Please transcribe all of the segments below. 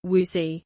woozy.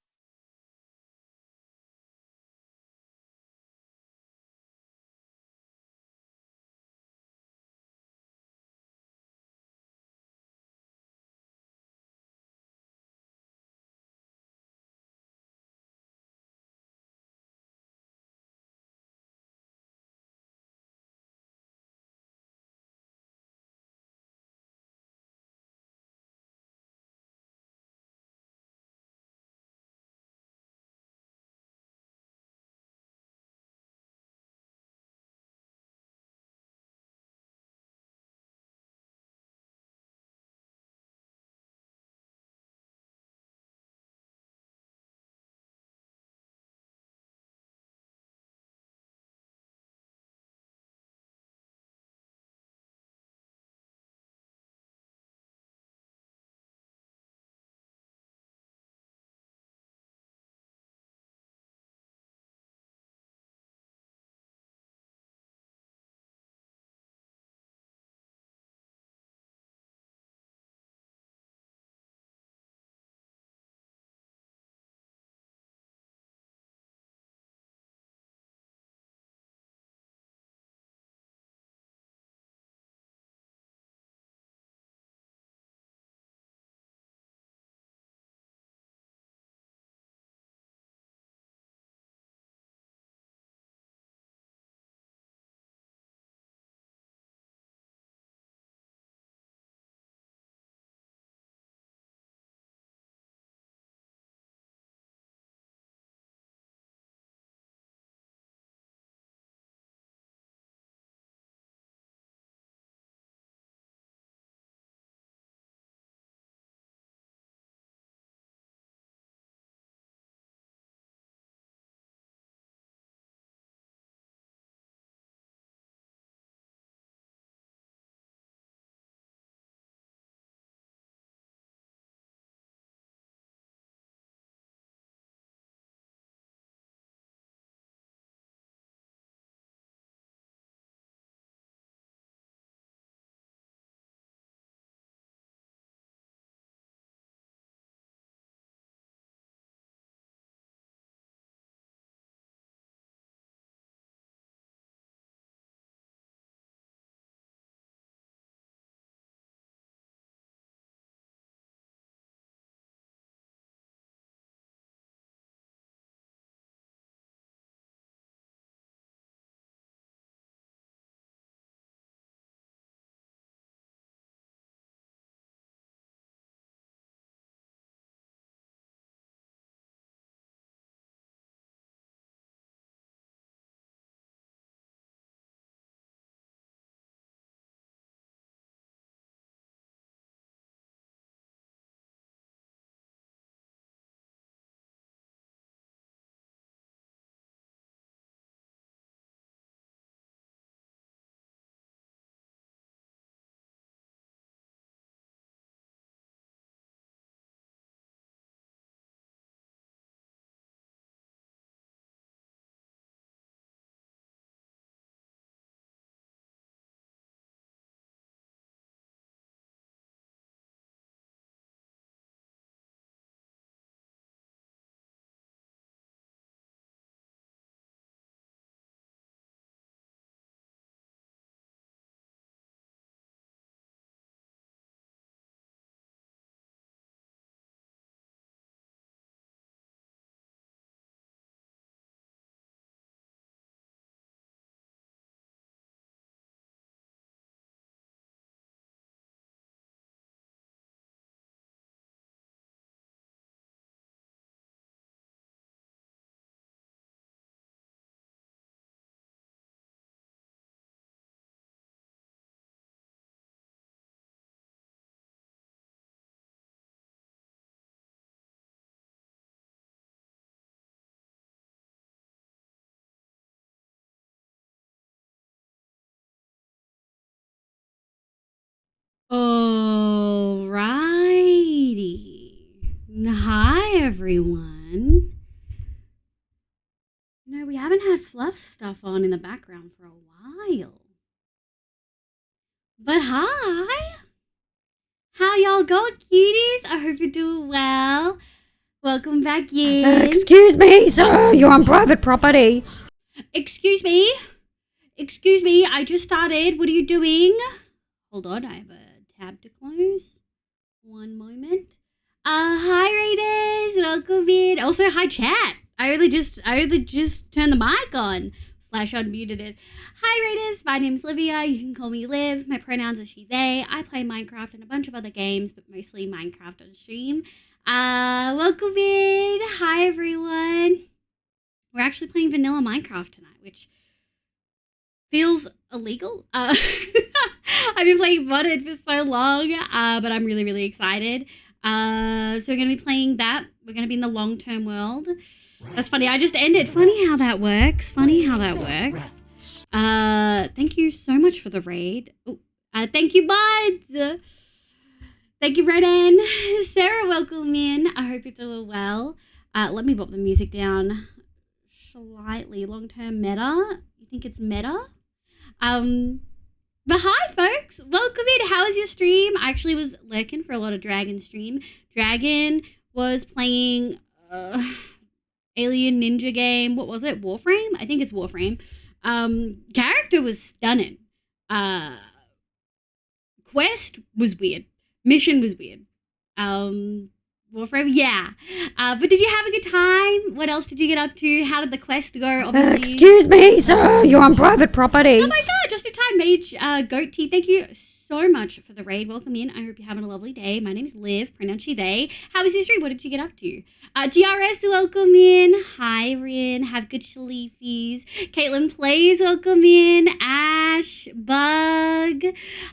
Alrighty. Hi, everyone. We haven't had fluff stuff on in the background for a while. But hi! How y'all go, cuties? I hope you're doing well. Welcome back, Yin. Excuse me, sir. You're on private property. Excuse me. Excuse me. I just started. What are you doing? Hold on. I have a tab to close. One moment. Hi, Raiders. Welcome in. Also, hi, chat. I really just turned the mic on. Slash unmuted it. Hi, Raiders. My name's Livia. You can call me Liv. My pronouns are she, they. I play Minecraft and a bunch of other games, but mostly Minecraft on stream. Welcome in. Hi, everyone. We're actually playing vanilla Minecraft tonight, which feels illegal. I've been playing modded for so long, but I'm really, really excited. So we're going to be playing that. We're going to be in the long-term world. That's funny. I just ended. Funny how that works. Thank you so much for the raid. Oh, thank you, buds. Thank you, Redan. Sarah, welcome in. I hope you're doing well. Let me bop the music down slightly. Long-term meta. You think it's meta? But hi, folks. Welcome in. How was your stream? I actually was lurking for a lot of Dragon stream. Dragon was playing Alien Ninja game. What was it? Warframe? I think it's Warframe. Character was stunning. Quest was weird. Mission was weird. Warframe, yeah. But did you have a good time? What else did you get up to? How did the quest go? Obviously. Excuse me, sir. You're on private property. Oh my god, just in time, Mage Goat Tea. Thank you so much for the raid. Welcome in. I hope you're having a lovely day. My name's Liv, pronounce she, they. How was your stream? What did you get up to? GRS, welcome in. Hi, Rin. Have good shaleefies. Caitlin Plays, welcome in. Ash, Bug.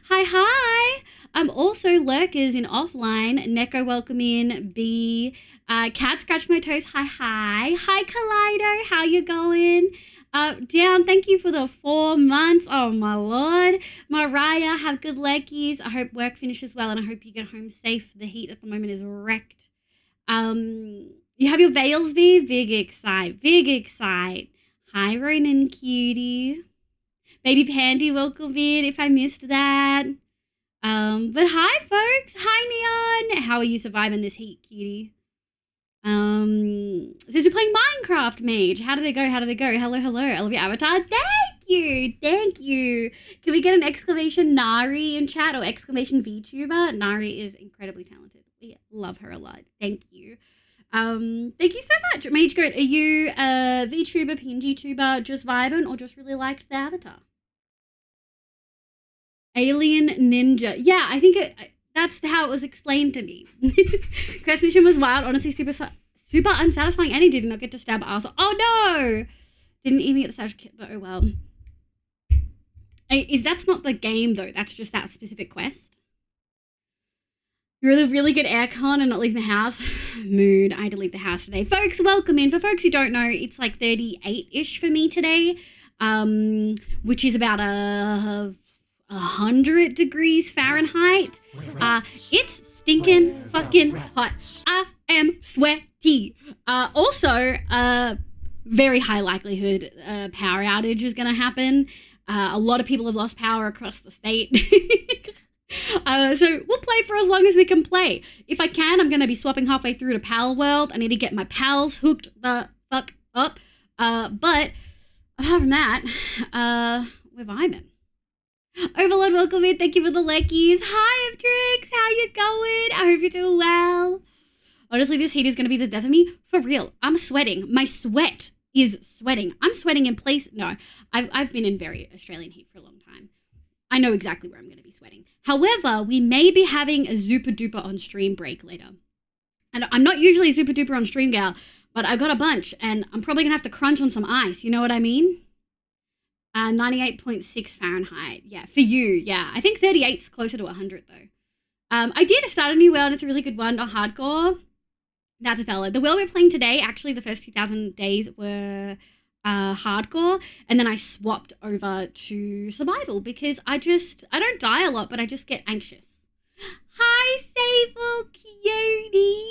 Hi. Also lurkers in offline. Neko, welcome in. B. Cat Scratch My Toes. Hi. Hi, Kaleido. How you going? Down, thank you for the 4 months. Oh, my lord. Mariah, have good leggies. I hope work finishes well, and I hope you get home safe. The heat at the moment is wrecked. You have your veils, V? Big excite. Hi, Ronan Cutie. Baby Pandy, welcome in if I missed that. But hi, folks. Hi, Neon. How are you surviving this heat, cutie? Says you're playing Minecraft, Mage. How did it go? Hello. I love your avatar. Thank you. Can we get an exclamation Nari in chat or exclamation VTuber? Nari is incredibly talented. We love her a lot. Thank you. Thank you so much. Mage Goat, are you a VTuber, PNG tuber, just vibing, or just really liked the avatar? Alien Ninja. Yeah, I think that's how it was explained to me. Quest mission was wild. Honestly, super unsatisfying. And he did not get to stab us. Oh no! Didn't even get the stash kit, but oh well. That's not the game though. That's just that specific quest. Really, really good aircon and not leaving the house. Mood. I had to leave the house today. Folks, welcome in. For folks who don't know, it's like 38-ish for me today, which is about 100 degrees Fahrenheit. It's stinking fucking hot. I am sweaty. Also, very high likelihood power outage is going to happen. A lot of people have lost power across the state. So we'll play for as long as we can play. If I can, I'm going to be swapping halfway through to Pal World. I need to get my pals hooked the fuck up. But apart from that, we're vibing. Overlord, welcome in. Thank you for the leckies. Hi, Trix. How you going? I hope you're doing well. Honestly, this heat is going to be the death of me. For real. I'm sweating. My sweat is sweating. I'm sweating in place. No, I've been in very Australian heat for a long time. I know exactly where I'm going to be sweating. However, we may be having a super duper on stream break later. And I'm not usually a super duper on stream gal, but I got a bunch and I'm probably going to have to crunch on some ice. You know what I mean? 98.6 Fahrenheit. Yeah, for you. Yeah, I think 38's closer to 100 though. I did start a new world. It's a really good one. Not hardcore. That's valid. The world we're playing today, actually, the first 2,000 days were hardcore, and then I swapped over to survival because I don't die a lot, but I just get anxious. Hi, Sable Cutie.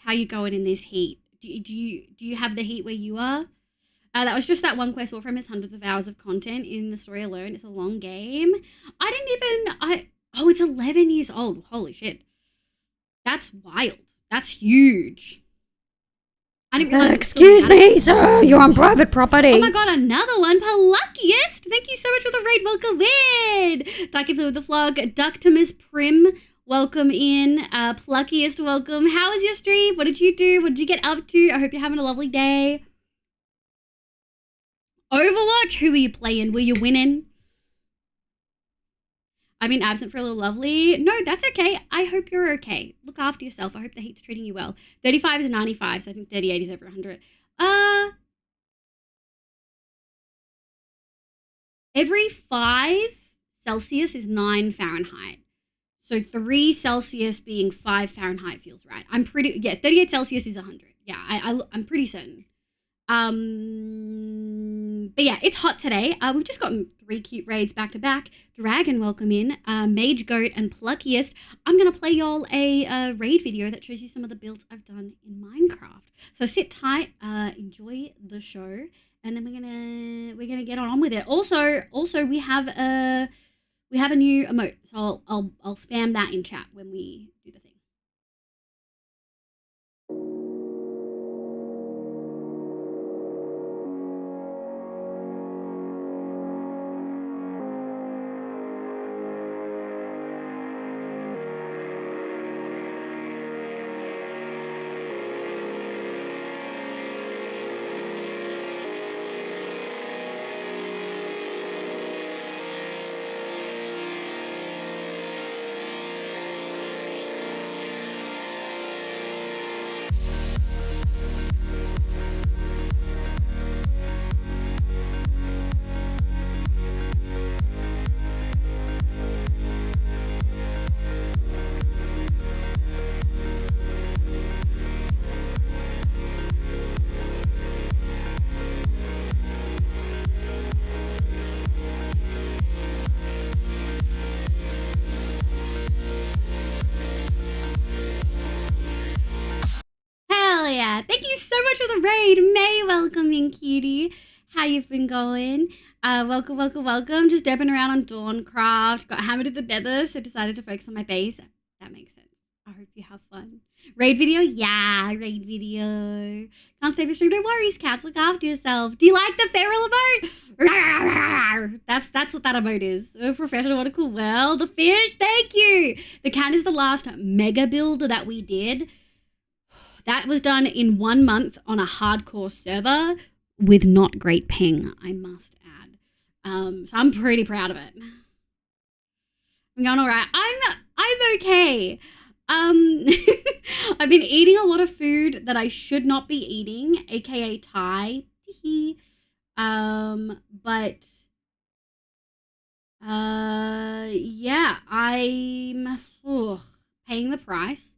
How you going in this heat? Do you have the heat where you are? That was just that one quest. Warframe has hundreds of hours of content in the story alone. It's a long game. Oh, it's 11 years old. Holy shit. That's wild. That's huge. I didn't realize. Excuse me, sir. You're on private property. Oh my god, another one. Pluckiest. Thank you so much for the raid. Welcome in. Thank you for the vlog. Ductimus Prim. Welcome in. Pluckiest, welcome. How was your stream? What did you do? What did you get up to? I hope you're having a lovely day. Overwatch? Who were you playing? Were you winning? I've been absent for a little lovely. No, that's okay. I hope you're okay. Look after yourself. I hope the heat's treating you well. 35 is 95, so I think 38 is over 100. Every 5 Celsius is 9 Fahrenheit. So 3 Celsius being 5 Fahrenheit feels right. I'm pretty, 38 Celsius is 100. Yeah, I'm pretty certain. But yeah, it's hot today. We've just gotten 3 cute raids back to back. Dragon, welcome in. Mage Goat and Pluckiest. I'm going to play y'all a raid video that shows you some of the builds I've done in Minecraft. So sit tight, enjoy the show, and then we're gonna get on with it. Also we have a new emote, so I'll spam that in chat when we do the thing. Hell yeah. Thank you so much for the raid. May, welcome in, cutie. How you've been going? Welcome. Just dabbing around on Dawncraft. Got hammered at the nether, so decided to focus on my base. That makes sense. I hope you have fun. Raid video? Yeah, raid video. Can't save your stream. No worries, cats. Look after yourself. Do you like the feral emote? That's what that emote is. Oh, professional. What a cool world. The fish. Thank you. The cat is the last mega build that we did. That was done in 1 month on a hardcore server with not great ping, I must add. So I'm pretty proud of it. I'm going all right. I'm okay. I've been eating a lot of food that I should not be eating, aka Thai. But yeah, I'm paying the price.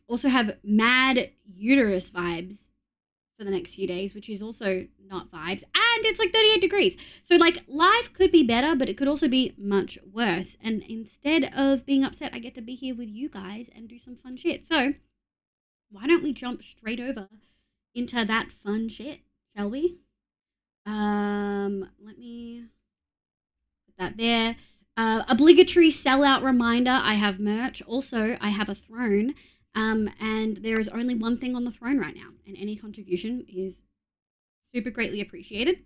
Also have mad uterus vibes for the next few days, which is also not vibes. And it's like 38 degrees. So like life could be better, but it could also be much worse. And instead of being upset, I get to be here with you guys and do some fun shit. So why don't we jump straight over into that fun shit, shall we? Let me put that there. Obligatory sellout reminder, I have merch. Also, I have a throne, and there is only one thing on the throne right now, and any contribution is super greatly appreciated,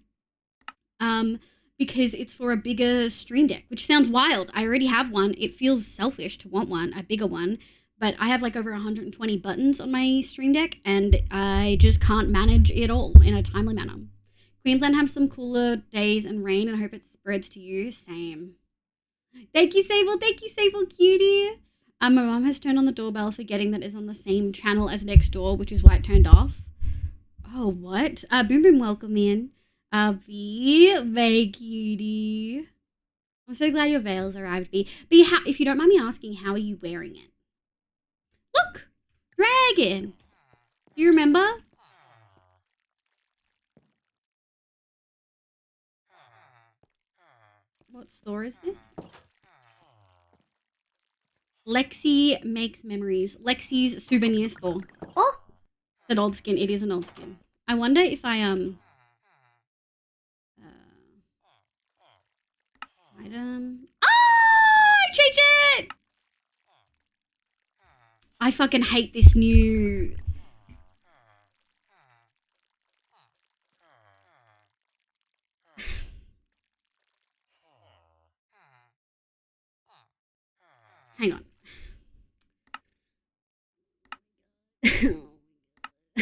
because it's for a bigger stream deck, which sounds wild. I already have one. It feels selfish to want one, a bigger one, but I have like over 120 buttons on my stream deck, and I just can't manage it all in a timely manner. Queensland has some cooler days and rain, and I hope it spreads to you. Same. Thank you, Sable. Thank you, Sable, cutie. My mom has turned on the doorbell, forgetting that it's on the same channel as next door, which is why it turned off. Oh, what? Boom Boom, welcome in. B, very cutie. I'm so glad your veil's arrived, B. B, if you don't mind me asking, how are you wearing it? Look! Dragon! Do you remember? What store is this? Lexi makes memories. Lexi's souvenir store. Oh, it's an old skin. It is an old skin. I wonder if I item. I changed it. I fucking hate this new Hang on.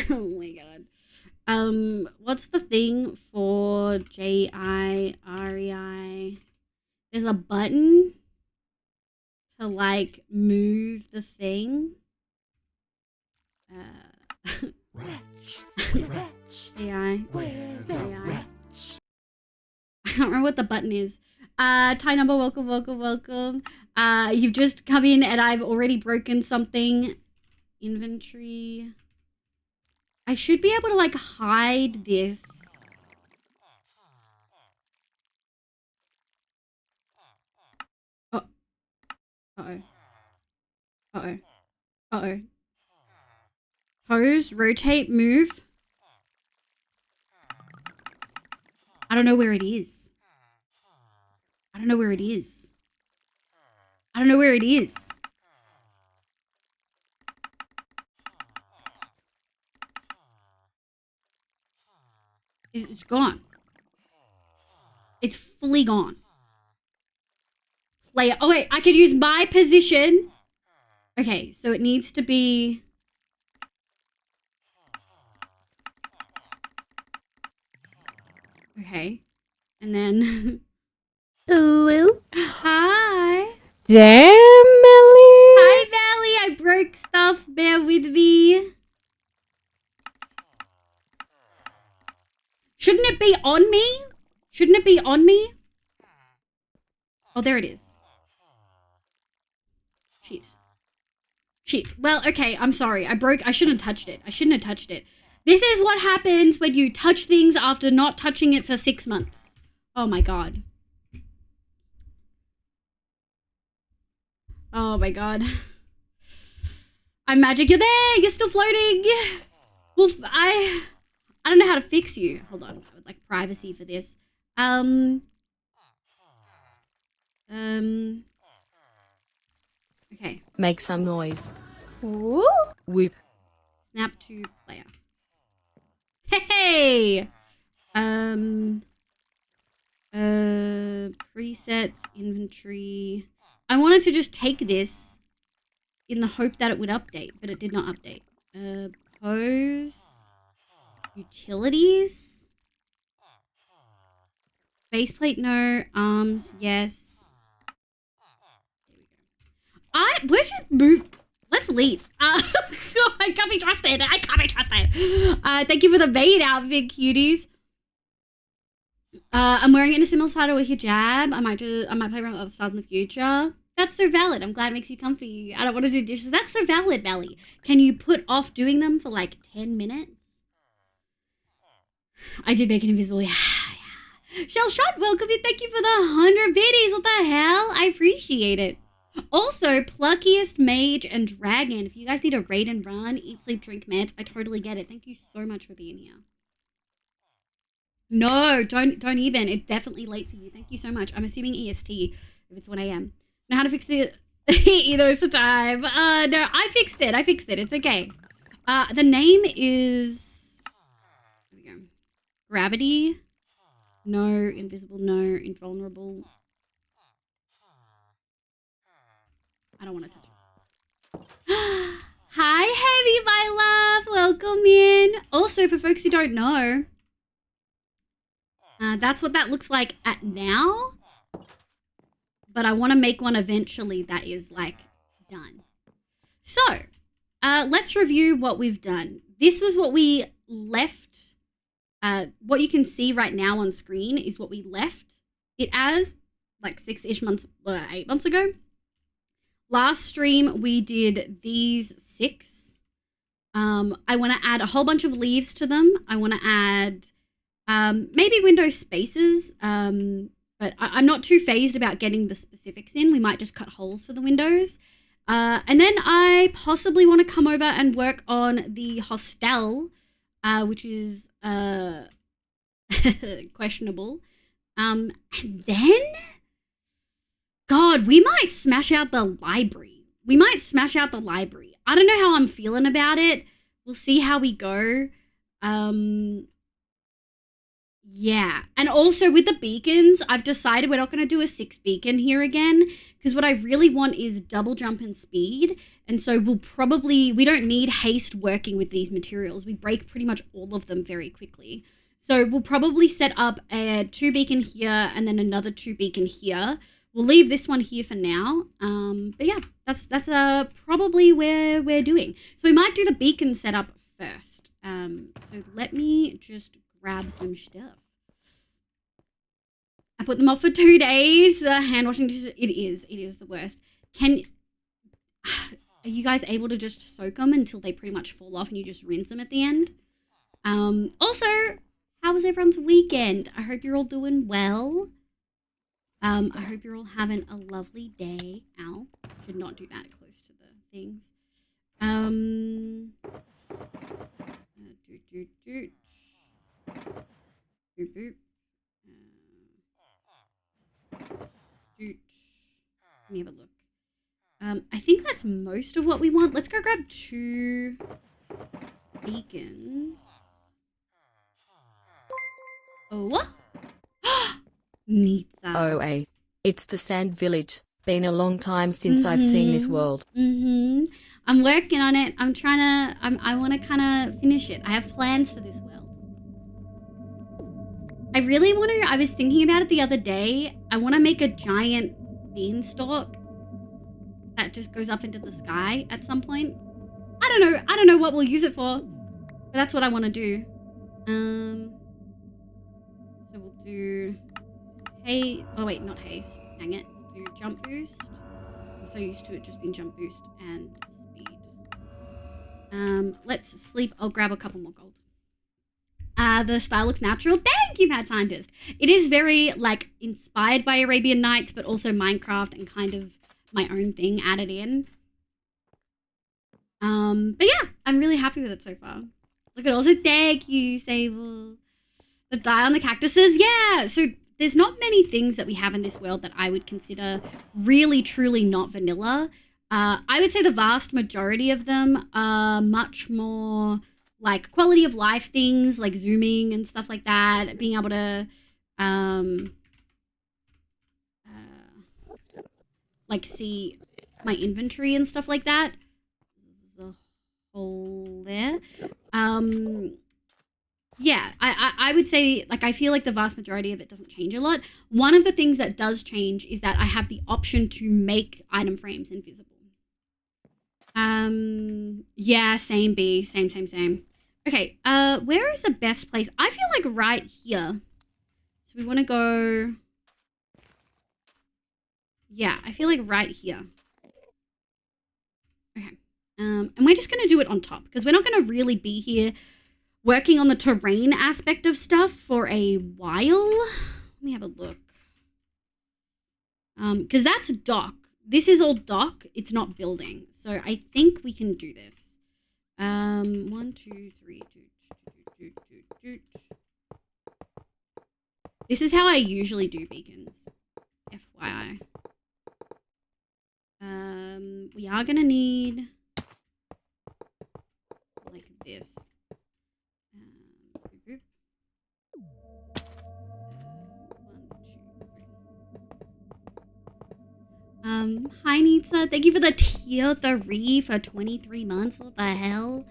Oh my god. What's the thing for JIREI? There's a button to like move the thing. AI. I don't remember what the button is. Tie number, welcome. You've just come in and I've already broken something. Inventory. I should be able to like hide this. Oh. Uh-oh. Pose, rotate, move. I don't know where it is. I don't know where it is. It's gone. It's fully gone. Player. Oh, wait. I could use my position. Okay, so it needs to be... Okay. And then... Ooh. Hi. Damn, Melly. Hi, Valley. I broke stuff. Bear with me. Shouldn't it be on me? Oh, there it is. Shit. Well, okay, I'm sorry. I shouldn't have touched it. This is what happens when you touch things after not touching it for 6 months. Oh my god. Oh my god. I'm magic. You're there. You're still floating. Well, I don't know how to fix you. Hold on. I would like privacy for this. Okay. Make some noise. Ooh. Whip. Snap to player. Hey! Presets, inventory. I wanted to just take this in the hope that it would update, but it did not update. Pose. Utilities. Faceplate, no. Arms, yes. We should move. Let's leave. I can't be trusted. Thank you for the maid outfit, cuties. I'm wearing it in a similar style with hijab. I might play around with other styles in the future. That's so valid. I'm glad it makes you comfy. I don't want to do dishes. That's so valid, Belly. Can you put off doing them for like 10 minutes? I did make it invisible. Yeah. Shell Shot, welcome in. Thank you for the 100 biddies. What the hell? I appreciate it. Also, Pluckiest Mage and Dragon. If you guys need a raid and run, eat, sleep, drink, meds, I totally get it. Thank you so much for being here. No, don't even. It's definitely late for you. Thank you so much. I'm assuming EST if it's 1 a.m. Know how to fix the either is the time. No, I fixed it. It's okay. The name is here we go. Gravity. No, invisible, no, invulnerable. I don't want to touch it. Hi, Heavy, my love. Welcome in. Also, for folks who don't know, that's what that looks like at now. But I want to make one eventually that is, like, done. So, let's review what we've done. This was what we left. What you can see right now on screen is what we left it as, like, 6-ish months, 8 months ago. Last stream, we did these 6. I want to add a whole bunch of leaves to them. I want to add maybe window spaces, but I'm not too phased about getting the specifics in. We might just cut holes for the windows. And then I possibly want to come over and work on the hostel, which is questionable. And then... God, we might smash out the library. I don't know how I'm feeling about it. We'll see how we go. Yeah. And also with the beacons, I've decided we're not going to do a 6 beacon here again because what I really want is double jump and speed. And so we don't need haste working with these materials. We break pretty much all of them very quickly. So we'll probably set up a 2 beacon here and then another 2 beacon here. We'll leave this one here for now. But yeah, that's probably where we're doing. So we might do the beacon setup first. So let me just grab some stuff. I put them off for 2 days. Hand washing dishes. It is the worst. Are you guys able to just soak them until they pretty much fall off and you just rinse them at the end? Also, how was everyone's weekend? I hope you're all doing well. I hope you're all having a lovely day. Ow. Should not do that close to the things. Boop, boop. Let me have a look. I think that's most of what we want. Let's go grab 2 beacons. Oh. Nita. OA. It's the Sand Village. Been a long time since I've seen this world. I'm working on it. I want to kind of finish it. I have plans for this world. I was thinking about it the other day. I want to make a giant beanstalk that just goes up into the sky at some point. I don't know what we'll use it for, but that's what I want to do. So we'll do not haste. Dang it. We'll do jump boost. I'm so used to it just being jump boost and speed. Let's sleep. I'll grab a couple more gold. The style looks natural. Thank you, Mad Scientist. It is very, like, inspired by Arabian Nights, but also Minecraft and kind of my own thing added in. But yeah, I'm really happy with it so far. Look at also, thank you, Sable. The dye on the cactuses, yeah. So there's not many things that we have in this world that I would consider really, truly not vanilla. I would say the vast majority of them are much more like quality of life things, like zooming and stuff like that, being able to like see my inventory and stuff like that. There's a hole there. Yeah, I would say, like, I feel like the vast majority of it doesn't change a lot. One of the things that does change is that I have the option to make item frames invisible. Yeah, same B, same. Okay, where is the best place? I feel like right here. So we want to go... Yeah, I feel like right here. Okay, and we're just going to do it on top because we're not going to really be here working on the terrain aspect of stuff for a while. Let me have a look. Because that's dock. This is all dock. It's not building. So I think we can do this. 1, 2, 3. This is how I usually do beacons. FYI. We are gonna need like this. Hi Nita, thank you for the tier 3 for 23 months. What the hell?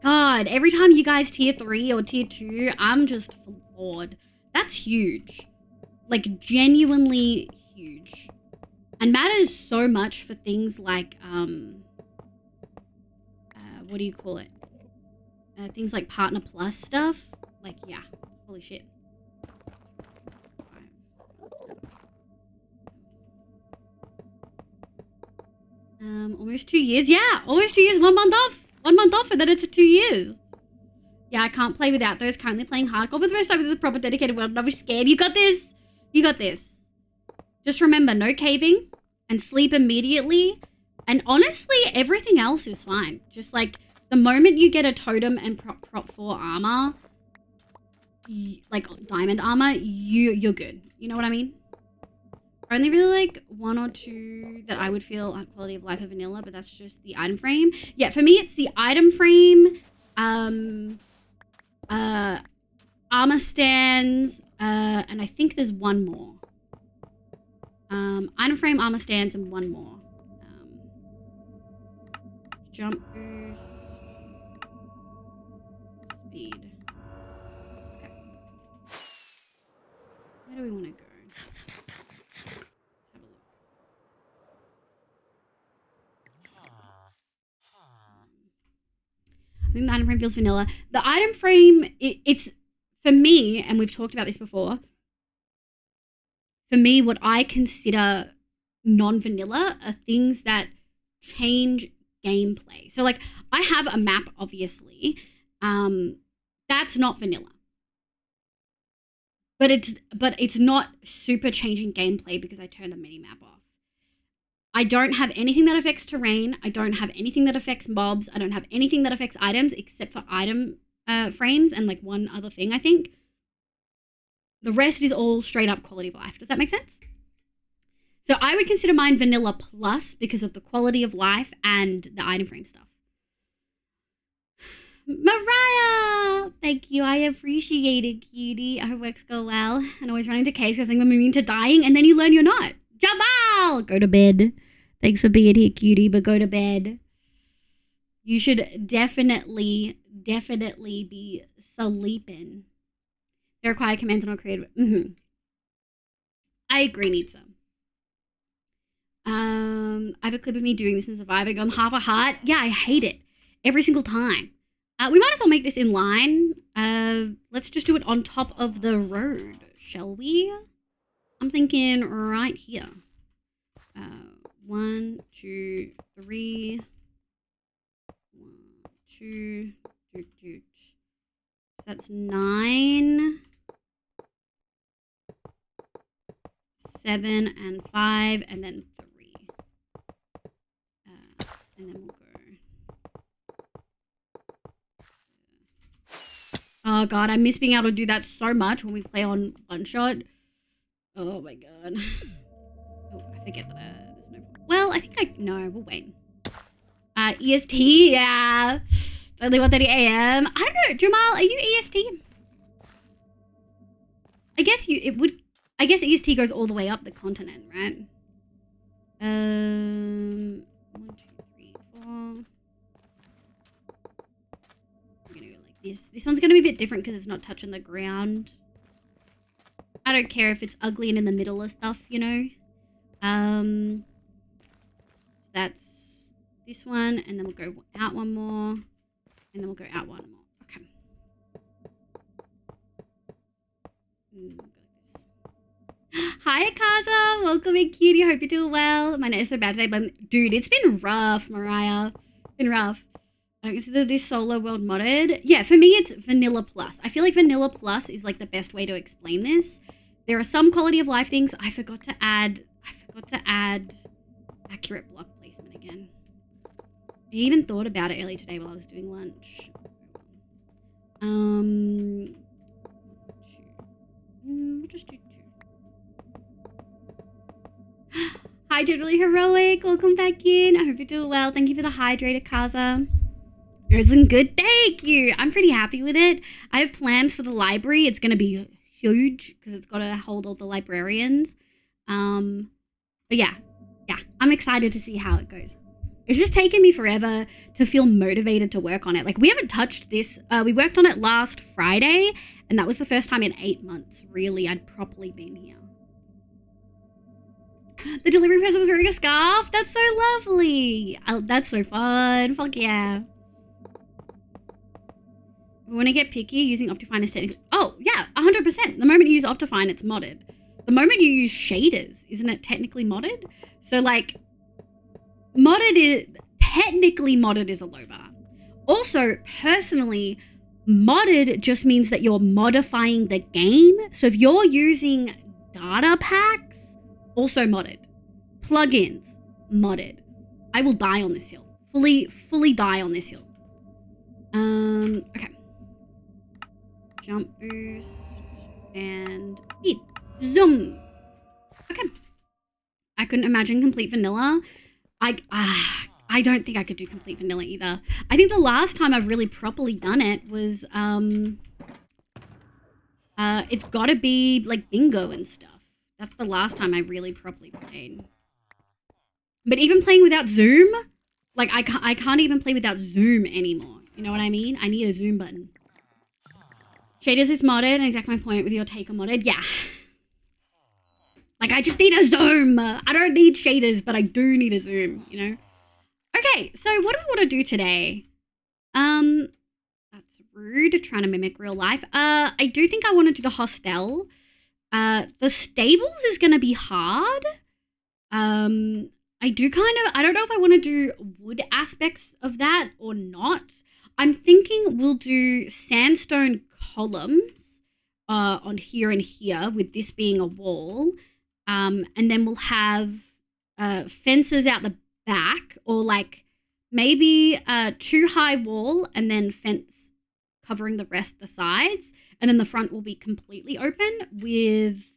God, every time you guys tier 3 or tier 2, I'm just floored. That's huge. Like, genuinely huge. And matters so much for things like, what do you call it? Things like Partner Plus stuff. Like, yeah, holy shit. Almost 2 years. Yeah, almost 2 years, 1 month off. 1 month off and then it's 2 years. Yeah, I can't play without those. Currently playing hardcore for the first time with a proper dedicated world. Not be scared. You got this. You got this. Just remember, no caving and sleep immediately. And honestly, everything else is fine. Just like the moment you get a totem and prop 4 armor, like diamond armor, you're good. You know what I mean? I only really like 1 or 2 that I would feel quality of life of vanilla, but that's just the item frame. Yeah, for me, it's the item frame, armor stands, and I think there's one more. Item frame, armor stands, and one more. Jump boost. Speed. Okay. Where do we want to go? Let's have a look. I think the item frame feels vanilla. The item frame, it's for me, and we've talked about this before. For me, what I consider non-vanilla are things that change gameplay. So, like, I have a map, obviously. That's not vanilla. But it's not super changing gameplay because I turned the mini map off. I don't have anything that affects terrain. I don't have anything that affects mobs. I don't have anything that affects items except for item frames and like one other thing, I think. The rest is all straight up quality of life. Does that make sense? So I would consider mine vanilla plus because of the quality of life and the item frame stuff. Mariah! Thank you. I appreciate it, cutie. I hope works go well. And always run into caves because I think I'm immune to dying, and then you learn you're not. Jamal! Go to bed. Thanks for being here, cutie, but go to bed. You should definitely be sleeping. They require commands and not creative. I agree, Nitsa. I have a clip of me doing this in Survivor on half a heart. Yeah, I hate it. Every single time. We might as well make this in line. Let's just do it on top of the road, shall we? I'm thinking right here. 1, 2, 3. 1, 2. That's 9. 7 and 5, and then 3. And then we'll go. Oh god, I miss being able to do that so much when we play on one shot. Oh my god. Oh, I forget that there's no problem. Well, I think no, we'll wait. EST, yeah. It's only 1:30 a.m. I don't know, Jamal, are you EST? I guess EST goes all the way up the continent, right? 1, 2, 3, 4. I'm gonna go like this. This one's gonna be a bit different because it's not touching the ground. I don't care if it's ugly and in the middle of stuff, you know. That's this one, and then we'll go out one more, and then we'll go out one more. Okay. Hi, Akaza. Welcome in, cutie. Hope you're doing well. My net is so bad today, but dude, it's been rough, Mariah. It's been rough. I don't consider this solo world modded. Yeah, for me, it's vanilla plus. I feel like vanilla plus is like the best way to explain this. There are some quality of life things. I forgot to add accurate block placement again. I even thought about it earlier today while I was doing lunch. We'll just do 2. Hi, Generally Heroic. Welcome back in. I hope you're doing well. Thank you for the hydrator, Kaza. It's been good. Thank you. I'm pretty happy with it. I have plans for the library. It's going to be huge because it's got to hold all the librarians. But yeah, I'm excited to see how it goes. It's just taken me forever to feel motivated to work on it. Like, we haven't touched this. We worked on it last Friday, and that was the first time in 8 months, really, I'd properly been here. The delivery person was wearing a scarf? That's so lovely. Oh, that's so fun. Fuck yeah. We want to get picky using Optifine is technically... Oh, yeah, 100%. The moment you use Optifine, it's modded. The moment you use shaders, isn't it technically modded? So, like... technically modded is a low bar. Also, personally, modded just means that you're modifying the game. So if you're using data packs, also modded. Plugins, modded. I will die on this hill. Fully die on this hill. Okay. Jump boost and speed. Zoom. Okay. I couldn't imagine complete vanilla. I don't think I could do complete vanilla either. I think the last time I've really properly done it was It's gotta be like bingo and stuff. That's the last time I really properly played. But even playing without zoom, like I can't even play without zoom anymore. You know what I mean? I need a zoom button. Shaders is modded, and exactly my point with your take on modded. Yeah. Like, I just need a zoom. I don't need shaders, but I do need a zoom, you know? Okay, so what do we want to do today? That's rude, trying to mimic real life. I do think I want to do the hostel. The stables is going to be hard. I don't know if I want to do wood aspects of that or not. I'm thinking we'll do sandstone columns on here and here, with this being a wall. And then we'll have fences out the back, or like maybe two high wall and then fence covering the rest of the sides. And then the front will be completely open with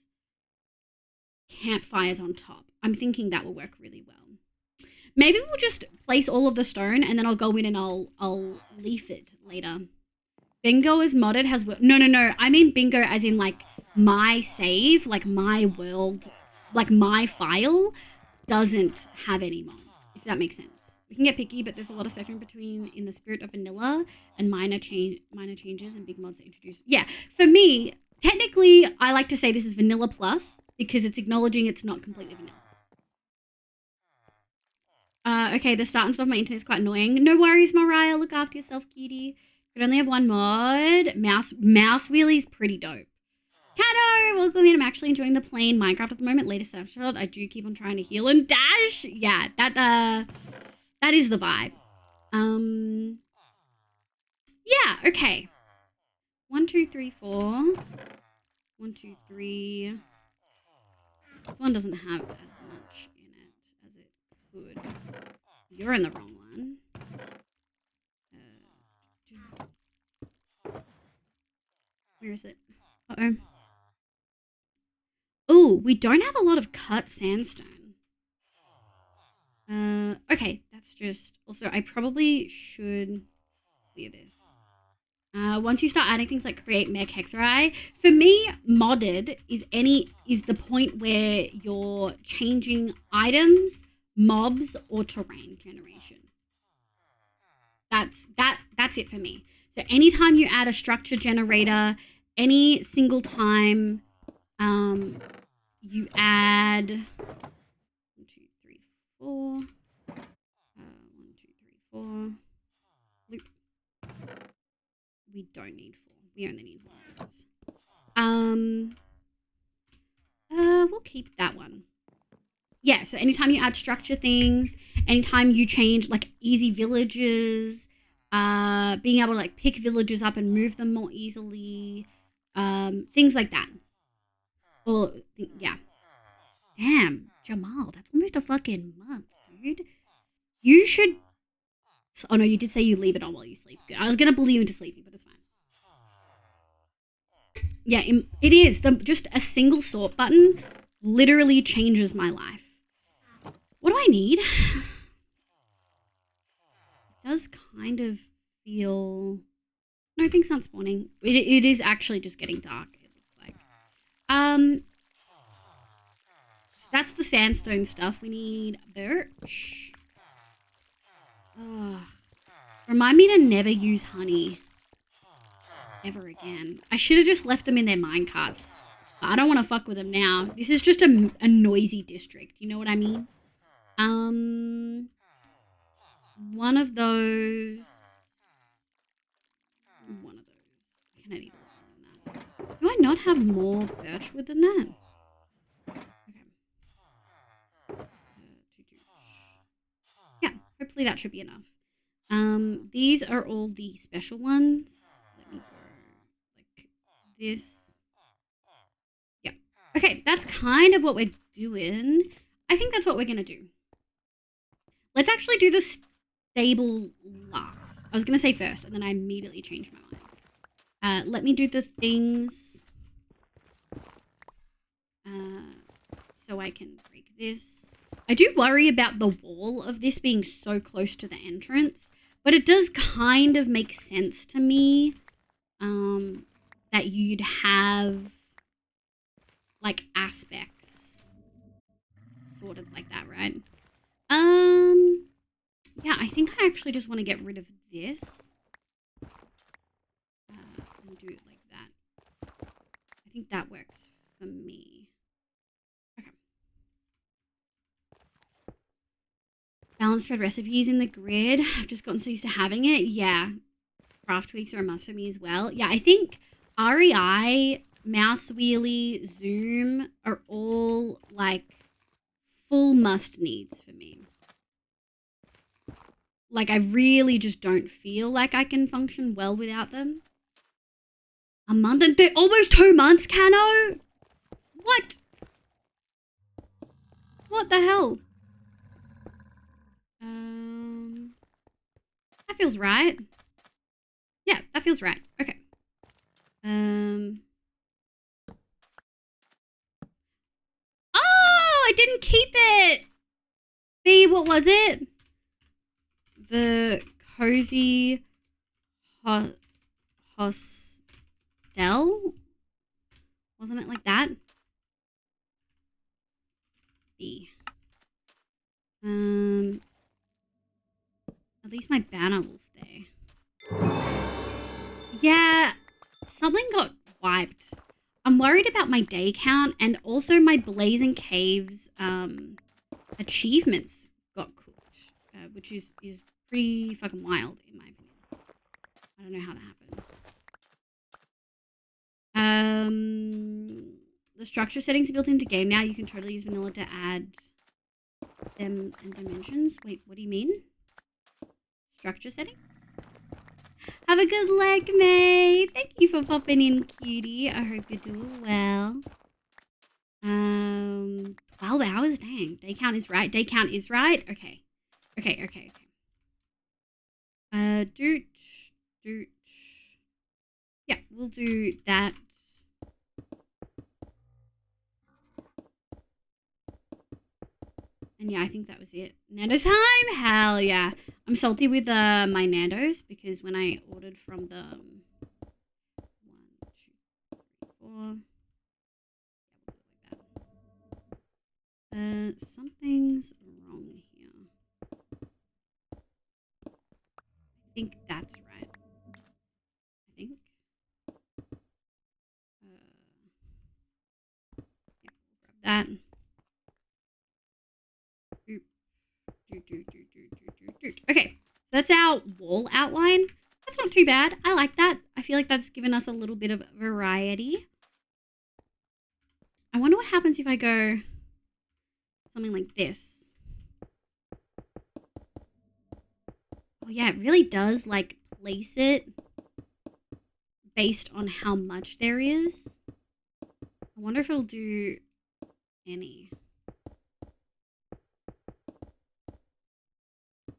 campfires on top. I'm thinking that will work really well. Maybe we'll just place all of the stone and then I'll go in and I'll leaf it later. Bingo is modded, has... No. I mean bingo as in like my save, like my world, like my file doesn't have any mods, if that makes sense. We can get picky, but there's a lot of spectrum between in the spirit of vanilla and minor changes and big mods that introduce... Yeah, for me, technically, I like to say this is vanilla plus because it's acknowledging it's not completely vanilla. Okay, the start and stop of my internet is quite annoying. No worries, Mariah. Look after yourself, cutie. Could only have one mod. Mouse wheelie's pretty dope. Cato, welcome in. I'm actually enjoying the plain Minecraft at the moment. Latest snapshot. I do keep on trying to heal and dash. Yeah, that is the vibe. Yeah, okay. 1, 2, 3, 4. 1, 2, 3. This one doesn't have as much in it as it could. You're in the wrong one. Where is it? Uh-oh. Oh, we don't have a lot of cut sandstone. Okay, that's just... Also, I probably should clear this. Once you start adding things like create mech hexarai, for me, modded is the point where you're changing items, mobs, or terrain generation. That's it for me. So anytime you add a structure generator, any single time you add 1, 2, 3, 4. 1, 2, 3, 4. Loop. We don't need 4. We only need 1 of those. We'll keep that one. Yeah, so anytime you add structure things, anytime you change like easy villages, being able to like pick villages up and move them more easily, things like that. Or yeah. Damn, Jamal, that's almost a fucking month, dude. You should... Oh no, you did say you leave it on while you sleep. Good. I was gonna bully you into sleeping, but it's fine. Yeah, it is. Just a single sort button literally changes my life. What do I need? It does kind of feel... No, things aren't spawning. It is actually just getting dark, it looks like. So that's the sandstone stuff. We need birch. Remind me to never use honey ever again. I should have just left them in their minecarts. I don't want to fuck with them now. This is just a noisy district. You know what I mean? One of those. Can I need more than that? Do I not have more birch wood than that? Okay. Yeah, hopefully that should be enough. These are all the special ones. Let me go like this. Yeah. Okay, that's kind of what we're doing. I think that's what we're gonna do. Let's actually do the stable last. I was gonna say first, and then I immediately changed my mind. Let me do the things so I can break this. I do worry about the wall of this being so close to the entrance, but it does kind of make sense to me. that you'd have like aspects sorted like that, right? Yeah, I think I actually just want to get rid of this and do it like that. I think that works for me. Okay. Balanced spread recipes in the grid. I've just gotten so used to having it. Yeah. Craft weeks are a must for me as well. Yeah, I think REI, Mouse Wheelie, Zoom are all like full must needs for me. Like I really just don't feel like I can function well without them. A month and almost 2 months, Cano? What? What the hell? That feels right. Yeah, that feels right. Okay. Oh, I didn't keep it. What was it? The cozy hostel? Wasn't it like that? B. At least my banner will stay. Yeah, something got wiped. I'm worried about my day count and also my Blazing Caves achievements got cooked, which is pretty fucking wild in my opinion. I don't know how that happened. The structure settings are built into game now. You can totally use vanilla to add them and dimensions. Wait, what do you mean? Structure settings? Have a good leg, May. Thank you for popping in, cutie. I hope you're doing well. 12 hours? Dang. Day count is right. Day count is right? Okay. Okay. Doot. Yeah, we'll do that. And yeah, I think that was it. Nando time? Hell yeah. I'm salty with my Nando's because when I ordered from the 1, 2, 3, 4. Something's wrong here. I think that's right. I think. Yeah, grab that. Okay, so that's our wall outline. That's not too bad. I like that. I feel like that's given us a little bit of variety. I wonder what happens if I go something like this. Oh yeah, it really does like place it based on how much there is. I wonder if it'll do any.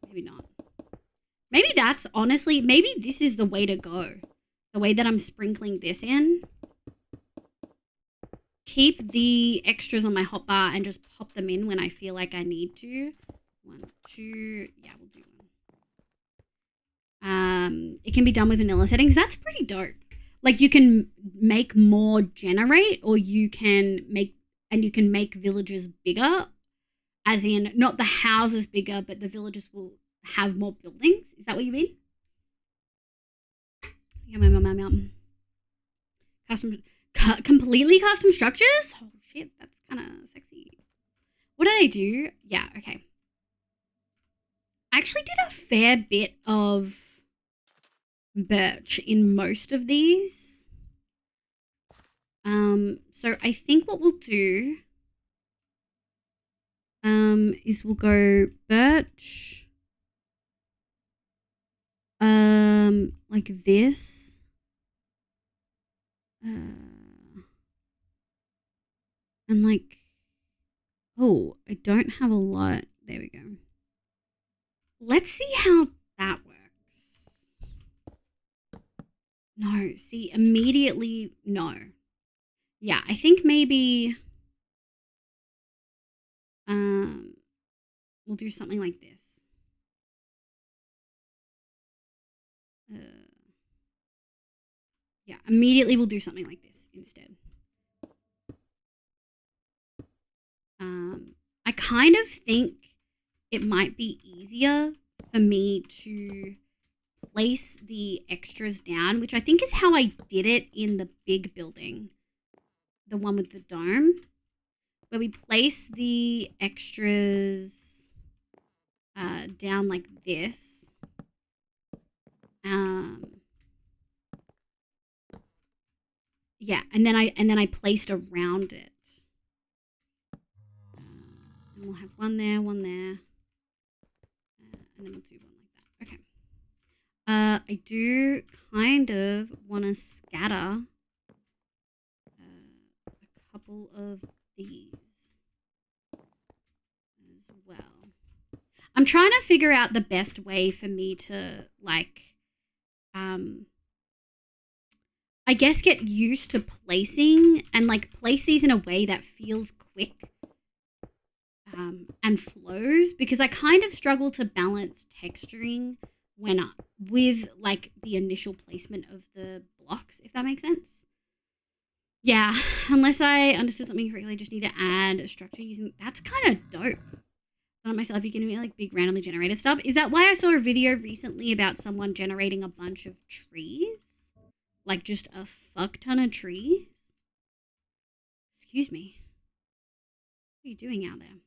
Maybe not. Maybe that's honestly, maybe this is the way to go. The way that I'm sprinkling this in. Keep the extras on my hotbar and just pop them in when I feel like I need to. 1, 2, yeah, we'll do 1. It can be done with vanilla settings. That's pretty dope. Like you can make more generate, or you can make villages bigger, as in not the houses bigger, but the villages will have more buildings. Is that what you mean? Yum. Completely custom structures? Oh shit, that's kind of sexy. What did I do? Yeah, okay. I actually did a fair bit of birch in most of these. So I think what we'll do is we'll go birch like this. And like, oh, I don't have a lot. There we go. Let's see how that works. No, see, immediately, no. Yeah, I think maybe we'll do something like this. Yeah, immediately we'll do something like this instead. I kind of think it might be easier for me to place the extras down, which I think is how I did it in the big building, the one with the dome, where we place the extras down like this. Yeah, and then I placed around it. And we'll have one there, and then we'll do one like that. Okay. I do kind of want to scatter a couple of these as well. I'm trying to figure out the best way for me to I guess get used to placing and place these in a way that feels quick and flows, because I kind of struggle to balance texturing with the initial placement of the blocks, if that makes sense. Yeah, unless I understood something correctly, I just need to add a structure using. That's kind of dope. Not myself, you can be big randomly generated stuff. Is that why I saw a video recently about someone generating a bunch of trees? Just a fuck ton of trees? Excuse me. What are you doing out there?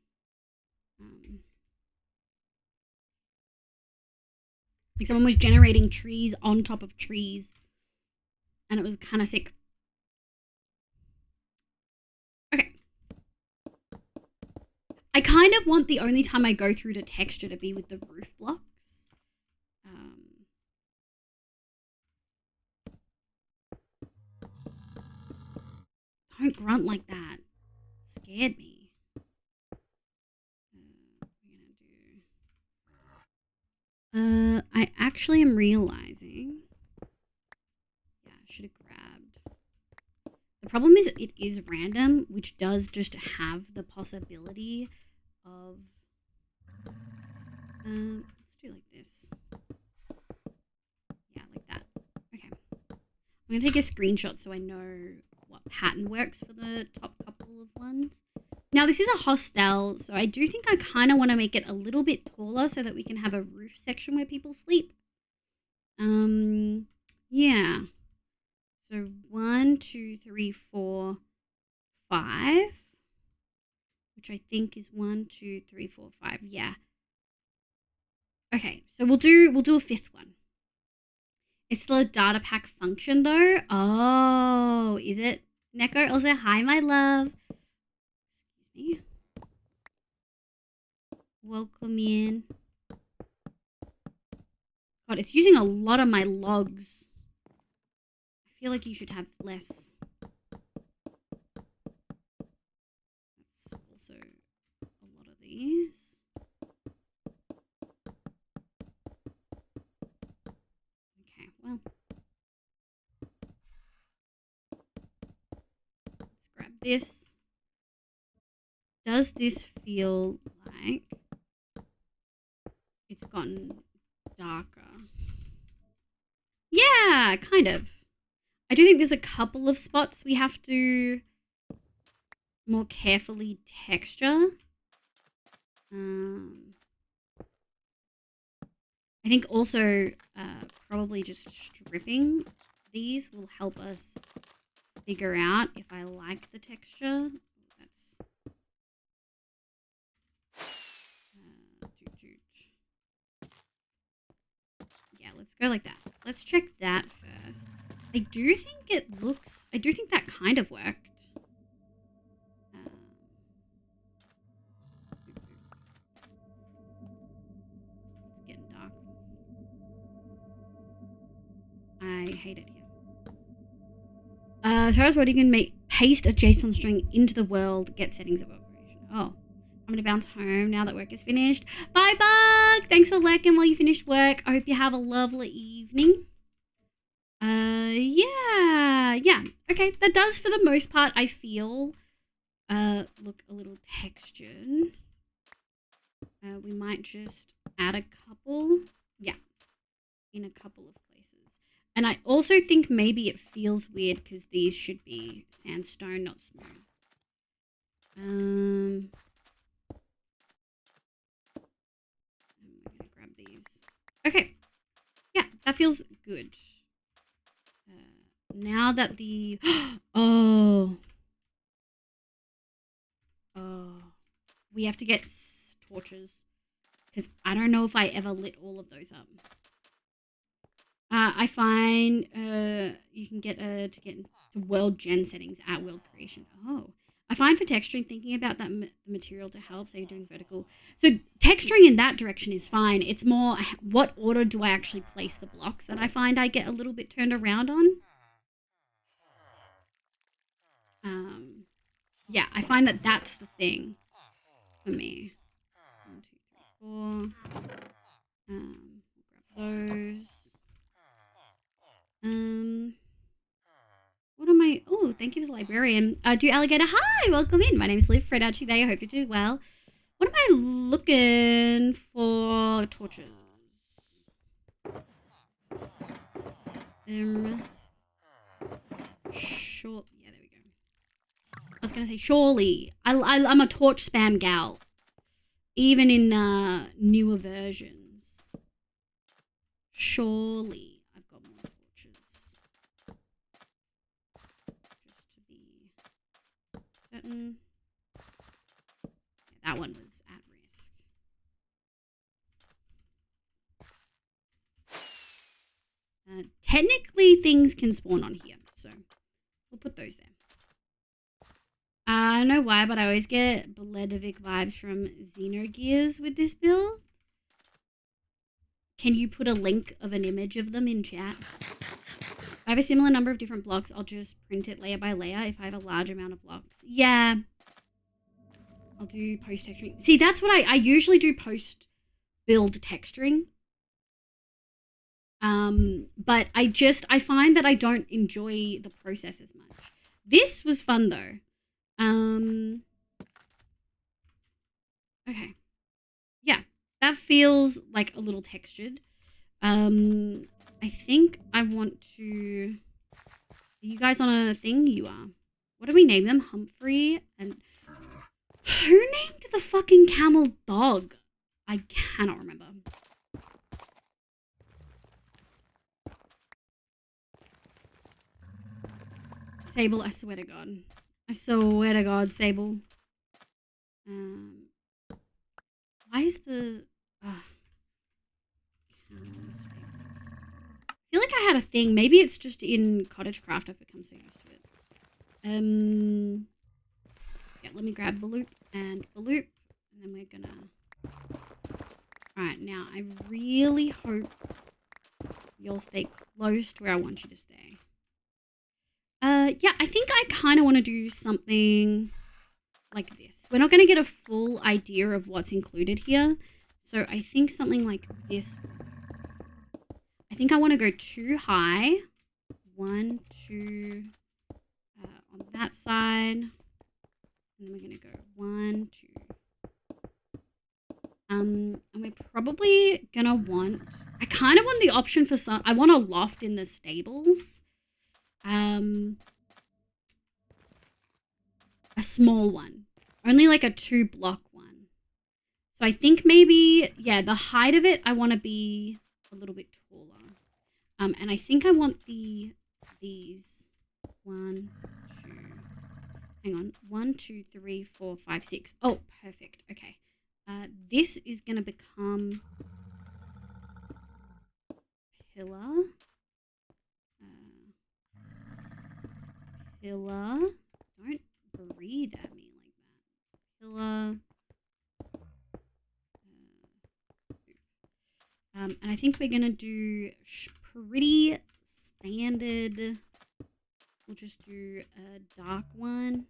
Someone was generating trees on top of trees, and it was kind of sick. Okay. I kind of want the only time I go through the texture to be with the roof blocks. Don't grunt like that. It scared me. I actually am realizing. Yeah, I should have grabbed. The problem is it is random, which does just have the possibility of. Let's do like this. Yeah, like that. Okay. I'm gonna take a screenshot so I know what pattern works for the top couple of ones. Now, this is a hostel, so I do think I kind of want to make it a little bit taller so that we can have a roof section where people sleep. Yeah. So 1, 2, 3, 4, 5, which I think is 1, 2, 3, 4, 5. Yeah. Okay, so we'll do a fifth one. It's still a data pack function though. Oh, is it? Neko also, hi, my love. Excuse me. Welcome in. God, it's using a lot of my logs. I feel like you should have less. That's also a lot of these. Okay, well. Let's grab this. Does this feel like it's gotten darker? Yeah, kind of. I do think there's a couple of spots we have to more carefully texture. I think also probably just stripping these will help us figure out if I like the texture. Yeah, let's go like that. Let's check that first. I do think that kind of worked. It's getting dark. I hate it here. Charles, what you can paste a JSON string into the world, get settings of operation. Oh, I'm gonna bounce home now that work is finished. Bye, Bug! Thanks for lurking while you finished work. I hope you have a lovely evening. Yeah. Okay, that does for the most part, I feel, look a little textured. We might just add a couple. Yeah, in a couple of places. And I also think maybe it feels weird because these should be sandstone, not smooth. I'm gonna grab these. Okay. Yeah, that feels good. Now that the oh, we have to get torches because I don't know if I ever lit all of those up. I find you can get to get into world gen settings at world creation. Oh, I find for texturing, thinking about that material to help. Say you're doing vertical, so texturing in that direction is fine. It's more what order do I actually place the blocks that I find I get a little bit turned around on. Yeah, I find that that's the thing for me. 1, 2, 3, 4. Grab those. What am I? Oh, thank you to the librarian. Do alligator. Hi, welcome in. My name is Liv. Fred out today. I hope you do well. What am I looking for? Torches. Sure. Yeah, there we go. I was gonna say surely. I'm a torch spam gal, even in newer versions. Surely I've got more torches. Just to be certain. Yeah, that one was at risk. Technically, things can spawn on here, so we'll put those there. I don't know why, but I always get Beledovic vibes from Xenogears with this build. Can you put a link of an image of them in chat? If I have a similar number of different blocks, I'll just print it layer by layer if I have a large amount of blocks. Yeah. I'll do post texturing. See, that's what I usually do post build texturing. But I find that I don't enjoy the process as much. This was fun though. Okay. Yeah, that feels like a little textured. I think I want to... Are you guys on a thing? You are. What do we name them? Humphrey and... Who named the fucking camel dog? I cannot remember. Sable, I swear to God. I swear to God, Sable. Why is the... I feel like I had a thing. Maybe it's just in Cottage Craft I've become so used to it. Yeah, let me grab Baloop and Baloop. And then we're gonna... Alright, now I really hope you'll stay close to where I want you to stay. Yeah, I think I kind of want to do something like this. We're not going to get a full idea of what's included here. So I think something like this. I think I want to go too high. 1, 2, on that side. And then we're going to go 1, 2. And we're probably going to want... I kind of want the option for some... I want a loft in the stables. A small one. Only like a 2-block one. So I think maybe, yeah, the height of it, I want to be a little bit taller. And I think I want these 1, 2, hang on, 1, 2, 3, 4, 5, 6. Oh, perfect. Okay. This is going to become pillar. Pillar. Don't breathe at me like that. Pillar. And I think we're going to do pretty standard. We'll just do a dark one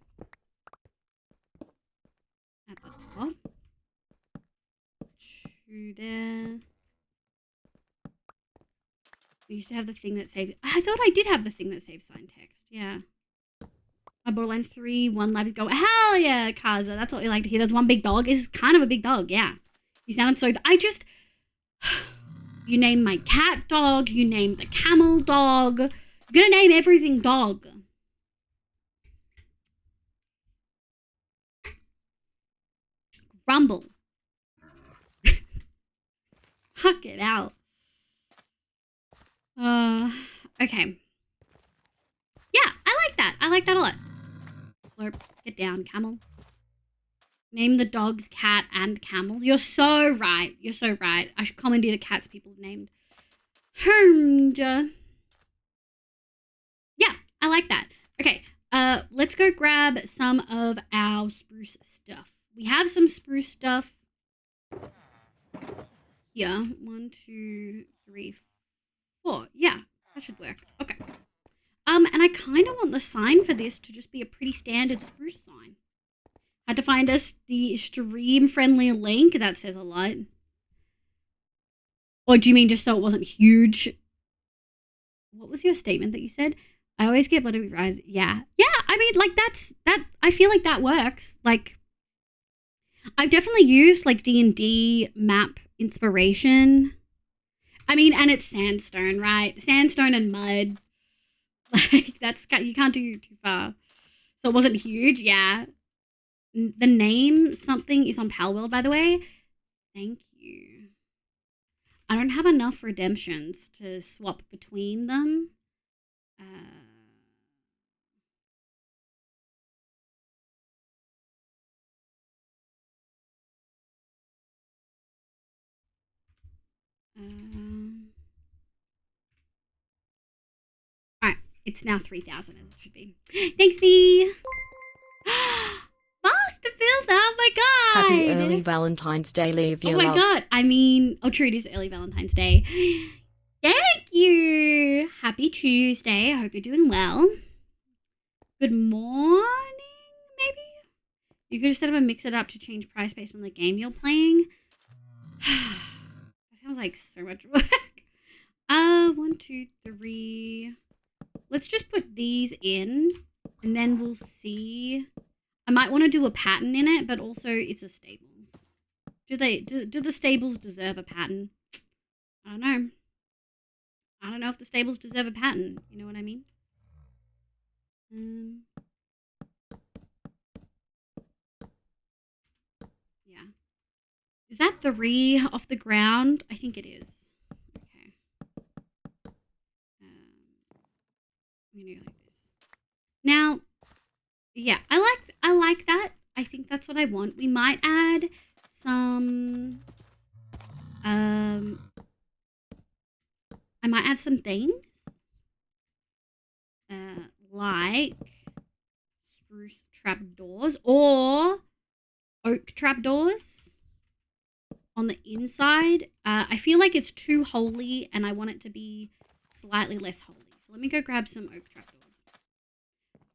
at the top. 2 there. We used to have the thing that saves... I thought I did have the thing that saves sign text. Yeah. Borderlands 3, 1 live is go. Hell yeah, Kaza. That's what we like to hear. That's one big dog. Is kind of a big dog, yeah. You sound so... I just... You name my cat dog. You name the camel dog. I'm gonna name everything dog. Grumble. Huck it out. Okay. Yeah, I like that. I like that a lot. Slurp, get down, camel. Name the dogs cat and camel. You're so right. You're so right. I should commandeer the cats people have named. Hermja. Yeah, I like that. Okay, let's go grab some of our spruce stuff. We have some spruce stuff. Yeah, 1, 2, 3, 4. Yeah, that should work. Okay. And I kind of want the sign for this to just be a pretty standard spruce sign. Had to find us the stream-friendly link. That says a lot. Or do you mean just so it wasn't huge? What was your statement that you said? I always get butterbean rise. Yeah. Yeah, I mean, like, that, I feel like that works. Like, I've definitely used, like, D&D map inspiration. I mean, and it's sandstone, right? Sandstone and mud. Like, that's, you can't do too far. So it wasn't huge, yeah. The name something is on Palworld, by the way. Thank you. I don't have enough redemptions to swap between them. Alright, it's now 3,000 as it should be. Thanks, V. Master Builder, oh my god! Happy early Valentine's Day, Liv. Oh my god, I mean, oh true, it is early Valentine's Day. Thank you! Happy Tuesday, I hope you're doing well. Good morning, maybe? You could just set up and mix it up to change price based on the game you're playing. That sounds like so much work. 1, 2, 3. Let's just put these in, and then we'll see. I might want to do a pattern in it, but also it's a stables. Do the stables deserve a pattern? I don't know. I don't know if the stables deserve a pattern. You know what I mean? Yeah. Is that 3 off the ground? I think it is. Okay. I'm gonna go like this. Now, yeah, I like that. I think that's what I want. We might add some. I might add some things. Like spruce trapdoors or oak trapdoors on the inside. I feel like it's too holy and I want it to be slightly less holy. So let me go grab some oak trapdoors.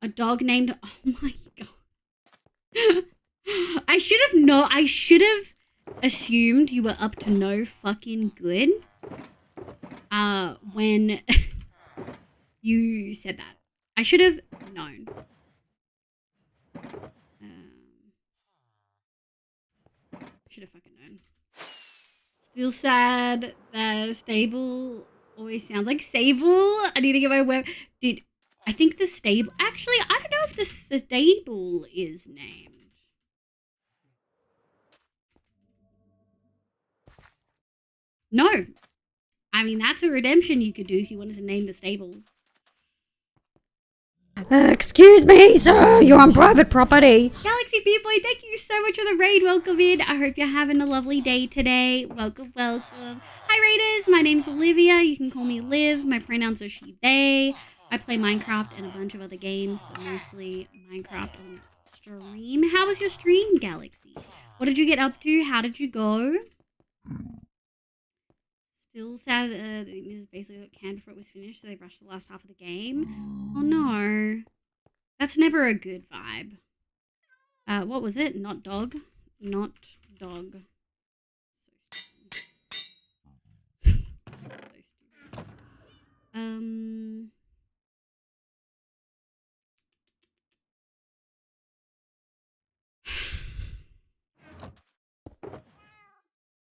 A dog named, oh my god. I should have assumed you were up to no fucking good when you said that. I should have known. Should have fucking known. Still sad. The stable always sounds like Sable. I need to get my web. Dude, I think the stable. Actually, I don't know if the stable is named. No. I mean, that's a redemption you could do if you wanted to name the stables. Excuse me, sir. You're on private property. Galaxy Boy, thank you so much for the raid. Welcome in. I hope you're having a lovely day today. Welcome, welcome. Hi, Raiders. My name's Olivia. You can call me Liv. My pronouns are she, they. I play Minecraft and a bunch of other games, but mostly Minecraft on stream. How was your stream, Galaxy? What did you get up to? How did you go? Still sad it was basically canned before it was finished, so they rushed the last half of the game. Oh no. That's never a good vibe. What was it? Not dog? Not dog. So stupid.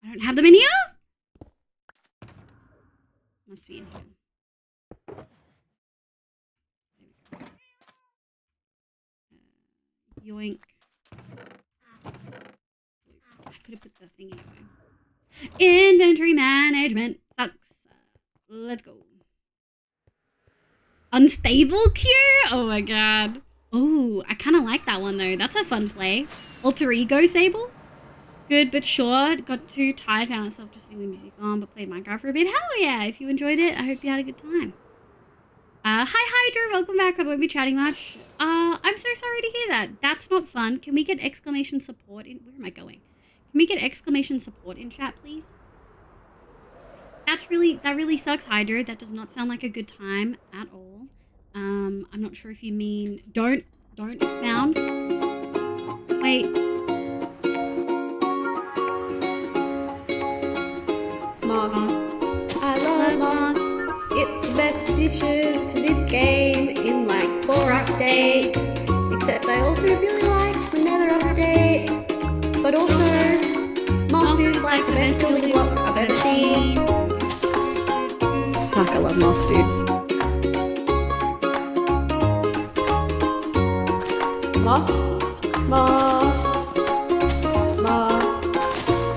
I don't have them in here? Must be in here. Yoink. I could have put the thingy away. Inventory management sucks. Let's go. Unstable cure? Oh my god. Oh, I kind of like that one though. That's a fun play. Alter Ego Sable? Good but short. Got too tired, found myself just sitting with music on, but played Minecraft for a bit. Hell yeah. If you enjoyed it, I hope you had a good time. Hi Hydra, welcome back. I won't be chatting much. I'm so sorry to hear that. That's not fun. Can we get exclamation support in? Where am I going? Can we get exclamation support in chat, please? That really sucks, Hydra. That does not sound like a good time at all. I'm not sure if you mean don't expound. Wait. Moss. I love Moss. It's the best addition to this game in like 4 updates. Except I also really like the Nether update. But also, Moss is like the best building block I've ever seen. Fuck, I love Moss, dude. Moss, Moss, Moss,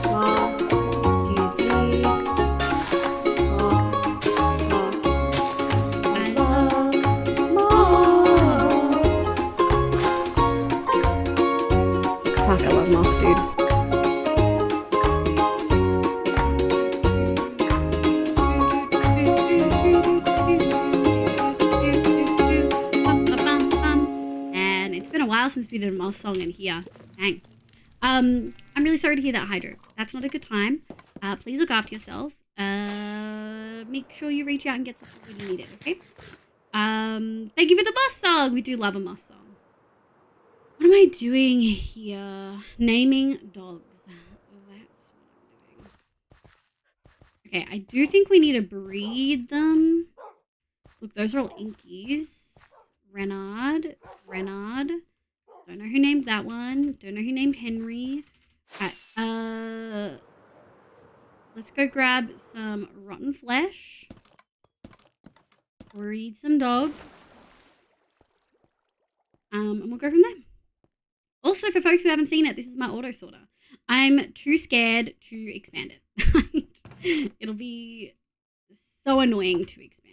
Moss, excuse me. Moss, Moss, I love Moss. Fuck, I love Moss, dude. And it's been a while since we did a Moss song in here. Dang. I'm really sorry to hear that, Hydro. That's not a good time. Please look after yourself. Make sure you reach out and get support when you need it, okay? Thank you for the Moss song. We do love a Moss song. What am I doing here? Naming dogs. That's what I'm doing. Okay, I do think we need to breed them. Look, those are all Inkies. Renard. Don't know who named that one. Don't know who named Henry. Alright, let's go grab some rotten flesh. Breed some dogs. And we'll go from there. Also, for folks who haven't seen it, this is my auto sorter. I'm too scared to expand it. It'll be so annoying to expand.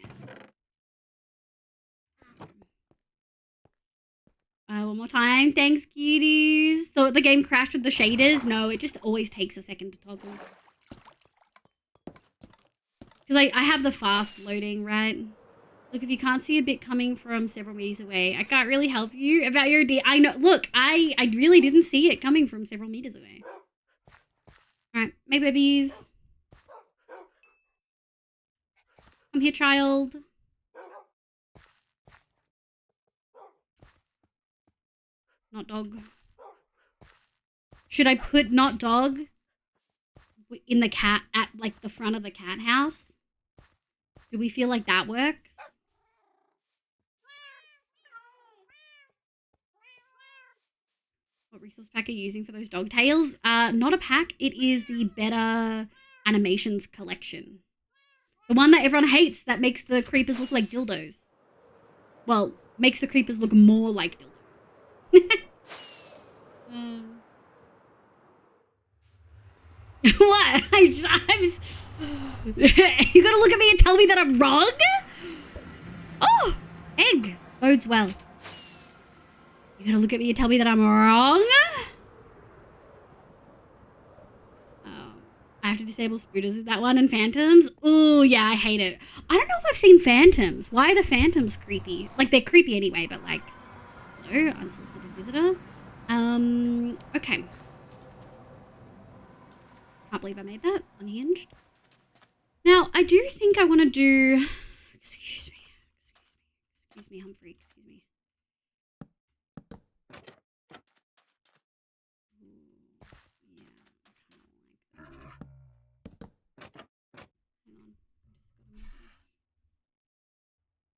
One more time. Thanks, cuties. Thought the game crashed with the shaders. No, it just always takes a second to toggle. Because I have the fast loading, right? Look, if you can't see a bit coming from several meters away, I can't really help you about your idea. I know. Look, I really didn't see it coming from several meters away. Alright, my babies. Come here, child. Not dog. Should I put not dog in the cat at like the front of the cat house? Do we feel like that works? What resource pack are you using for those dog tails? Not a pack. It is the Better Animations collection. The one that everyone hates that makes the creepers look like dildos. Well, makes the creepers look more like dildos. What? You gotta look at me and tell me that I'm wrong? Oh, egg. Bodes well. You gotta look at me and tell me that I'm wrong? I have to disable spooters with that one and phantoms. Oh, yeah, I hate it. I don't know if I've seen phantoms. Why are the phantoms creepy? Like, they're creepy anyway, but like... Hello, unsolicited visitor. Okay. Can't believe I made that. Unhinged. Now, I do think I want to do... Excuse me, Humphrey. Excuse me.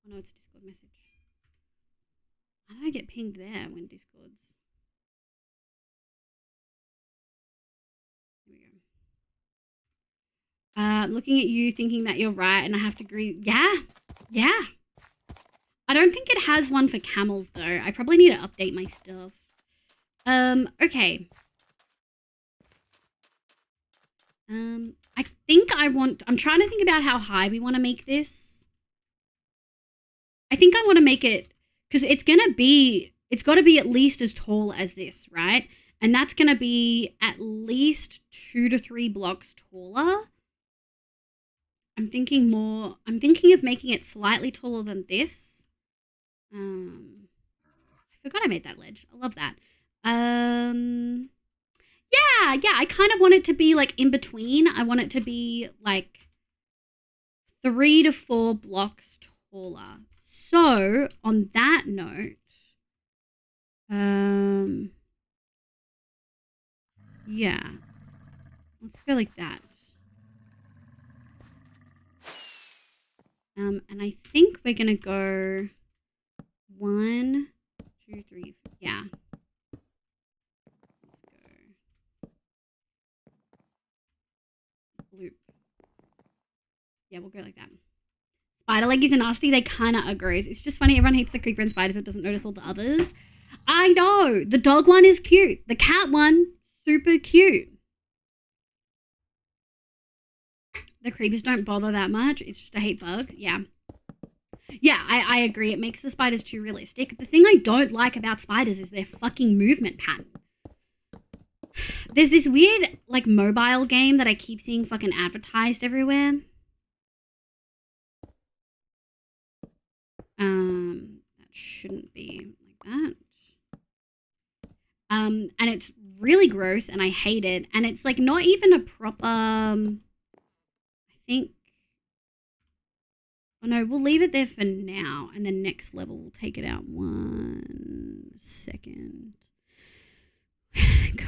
Oh no, it's a Discord message. How did I get pinged there when Discord's? Here we go. I'm looking at you thinking that you're right, and I have to agree. Yeah. I don't think it has one for camels, though. I probably need to update my stuff. Okay. I think I'm trying to think about how high we want to make this. I think I want to make it, because it's got to be at least as tall as this, right? And that's going to be at least 2 to 3 blocks taller. I'm thinking of making it slightly taller than this. I forgot I made that ledge. I love that. Yeah, I kind of want it to be like in between. I want it to be like 3 to 4 blocks taller. So, on that note, yeah, let's go like that. And I think we're gonna go 1, 2, 3, yeah. Loop. Yeah, we'll go like that. Spider leggies are nasty. They kind of are gross. It's just funny. Everyone hates the creeper and spider but doesn't notice all the others. I know. The dog one is cute. The cat one, super cute. The creepers don't bother that much. It's just I hate bugs. Yeah. Yeah, I agree. It makes the spiders too realistic. The thing I don't like about spiders is their fucking movement pattern. There's this weird, like, mobile game that I keep seeing fucking advertised everywhere. That shouldn't be like that. And it's really gross and I hate it. And it's, like, not even a proper, I think, oh no, we'll leave it there for now. And then next level, we'll take it out 1 second. Where did it go?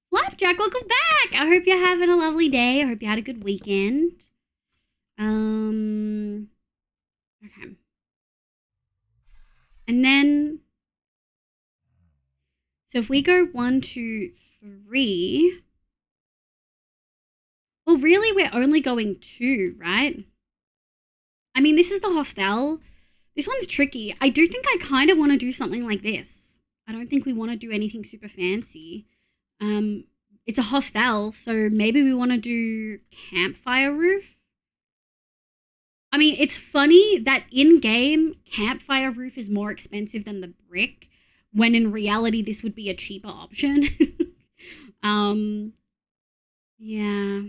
Flapjack, welcome back. I hope you're having a lovely day. I hope you had a good weekend. Okay. And then, so if we go 1, 2, 3. Well, really, we're only going 2, right? I mean, this is the hostel. This one's tricky. I do think I kind of want to do something like this. I don't think we want to do anything super fancy. It's a hostel, so maybe we want to do campfire roof. I mean, it's funny that in-game, campfire roof is more expensive than the brick, when in reality, this would be a cheaper option. Yeah.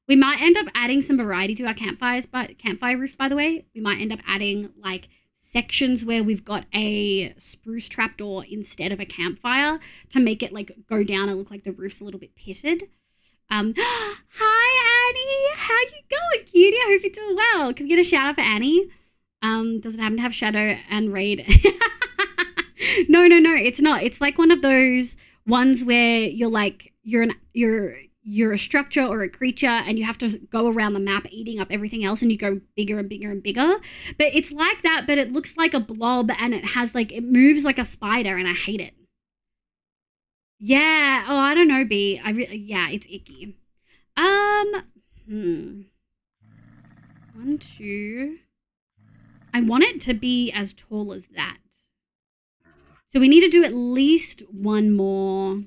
We might end up adding some variety to our campfire roof, by the way. We might end up adding, like, sections where we've got a spruce trapdoor instead of a campfire to make it, like, go down and look like the roof's a little bit pitted. Hi, Annie. How you going, cutie? I hope you're doing well. Can we get a shout out for Annie? Does it happen to have Shadow and Raid? No, it's not. It's like one of those ones where you're like, you're a structure or a creature and you have to go around the map eating up everything else and you go bigger and bigger and bigger. But it's like that, but it looks like a blob and it has like, it moves like a spider and I hate it. Yeah. Oh, I don't know, B. Yeah, it's icky. 1, 2. I want it to be as tall as that. So we need to do at least one more.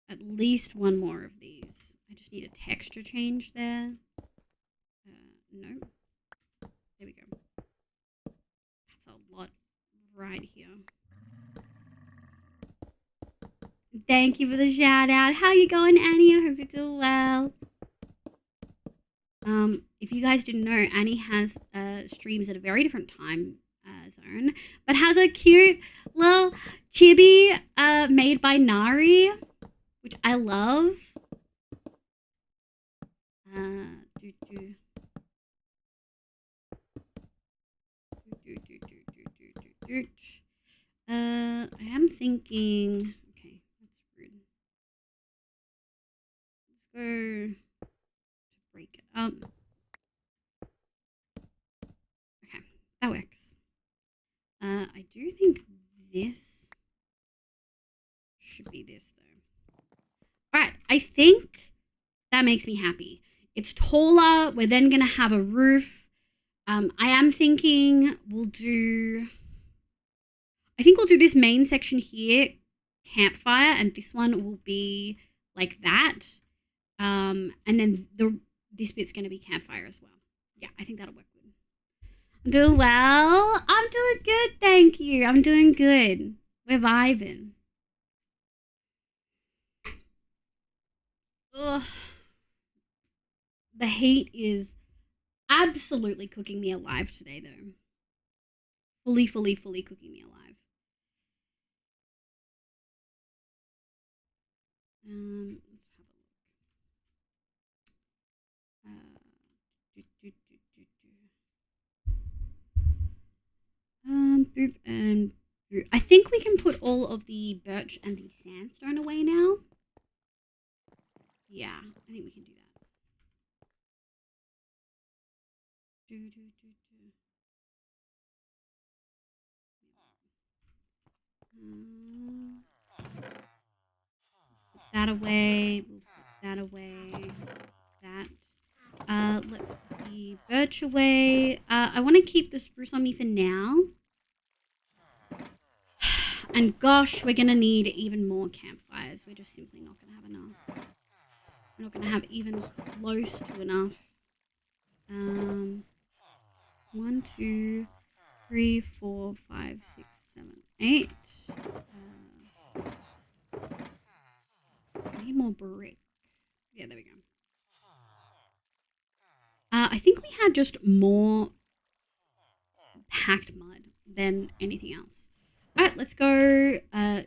At least one more of these. I just need a texture change there. No. There we go. That's a lot right here. Thank you for the shout out. How you going, Annie? I hope you're doing well. If you guys didn't know, Annie has streams at a very different time zone, but has a cute little chibi made by Nari, which I love. I am thinking. Okay, that's rude. Let's go to break it up. Okay, that works. I do think this. Should be this, though. All right, I think that makes me happy. It's taller. We're then going to have a roof. I am thinking we'll do this main section here, campfire, and this one will be like that. And then this bit's going to be campfire as well. Yeah, I think that'll work good. I'm doing well. I'm doing good, thank you. I'm doing good. We're vibing. Ugh. The heat is absolutely cooking me alive today, though. Fully cooking me alive. Let's have a look. Boop and boop. I think we can put all of the birch and the sandstone away now. Yeah, I think we can do that. Put that away. We'll put that away. That. Let's put the birch away. I want to keep the spruce on me for now. And gosh, we're gonna need even more campfires. We're just simply not gonna have enough. We're not gonna have even close to enough. 1, 2, 3, 4, 5, 6, 7, 8. I need more brick. Yeah, there we go. I think we had just more packed mud than anything else. All right, let's go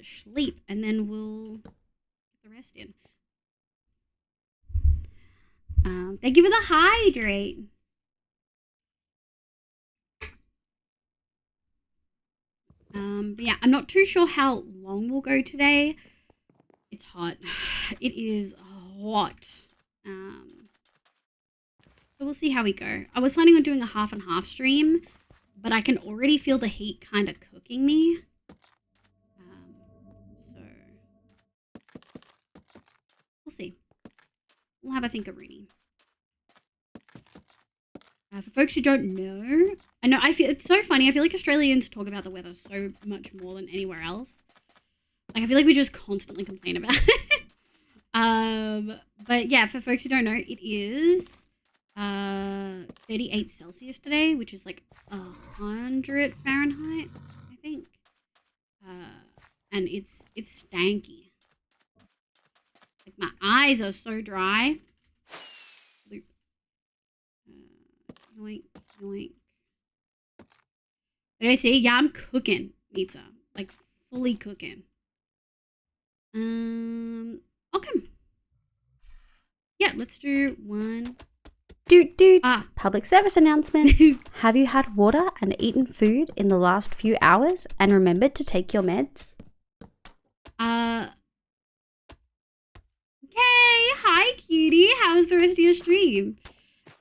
sleep, and then we'll get the rest in. Thank you for the hydrate. But yeah, I'm not too sure how long we'll go today. It's hot. It is hot. So we'll see how we go. I was planning on doing a half and half stream, but I can already feel the heat kind of cooking me. So we'll see. We'll have a think-a-rooney. For folks who don't know, I feel it's so funny. I feel like Australians talk about the weather so much more than anywhere else. Like, I feel like we just constantly complain about it. But yeah, for folks who don't know, it is 38 Celsius today, which is like 100 Fahrenheit, I think. And it's stanky. Like, my eyes are so dry. Yoink, yoink. Did I say? Yeah, I'm cooking pizza. Like, fully cooking. Okay. Yeah, let's do one. Dude. Public service announcement. Have you had water and eaten food in the last few hours and remembered to take your meds? Okay. Hi, cutie. How's the rest of your stream?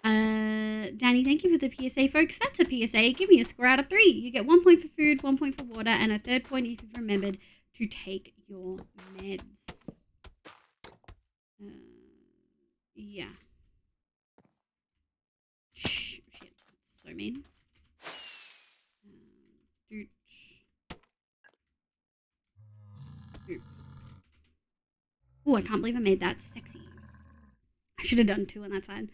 Danny, thank you for the PSA, folks. That's a PSA. Give me a score out of 3. You get 1 point for food, 1 point for water, and a 3rd point if you've remembered to take your meds. Yeah. Shit. That's so mean. Oh, I can't believe I made that sexy. I should have done 2 on that side.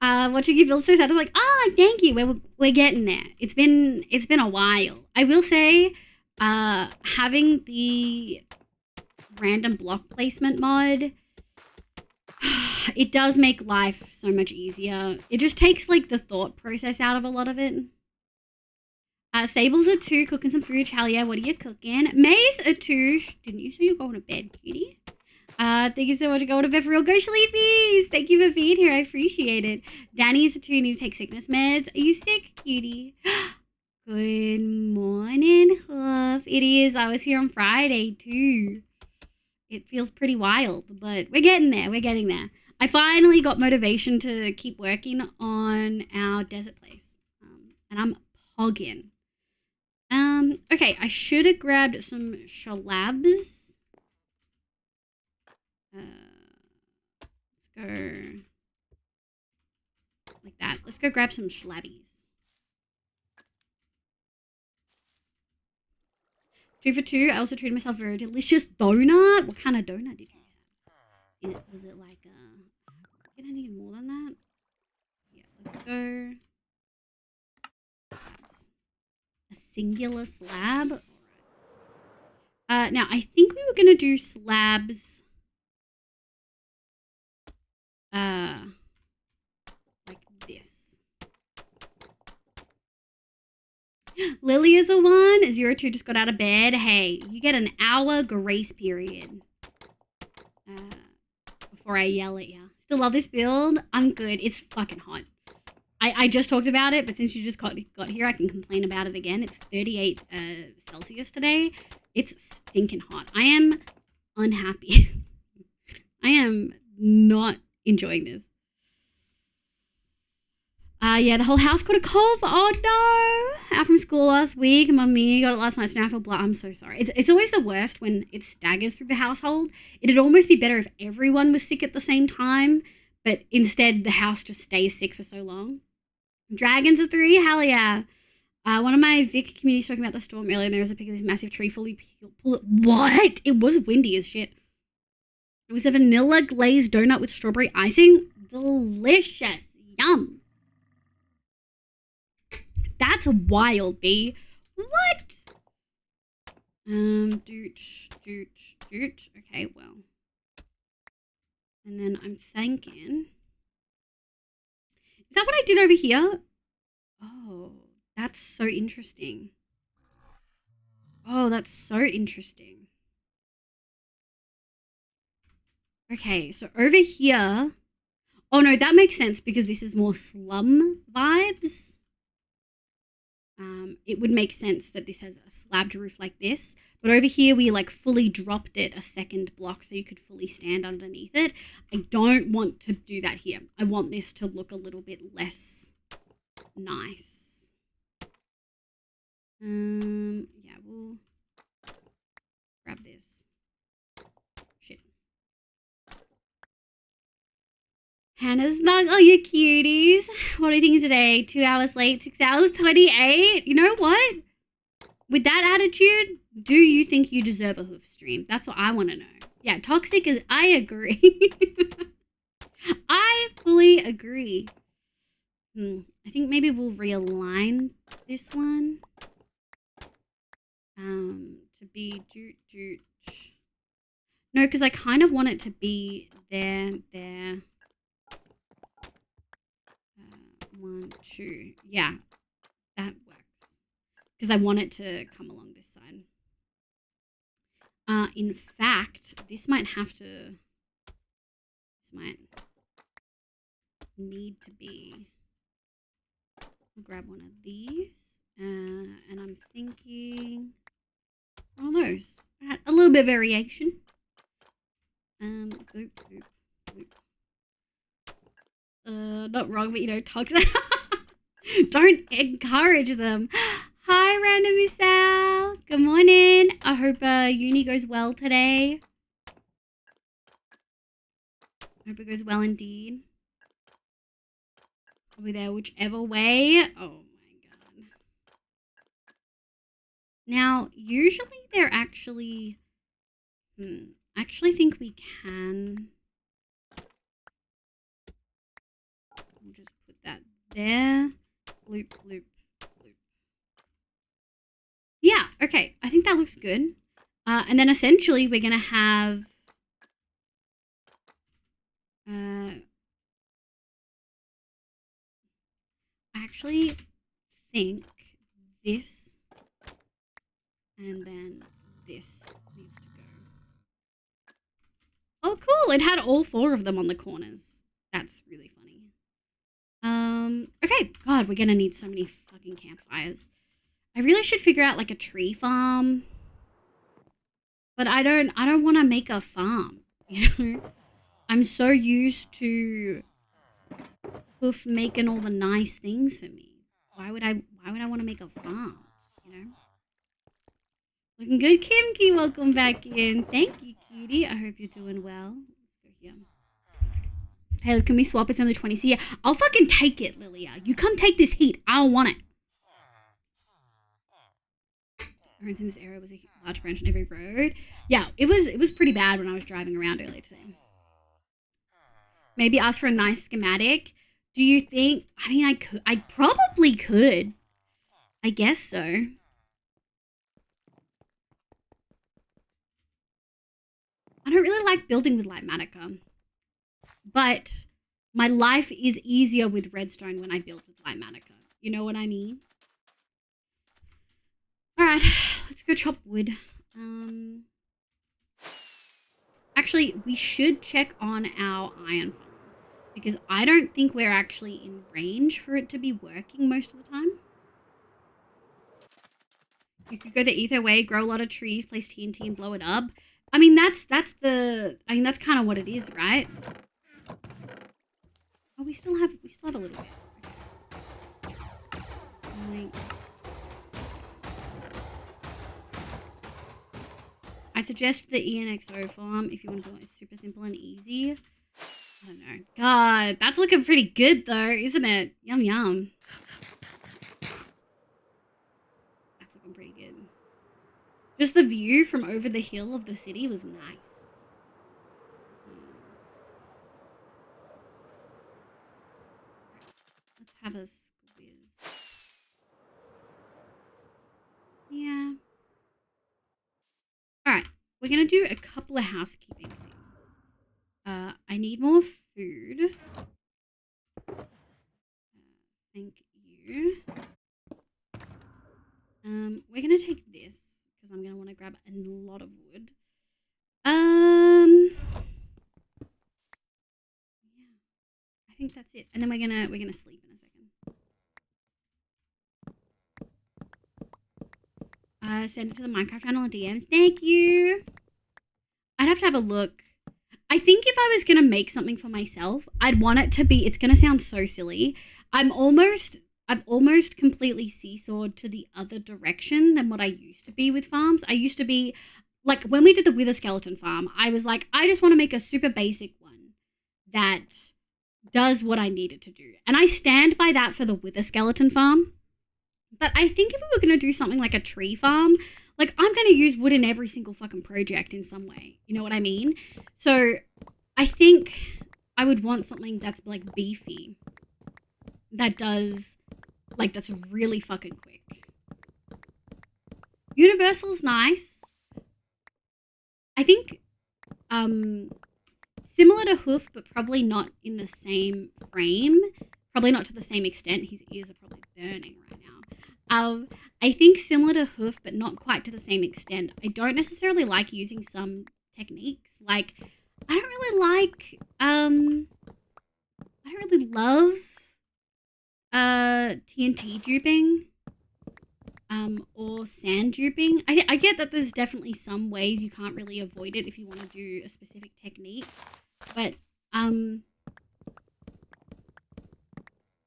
Watching you feel so sad. I'm like, thank you. We're getting there. It's been a while. I will say, having the random block placement mod, it does make life so much easier. It just takes like the thought process out of a lot of it. Sable's a 2, cooking some food. Hell yeah, what are you cooking? May's a 2. Didn't you say you're going to bed, cutie? Thank you so much for going to bed for real. Go sleepies! Thank you for being here. I appreciate it. Danny's a 2. Need to take sickness meds. Are you sick, cutie? Good morning, Hoof. It is. I was here on Friday, too. It feels pretty wild, but we're getting there. We're getting there. I finally got motivation to keep working on our desert place. And I'm pogging. Okay, I should have grabbed some shalabs. Let's go like that. Let's go grab some shlabbies. 2 for 2. I also treated myself a very delicious donut. What kind of donut did you have? Was it like a... Did I need more than that? Yeah, let's go. Slabs. A singular slab. All right. Now, I think we were going to do slabs like this. Lily is a 1. 02 just got out of bed. Hey, you get an hour grace period before I yell at you. Still love this build. I'm good. It's fucking hot. I just talked about it, but since you just got here, I can complain about it again. It's 38 Celsius today. It's stinking hot. I am unhappy. I am not enjoying this. Yeah, the whole house caught a cold. Oh no! Out from school last week, and Mummy got it last night, so now I feel blood. I'm so sorry. It's always the worst when it staggers through the household. It'd almost be better if everyone was sick at the same time, but instead the house just stays sick for so long. Dragons are 3, hell yeah. One of my Vic communities talking about the storm earlier, and there was a pic of this massive tree fully pulled. What? It was windy as shit. It was a vanilla glazed donut with strawberry icing. Delicious. Yum. That's wild, B. What? Doot. Okay, well. And then I'm thinking... Is that what I did over here? Oh, that's so interesting. Oh, that's so interesting. Okay, so over here... Oh, no, that makes sense because this is more slum vibes. It would make sense that this has a slabbed roof like this. But over here, we like fully dropped it a second block so you could fully stand underneath it. I don't want to do that here. I want this to look a little bit less nice. Yeah, we'll grab this. Shit. Hannah Snuggle, you cuties. What are you thinking today? 2 hours late, 6 hours 28. You know what? With that attitude, do you think you deserve a hoof stream? That's what I want to know. Yeah, toxic is... I agree. I fully agree. I think maybe we'll realign this one. To be... No, because I kind of want it to be there. 1, 2. Yeah, that works. Because I want it to come along this side. In fact, this might need to be... I'll grab one of these. And I'm thinking... One of those. A little bit of variation. Boop. Not wrong, but you know, toxic. Don't encourage them. Hi, Random Miss Al. Good morning. I hope uni goes well today. I hope it goes well indeed. I'll be there whichever way. Oh my god. Now, usually they're actually... I actually think we can... We'll just put that there. Loop. Yeah, okay. I think that looks good. And then essentially we're going to have... I actually think this and then this needs to go. Oh, cool. It had all 4 of them on the corners. That's really funny. Okay. God, we're going to need so many fucking campfires. I really should figure out like a tree farm. But I don't want to make a farm, you know? I'm so used to Hoof making all the nice things for me. Why would I want to make a farm, you know? Looking good, Kimki. Welcome back in. Thank you, cutie. I hope you're doing well. Let's go here. Hey, can we swap? It's only 20. So yeah, I'll fucking take it, Lilia. You come take this heat. I don't want it. In this area was a large branch on every road. Yeah, it was pretty bad when I was driving around earlier today. Maybe ask for a nice schematic. Do you think? I mean, I probably could. I guess so. I don't really like building with Lightmatica, but my life is easier with redstone when I build with Lightmatica. You know what I mean? All right, let's go chop wood. Actually, we should check on our iron farm because I don't think we're actually in range for it to be working most of the time. You could go the ether way, grow a lot of trees, place TNT and blow it up. I mean, that's kind of what it is, right? Oh, we still have a little bit. Like, I suggest the ENXO farm if you want to do it. It's super simple and easy. I don't know. God, that's looking pretty good though, isn't it? Yum yum. That's looking pretty good. Just the view from over the hill of the city was nice. Let's have a squiz. Yeah. Alright, we're going to do a couple of housekeeping things. I need more food. Thank you. We're going to take this because I'm going to want to grab a lot of wood. Yeah. I think that's it. And then we're gonna sleep in a second. Send it to the Minecraft channel and DMs. Thank you. I'd have to have a look. I think if I was gonna make something for myself, I'd want it to be. It's gonna sound so silly. I've almost completely seesawed to the other direction than what I used to be with farms. I used to be like when we did the Wither Skeleton farm. I was like, I just want to make a super basic one that does what I needed to do, and I stand by that for the Wither Skeleton farm. But I think if we were going to do something like a tree farm, like I'm going to use wood in every single fucking project in some way. You know what I mean? So I think I would want something that's like beefy. That does, like that's really fucking quick. Universal's nice. I think similar to Hoof, but probably not in the same frame. Probably not to the same extent. His ears are probably burning right now. I think similar to Hoof, but not quite to the same extent. I don't necessarily like using some techniques. Like, I don't really like, I don't really love TNT duping or sand duping. I get that there's definitely some ways you can't really avoid it if you want to do a specific technique. But,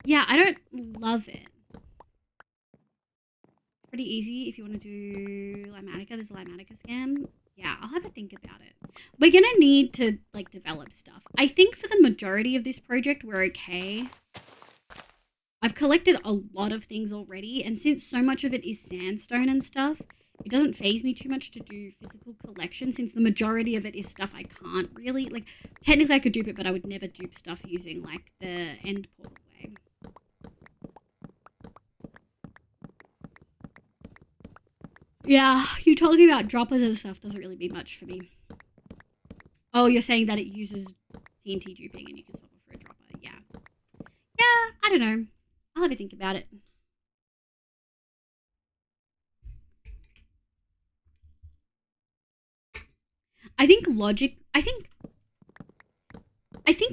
yeah, I don't love it. Pretty easy if you want to do Limatica. There's a Limatica scam. Yeah, I'll have a think about it. We're going to need to, like, develop stuff. I think for the majority of this project, we're okay. I've collected a lot of things already, and since so much of it is sandstone and stuff, it doesn't faze me too much to do physical collection, since the majority of it is stuff I can't really, like, technically I could dupe it, but I would never dupe stuff using, like, the end portal way. Yeah, you talking about droppers and stuff doesn't really be much for me. Oh, you're saying that it uses TNT duping and you can swap it for a dropper. Yeah. Yeah, I don't know. I'll have a think about it. I think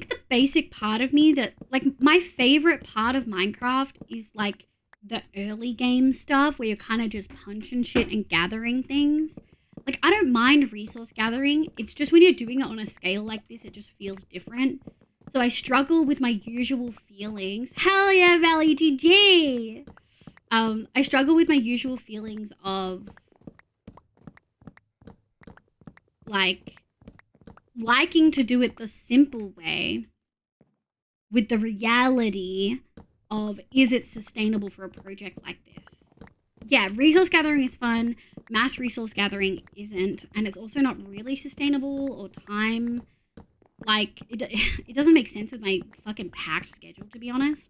the basic part of me that, like, my favorite part of Minecraft is, like, the early game stuff where you're kind of just punching shit and gathering things. Like, I don't mind resource gathering. It's just when you're doing it on a scale like this, it just feels different. So I struggle with my usual feelings. Hell yeah, Valley GG! I struggle with my usual feelings of like liking to do it the simple way with the reality of, is it sustainable for a project like this? Yeah, resource gathering is fun. Mass resource gathering isn't. And it's also not really sustainable or time. Like, it doesn't make sense with my fucking packed schedule, to be honest.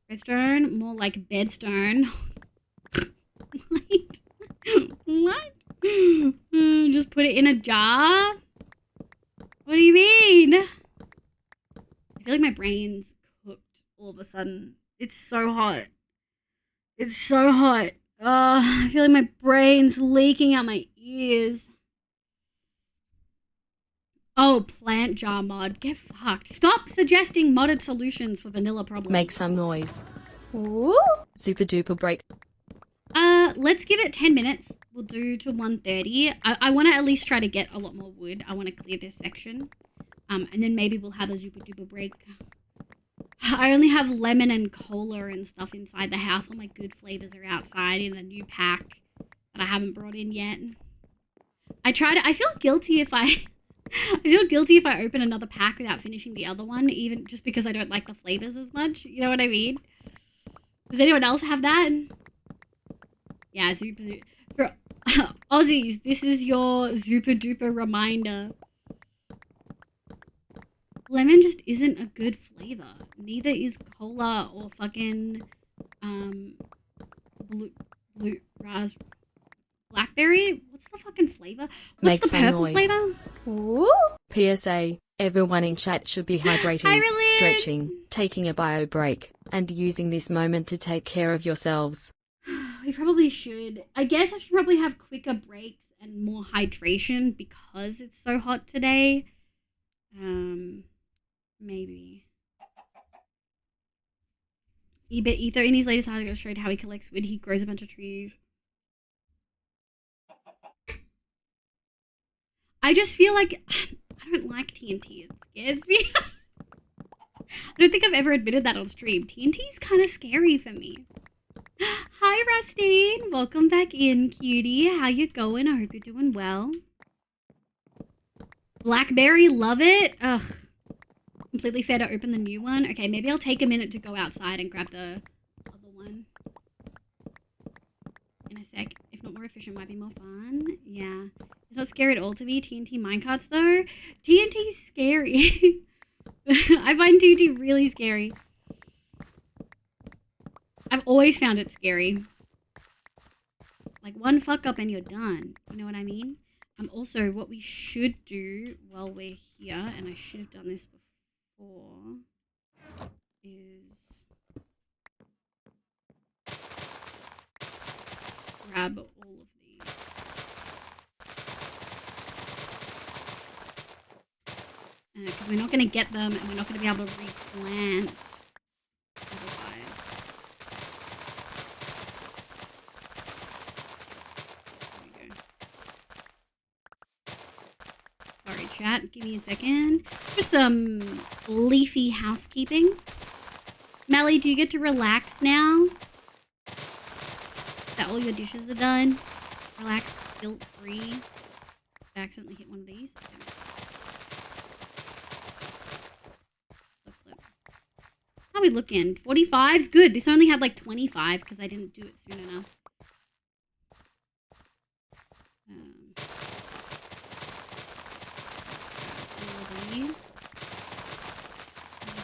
Redstone, more like bedstone. What? Just put it in a jar? What do you mean? I feel like my brain's cooked all of a sudden. It's so hot. It's so hot. I feel like my brain's leaking out my ears. Oh, plant jar mod. Get fucked. Stop suggesting modded solutions for vanilla problems. Make some noise. Ooh. Super duper break. Let's give it 10 minutes. We'll do to 1:30. I want to at least try to get a lot more wood. I want to clear this section. And then maybe we'll have a super duper break. I only have lemon and cola and stuff inside the house. All my good flavors are outside in a new pack that I haven't brought in yet. I feel guilty if I open another pack without finishing the other one, even just because I don't like the flavors as much. You know what I mean? Does anyone else have that? Yeah, super. For Aussies, this is your super duper reminder. Lemon just isn't a good flavor. Neither is cola or fucking blue blackberry. What's the fucking flavor? What's Make the some purple noise. flavor? Ooh. PSA, everyone in chat should be hydrating, Hi, Relin. stretching, taking a bio break, and using this moment to take care of yourselves. We probably should. I guess I should probably have quicker breaks and more hydration because it's so hot today. Maybe. Ether in his latest article showed how he collects wood. He grows a bunch of trees. I just feel like I don't like TNT. It scares me. I don't think I've ever admitted that on stream. TNT is kind of scary for me. Hi, Rustine. Welcome back in, cutie. How you going? I hope you're doing well. Blackberry, love it. Ugh. Completely fair to open the new one. Okay, maybe I'll take a minute to go outside and grab the other one. In a sec. If not more efficient, might be more fun. Yeah. It's not scary at all to me. TNT minecarts, though. TNT's scary. I find TNT really scary. I've always found it scary. Like, one fuck up and you're done. You know what I mean? Also, what we should do while we're here, and I should have done this before, is grab all of these. Because we're not going to get them, and we're not going to be able to replant otherwise. There we go. Sorry, chat. Give me a second. Just some leafy housekeeping. Melly, do you get to relax now? That all your dishes are done? Relax, guilt-free. I accidentally hit one of these. Okay. Flip. How we looking? 45's good. This only had like 25 because I didn't do it soon enough. He's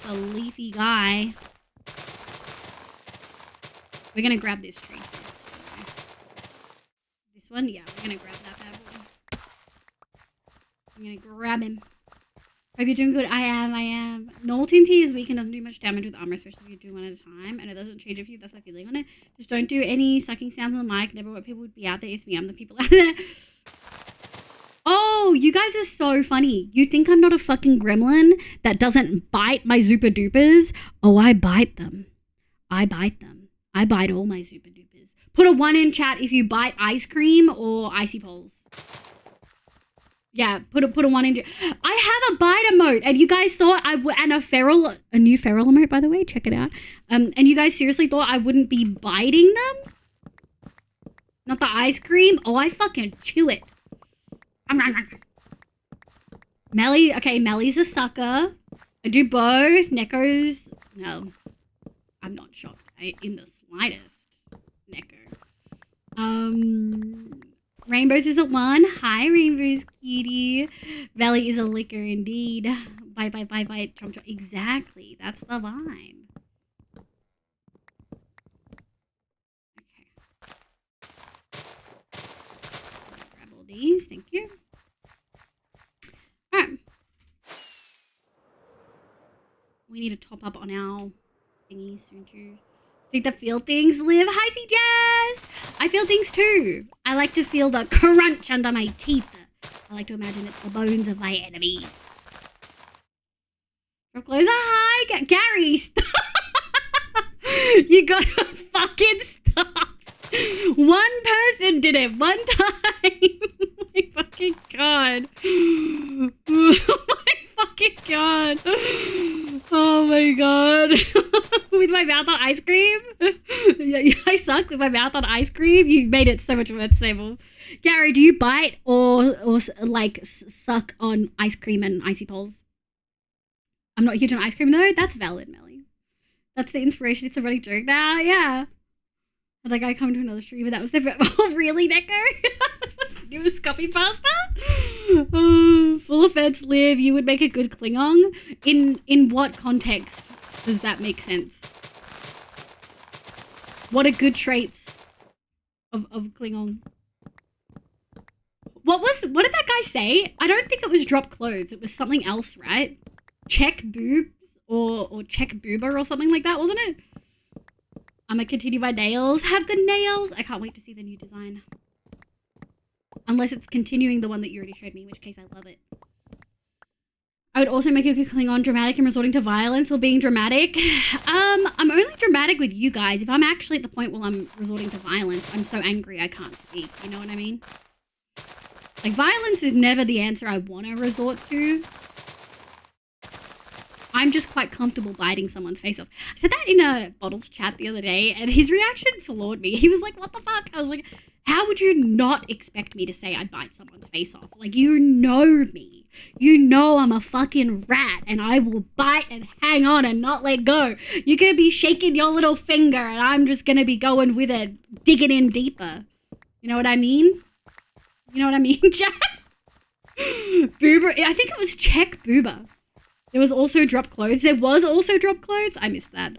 a leafy guy. We're gonna grab this tree. This one? Yeah, we're gonna grab that bad boy. I'm gonna grab him. Hope you're doing good. I am. Null TNT is weak and doesn't do much damage with armor, especially if you do one at a time. And it doesn't change if you, that's my feeling on it. Just don't do any sucking sounds on the mic. Never what people would be out there. It's me. I'm the people out there. Oh, you guys are so funny. You think I'm not a fucking gremlin that doesn't bite my super dupers? Oh, I bite them. I bite all my super dupers. Put a 1 in chat if you bite ice cream or icy poles. Yeah, put a 1 in. I have a bite emote, and you guys thought and a new feral emote, by the way. Check it out. And you guys seriously thought I wouldn't be biting them? Not the ice cream? Oh, I fucking chew it. Melly, okay, Melly's a sucker. I do both. Neko's, no, I'm not shocked in the slightest. Neko. Rainbows is a 1. Hi, Rainbows cutie. Valley is a liquor indeed. Bye, chomp chomp. Exactly, that's the vibe. Okay. Grab all these, thank you. Alright. We need to top up on our thingies, don't you? Think the feel things live? Hi, CJazz! I feel things too. I like to feel the crunch under my teeth. I like to imagine it's the bones of my enemies. Drop clothes. Hi, Gary. You gotta fucking stop. One person did it one time. Oh my fucking god. Oh my fucking god. Oh my god. With my mouth on ice cream? Yeah, I suck with my mouth on ice cream. You made it so much more stable. Gary, do you bite or like suck on ice cream and icy poles? I'm not huge on ice cream though. That's valid, Melly. That's the inspiration. It's a running joke now. Yeah. And like I come to another stream and that was the oh really, Neko? You was copy pasta? Full offense, Liv. You would make a good Klingon. In what context does that make sense? What are good traits of Klingon? What did that guy say? I don't think it was drop clothes. It was something else, right? Check boobs or check boober or something like that, wasn't it? I'm gonna continue my nails. Have good nails. I can't wait to see the new design. Unless it's continuing the one that you already showed me, in which case I love it. I would also make a good Klingon dramatic and resorting to violence while being dramatic. I'm only dramatic with you guys. If I'm actually at the point where I'm resorting to violence, I'm so angry I can't speak. You know what I mean? Like, violence is never the answer I want to resort to. I'm just quite comfortable biting someone's face off. I said that in a Bottles chat the other day, and his reaction floored me. He was like, what the fuck? I was like, how would you not expect me to say I'd bite someone's face off? Like, you know me. You know I'm a fucking rat, and I will bite and hang on and not let go. You're going to be shaking your little finger, and I'm just going to be going with it, digging in deeper. You know what I mean? You know what I mean, Jack? Boober, I think it was check boober. There was also drop clothes. There was also drop clothes. I missed that.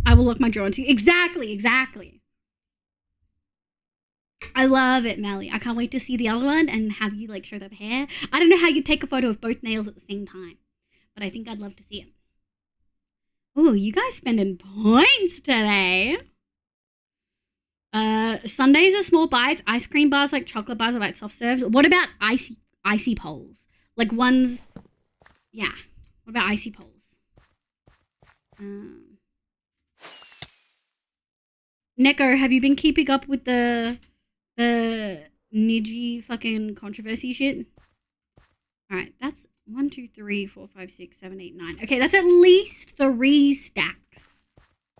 I will lock my jaw into you. Exactly. I love it, Melly. I can't wait to see the other one and have you like show that hair. I don't know how you take a photo of both nails at the same time, but I think I'd love to see it. Oh, you guys spending points today. Sundays are small bites. Ice cream bars like chocolate bars are like soft serves. What about icy poles? Like ones, yeah. What about icy poles? Neko, have you been keeping up with the Niji fucking controversy shit? Alright, that's 1, 2, 3, 4, 5, 6, 7, 8, 9. Okay, that's at least 3 stacks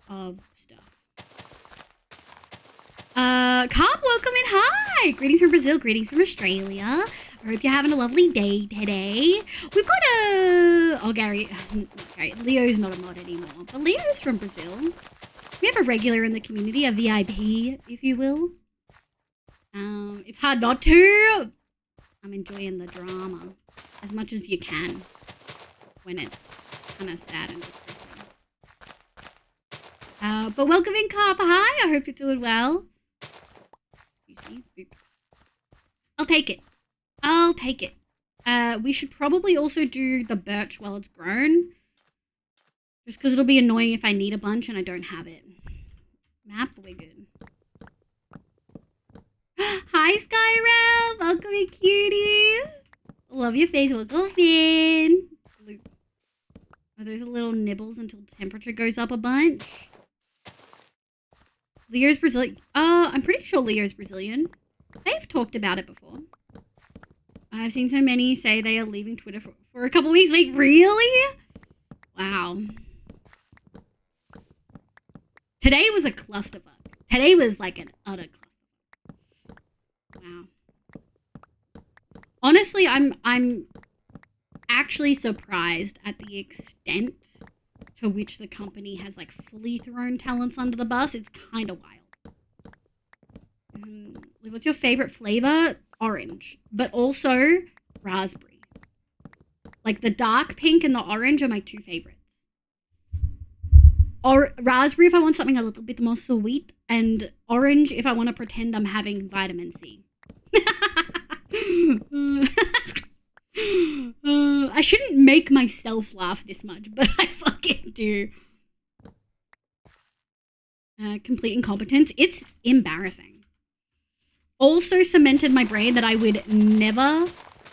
of stuff. Carp, welcome in. Hi! Greetings from Brazil, greetings from Australia. I hope you're having a lovely day today. We've got a... Oh, Gary. Okay, Leo's not a mod anymore, but Leo's from Brazil. We have a regular in the community, a VIP, if you will. It's hard not to. I'm enjoying the drama as much as you can when it's kind of sad and depressing. But welcome in, Carp. Hi, I hope you're doing well. I'll take it. We should probably also do the birch while it's grown. Just because it'll be annoying if I need a bunch and I don't have it. Map, we're good. Hi, Skyrel. Welcome in, cutie. Love your face. Welcome in. Are those little nibbles until temperature goes up a bunch? Leo's Brazilian. I'm pretty sure Leo's Brazilian. They've talked about it before. I've seen so many say they are leaving Twitter for a couple weeks. Wait, really? Wow. Today was a clusterfuck. Today was like an utter cluster. Wow. Honestly, I'm actually surprised at the extent to which the company has like fully thrown talents under the bus. It's kind of wild. What's your favorite flavor? Orange, but also raspberry. Like the dark pink and the orange are my two favorites. Or raspberry if I want something a little bit more sweet, and orange if I want to pretend I'm having vitamin C. I shouldn't make myself laugh this much, but I fucking do. Complete incompetence. It's embarrassing. Also cemented my brain that I would never,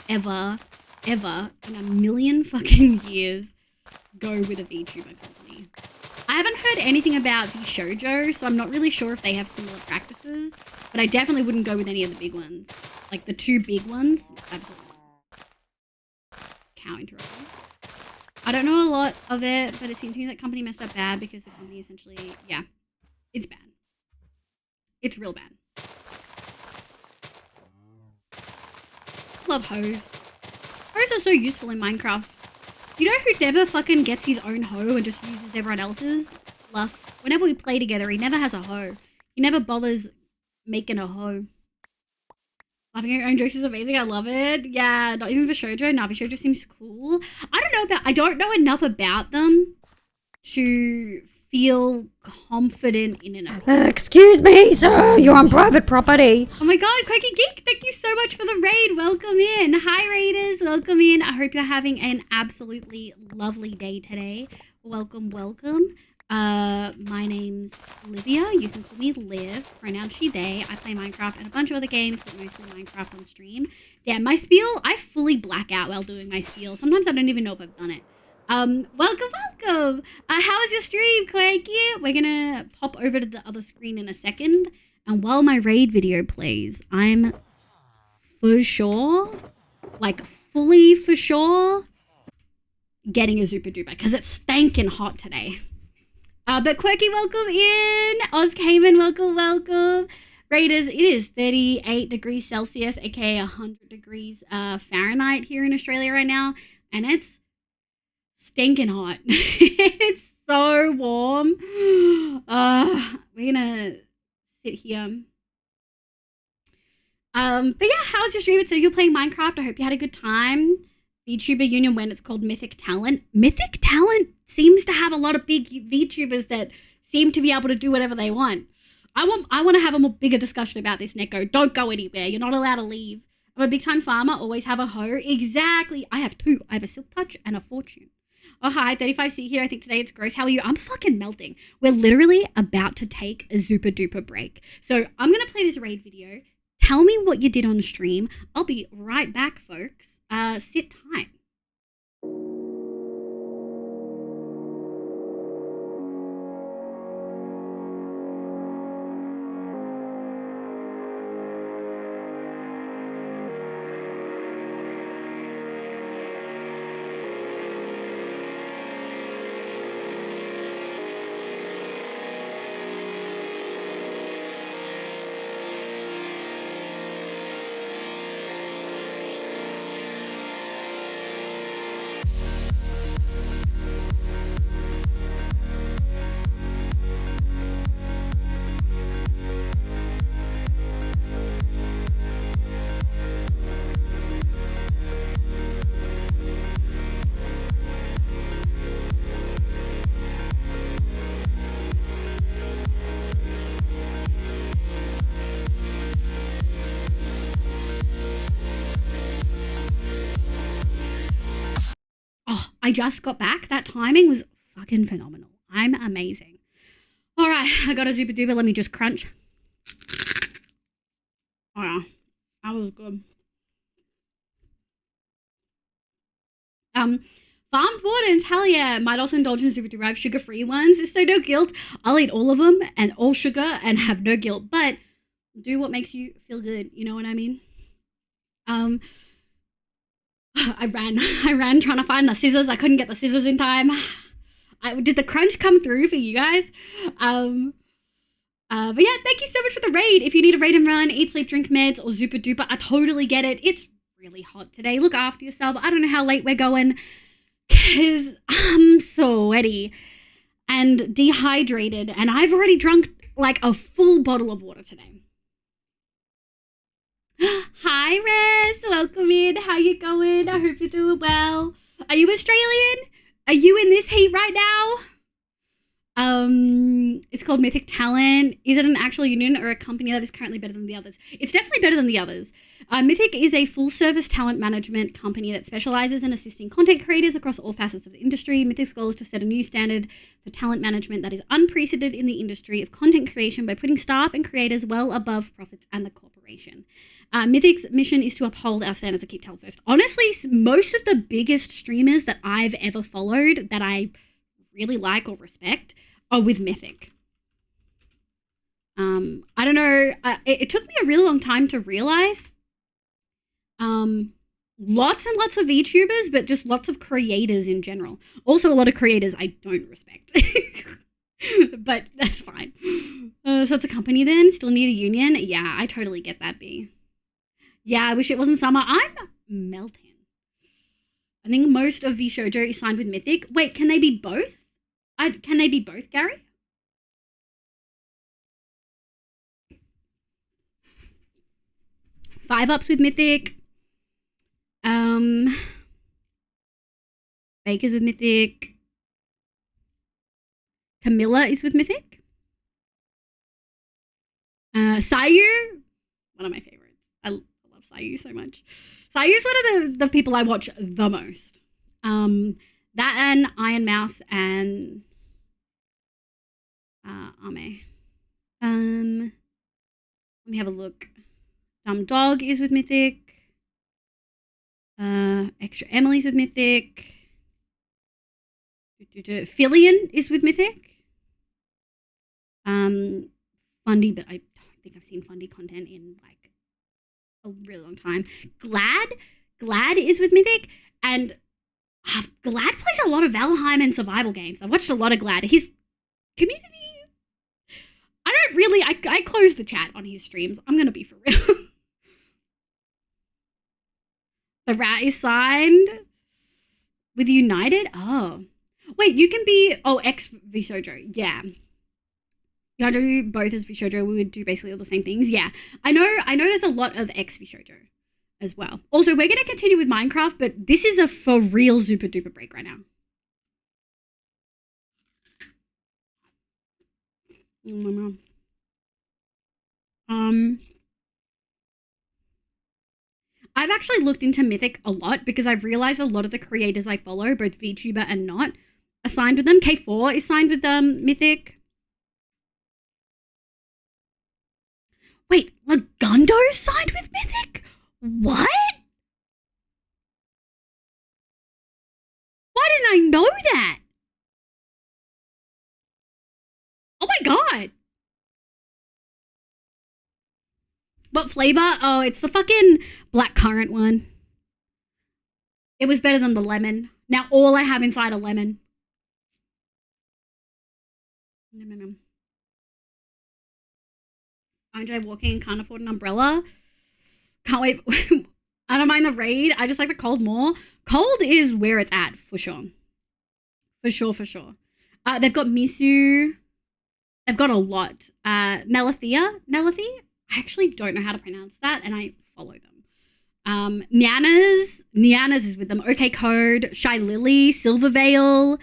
ever, ever in a million fucking years go with a VTuber company. I haven't heard anything about VShojo, so I'm not really sure if they have similar practices, but I definitely wouldn't go with any of the big ones. Like the two big ones, absolutely. Cow interruptions. I don't know a lot of it, but it seems to me that company messed up bad because the company essentially, yeah, it's bad. It's real bad. Love hoes. Hoes are so useful in Minecraft. You know who never fucking gets his own hoe and just uses everyone else's? Luff. Whenever we play together, he never has a hoe. He never bothers making a hoe. Laughing at your own jokes is amazing. I love it. Yeah, not even VShojo. No, VShojo seems cool. I don't know enough about them to feel confident in it. Excuse me, sir. You're on private property. Oh my god, Quirky Geek, thank you so much for the raid. Welcome in. Hi, raiders. Welcome in. I hope you're having an absolutely lovely day today. Welcome, welcome. My name's Olivia. You can call me Liv. Pronoun she, they. I play Minecraft and a bunch of other games, but mostly Minecraft on stream. Yeah, my spiel, I fully black out while doing my spiel. Sometimes I don't even know if I've done it. Welcome. How was your stream, Quakey? We're gonna pop over to the other screen in a second. And while my raid video plays, I'm for sure, like fully for sure, getting a Super Duper because it's stankin' hot today. But Quirky, welcome in. Oz Cayman, welcome. Raiders, it is 38 degrees Celsius, aka 100 degrees Fahrenheit here in Australia right now. And it's stinking hot. It's so warm. We're gonna sit here. But yeah, how was your stream? It says you're playing Minecraft. I hope you had a good time. VTuber Union when it's called Mythic Talent. Mythic Talent seems to have a lot of big VTubers that seem to be able to do whatever they want. I want to have a bigger discussion about this, Neko. Don't go anywhere. You're not allowed to leave. I'm a big time farmer. Always have a hoe. Exactly. I have two. I have a Silk Touch and a Fortune. Oh, hi. 35C here. I think today it's gross. How are you? I'm fucking melting. We're literally about to take a super duper break. So I'm going to play this raid video. Tell me what you did on stream. I'll be right back, folks. Sit tight. I just got back. That timing was fucking phenomenal. I'm amazing. All right, I got a super duper. Let me just crunch. Oh yeah, that was good. Farmed wardens, hell yeah. Might also indulge in super duper. I have sugar-free ones. It's so no guilt. I'll eat all of them and all sugar and have no guilt. But do what makes you feel good. You know what I mean? I ran trying to find the scissors. I couldn't get the scissors in time. Did the crunch come through for you guys? But yeah, thank you so much for the raid. If you need a raid and run, eat, sleep, drink meds, or super duper, I totally get it. It's really hot today. Look after yourself. I don't know how late we're going because I'm sweaty and dehydrated, and I've already drunk like a full bottle of water today. Hi, Rez. Welcome in. How you going? I hope you're doing well. Are you Australian? Are you in this heat right now? It's called Mythic Talent. Is it an actual union or a company that is currently better than the others? It's definitely better than the others. Mythic is a full-service talent management company that specializes in assisting content creators across all facets of the industry. Mythic's goal is to set a new standard for talent management that is unprecedented in the industry of content creation by putting staff and creators well above profits and the corporation. Mythic's mission is to uphold our standards of keep talent first. Honestly, most of the biggest streamers that I've ever followed that I really like or respect are with Mythic. I don't know. It took me a really long time to realize. Lots and lots of VTubers, but just lots of creators in general. Also, a lot of creators I don't respect. But that's fine. So it's a company then? Still need a union? Yeah, I totally get that, B. Yeah, I wish it wasn't summer. I'm melting. I think most of VShojo is signed with Mythic. Wait, can they be both? Can they be both, Gary? Five Ups with Mythic. Baker's with Mythic. Camilla is with Mythic. Sayu, one of my favorites. I love Sayu so much. Sayu's one of the people I watch the most. That and Iron Mouse and Ame. Let me have a look. Dumb Dog is with Mythic. Extra Emily's with Mythic. Fillion is with Mythic. Fundy, but I don't think I've seen Fundy content in like a really long time. Glad is with Mythic, and Glad plays a lot of Valheim and survival games. I've watched a lot of Glad. His community, I close the chat on his streams. I'm gonna be for real. The Rat is signed with United. Oh, wait, you can be ex Vishojo. Yeah, you have to do both as Vishojo. We would do basically all the same things. Yeah, I know. There's a lot of ex Vishojo as well. Also, we're gonna continue with Minecraft, but this is a for real super duper break right now. I've actually looked into Mythic a lot because I've realized a lot of the creators I follow, both VTuber and not, are signed with them. K4 is signed with Mythic. Wait, Lagundo's signed with Mythic? What? Why didn't I know that? Oh my god. What flavor? Oh, it's the fucking blackcurrant one. It was better than the lemon. Now all I have inside a lemon. No. Andre walking, can't afford an umbrella. Can't wait. I don't mind the raid. I just like the cold more. Cold is where it's at, for sure. For sure. They've got Misu. They've got a lot. Nelathea? I actually don't know how to pronounce that, and I follow them. Nyanas is with them. OK Code, Shy Lily, Silvervale,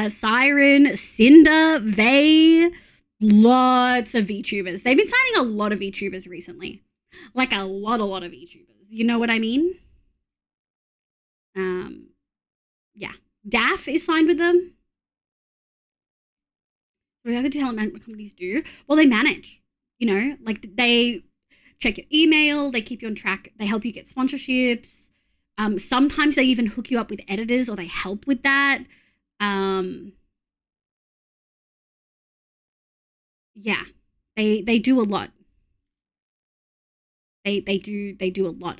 Siren, Cinder, Vey. Lots of VTubers. They've been signing a lot of VTubers recently. Like a lot of VTubers. You know what I mean? Yeah. DAF is signed with them. What do the other talent management companies do? Well, they manage. You know, like they check your email, they keep you on track, they help you get sponsorships. Sometimes they even hook you up with editors or they help with that. Yeah, they do a lot. They do a lot.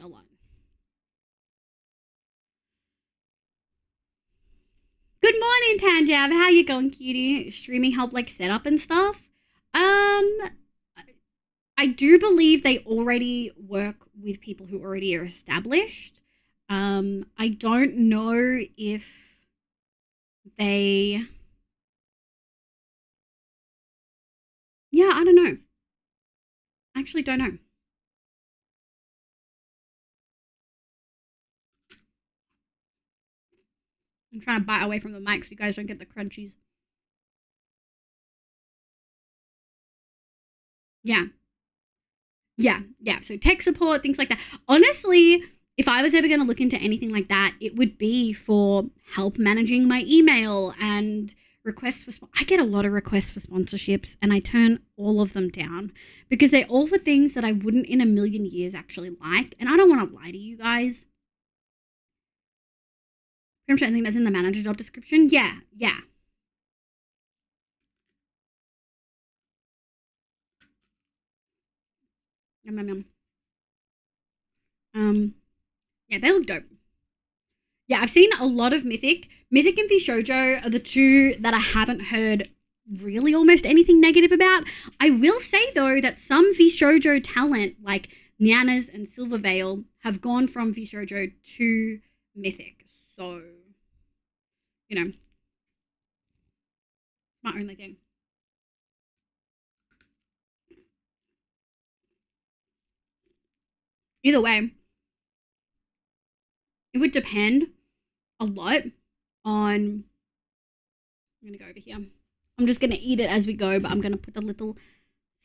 Good morning, Tanjab. How you going, cutie? Streaming help like setup and stuff? do believe they already work with people who already are established. I don't know if they... Yeah, I don't know. I actually don't know. I'm trying to bite away from the mic so you guys don't get the crunchies. Yeah. So tech support, things like that. Honestly, if I was ever going to look into anything like that, it would be for help managing my email and requests for... I get a lot of requests for sponsorships and I turn all of them down because they're all for things that I wouldn't in a million years actually like. And I don't want to lie to you guys. I'm trying to think that's in the manager job description. Yeah. Yum. Yeah, they look dope. Yeah, I've seen a lot of Mythic. Mythic and Vishojo are the two that I haven't heard really almost anything negative about. I will say, though, that some Vishojo talent, like Nyanas and Silverveil, have gone from Vishojo to Mythic. So, you know, my only thing. Either way, it would depend a lot on... I'm going to go over here. I'm just going to eat it as we go, but I'm going to put a little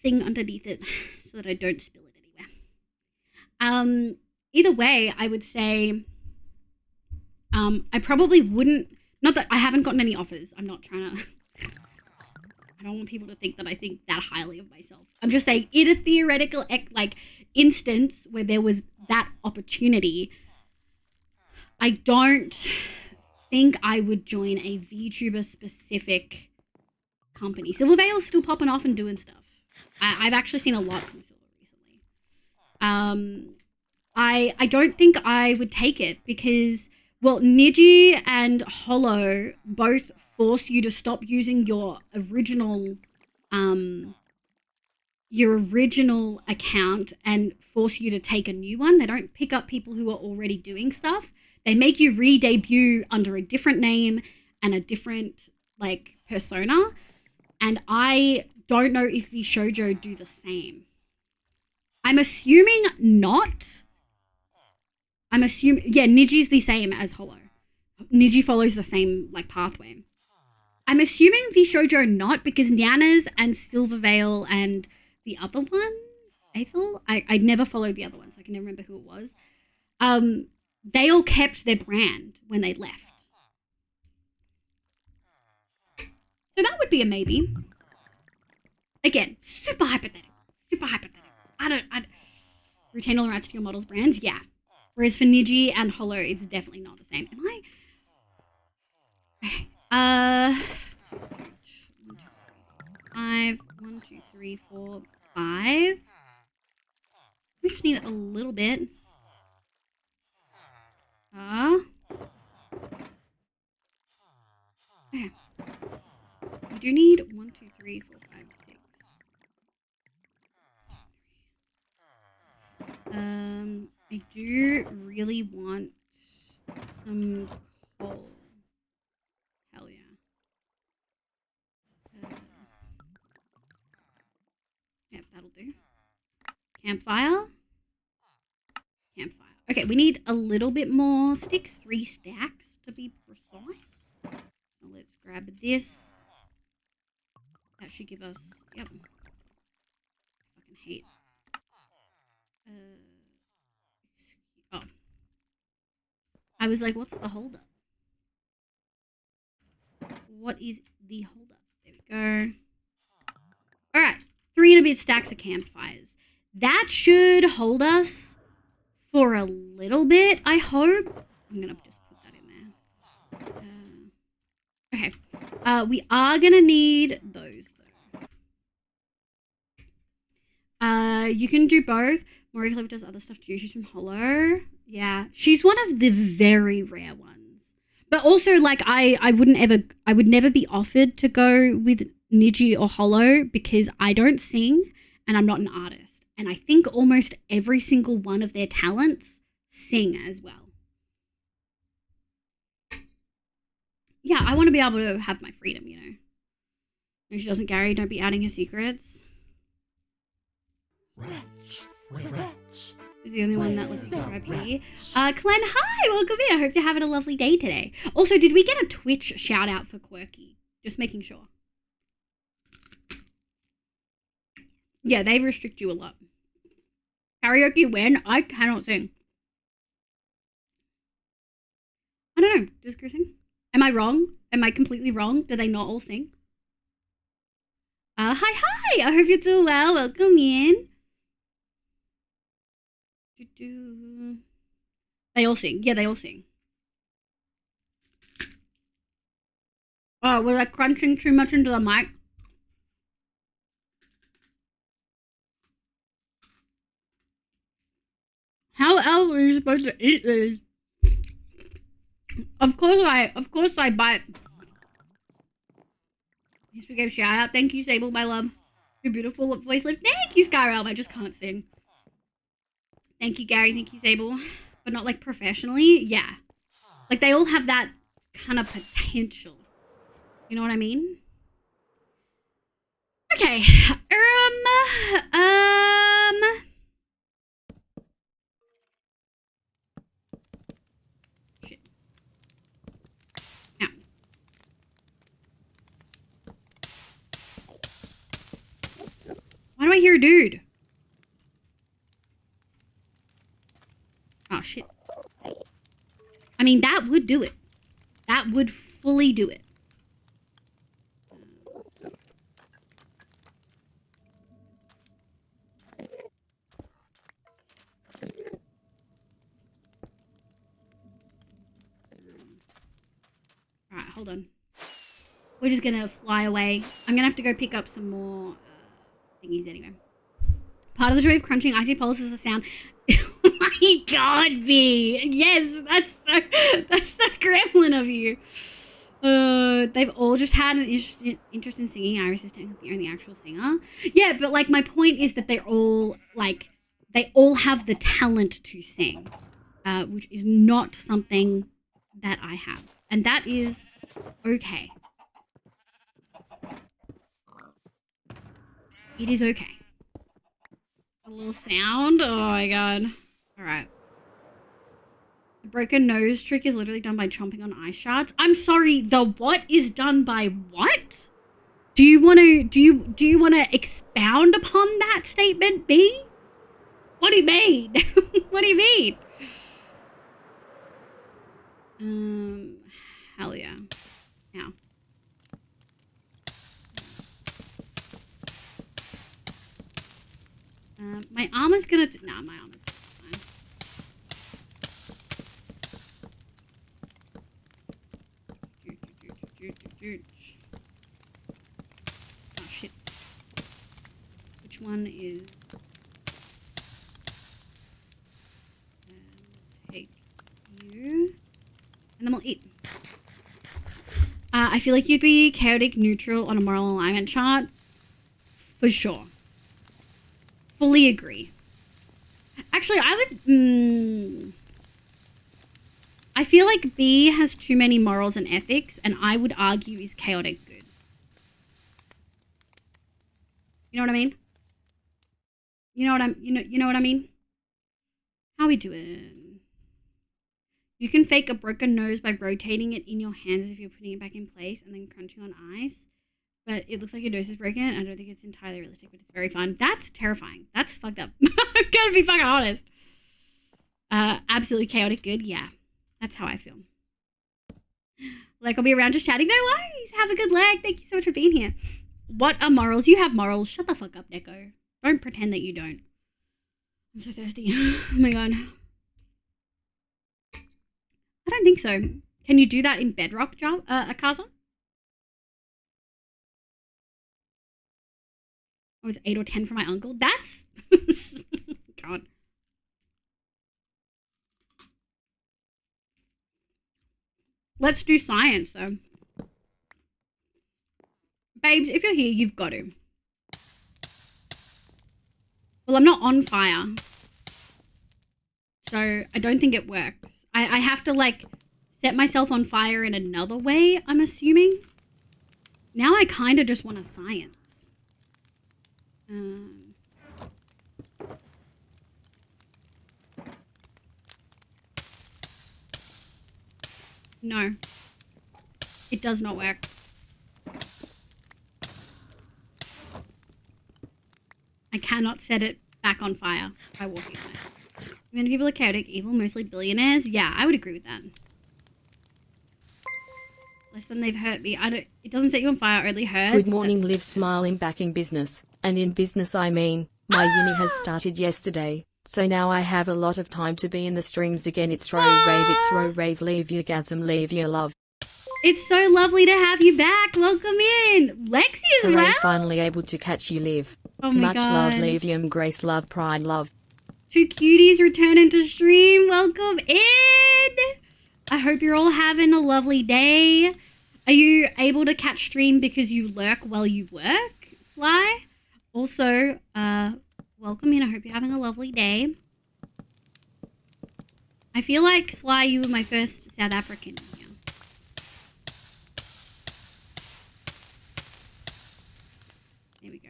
thing underneath it so that I don't spill it anywhere. Either way, I would say I probably wouldn't... Not that I haven't gotten any offers. I'm not trying to... I don't want people to think that I think that highly of myself. I'm just saying, in a theoretical instance where there was that opportunity, I don't think I would join a VTuber specific company. Silverveil's still popping off and doing stuff. I've actually seen a lot from Silver recently. I don't think I would take it because, well, Niji and Hollow both force you to stop using your original account and force you to take a new one. They don't pick up people who are already doing stuff. They make you re-debut under a different name and a different persona. And I don't know if Vishojo do the same. I'm assuming not. Yeah, Niji's the same as Hollow. Niji follows the same pathway. I'm assuming Vishojo not, because Nyanas and Silverveil and the other one, Aethel, I never followed the other one, so I can never remember who it was. They all kept their brand when they left. So that would be a maybe. Again, super hypothetical. Retain all the rights to your models' brands, yeah. Whereas for Niji and Hollow, it's definitely not the same. Am I? 1, 2, 3, 4, 5. We just need a little bit. Okay. We do need 1, 2, 3, 4, 5, 6. I do really want some coal. Hell yeah. Yep, that'll do. Campfire. Okay, we need a little bit more sticks. 3 stacks to be precise. So let's grab this. That should give us... Yep. I fucking hate... Oh. I was like, what's the holdup? What is the holdup? There we go. Alright. 3 and a bit stacks of campfires. That should hold us for a little bit, I hope. I'm going to just put that in there. Okay. We are going to need those, though. You can do both. Mori Clever does other stuff too. She's from Hollow. Yeah. She's one of the very rare ones. But also, I would never be offered to go with Niji or Hollow because I don't sing and I'm not an artist. and I think almost every single one of their talents sing as well. Yeah, I want to be able to have my freedom, you know. No, she doesn't, Gary. Don't be outing her secrets. She's the only one that lets you go IP. Glenn, hi! Welcome in. I hope you're having a lovely day today. Also, did we get a Twitch shout out for Quirky? Just making sure. Yeah, they restrict you a lot. Karaoke when? I cannot sing. I don't know. Does Chris sing? Am I wrong? Am I completely wrong? Do they not all sing? Hi. I hope you're doing well. Welcome in. They all sing. Yeah, they all sing. Oh, was I crunching too much into the mic? How else are you supposed to eat these? Of course I bite. Yes, we gave shout out. Thank you, Sable, my love. Your beautiful voice lift. Thank you, Skyrealm. I just can't sing. Thank you, Gary. Thank you, Sable. But not like professionally. Yeah. Like they all have that kind of potential. You know what I mean? Okay. Shit. Now. Why do I hear a dude? Oh, shit. I mean, that would do it. That would fully do it. Alright, hold on. We're just gonna fly away. I'm gonna have to go pick up some more thingies anyway. Part of the joy of crunching icy poles is the sound. Oh my god, B! Yes, that's so gremlin of you. They've all just had an interest in singing. Iris is technically the only actual singer. Yeah, but like my point is that they're all like, they all have the talent to sing, which is not something that I have. And that is okay. It is okay. A little sound. Oh my god. Alright. The broken nose trick is literally done by chomping on ice shards. I'm sorry, the what is done by what? Do you wanna expound upon that statement, B? What do you mean? What do you mean? Hell yeah. Now. My armor's gonna... Nah, my armor's fine. Oh, shit. Which one is... take you... And then we'll eat. I feel like you'd be chaotic neutral on a moral alignment chart. For sure. Fully agree. Actually, I would... I feel like B has too many morals and ethics, and I would argue is chaotic good. You know what I mean? You know what I mean? How we doing? You can fake a broken nose by rotating it in your hands if you're putting it back in place and then crunching on ice. But it looks like your nose is broken. I don't think it's entirely realistic, but it's very fun. That's terrifying. That's fucked up. I'm gonna be fucking honest. Absolutely chaotic good. Yeah, that's how I feel. Like, I'll be around just chatting. No worries. Have a good leg. Thank you so much for being here. What are morals? You have morals. Shut the fuck up, Neko. Don't pretend that you don't. I'm so thirsty. Oh my god. I don't think so. Can you do that in Bedrock, Akaza? I was 8 or 10 for my uncle. That's... God. Let's do science, though. Babes, if you're here, you've got to. Well, I'm not on fire. So I don't think it works. I have to like set myself on fire in another way, I'm assuming. Now I kind of just want a science. No. It does not work. I cannot set it back on fire by walking on it. Many people are chaotic, evil, mostly billionaires. Yeah, I would agree with that. Less than they've hurt me. It doesn't set you on fire, it only hurts. Good morning, Live Smiling back in business. And in business I mean, my uni has started yesterday. So now I have a lot of time to be in the streams again. It's row rave, leave your gasm, leave your love. It's so lovely to have you back. Welcome in. Lexi as Hooray, well. finally able to catch you, Liv. Oh my Much love, God. Livium, grace, love, pride, love. Two cuties returning to stream. Welcome in. I hope you're all having a lovely day. Are you able to catch stream because you lurk while you work, Sly? Also, welcome in. I hope you're having a lovely day. I feel like, Sly, you were my first South African here. There we go.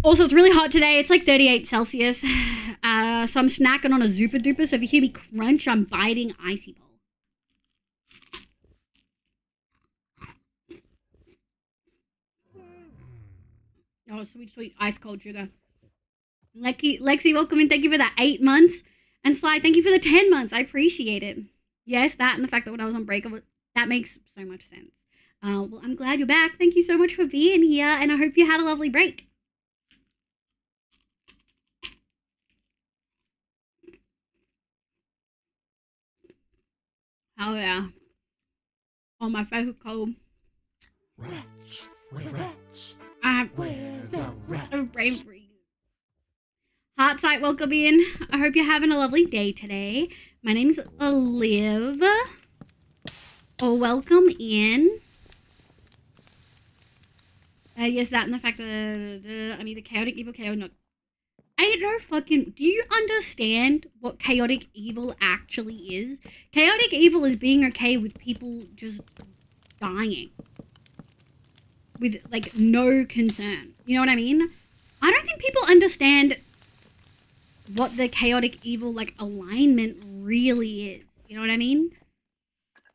Also, it's really hot today. It's like 38 Celsius. So I'm snacking on a Super Duper. So if you hear me crunch, I'm biting Icy Bowl. Oh, sweet, sweet ice cold sugar. Lexi, welcome in. Thank you for that 8 months. And Sly, thank you for the 10 months. I appreciate it. Yes, that and the fact that when I was on break, that makes so much sense. Well, I'm glad you're back. Thank you so much for being here. And I hope you had a lovely break. Oh, yeah. Oh, my favorite cold. Rats, we're rats. I have We're the rats. a brain freeze. Heartsight, welcome in. I hope you're having a lovely day today. My name's Liv. Oh, welcome in. Yes, that and the fact that, I mean, the chaotic evil chaotic. Ain't no fucking. Do you understand what chaotic evil actually is? Chaotic evil is being okay with people just dying. With, like, no concern. You know what I mean? I don't think people understand what the chaotic evil, like, alignment really is. You know what I mean?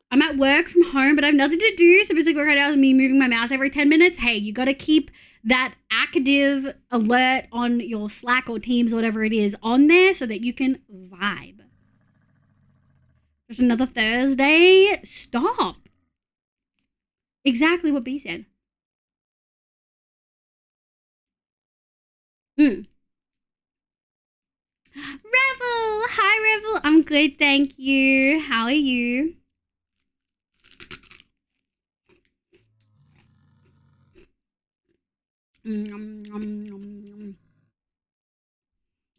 I'm at work from home, but I have nothing to do. So basically, work right now is me moving my mouse every 10 minutes. Hey, you got to keep that active alert on your Slack or Teams, or whatever it is, on there so that you can vibe. There's another Thursday. Stop. Exactly what B said. Revel! Hi, Revel. I'm good, thank you. How are you?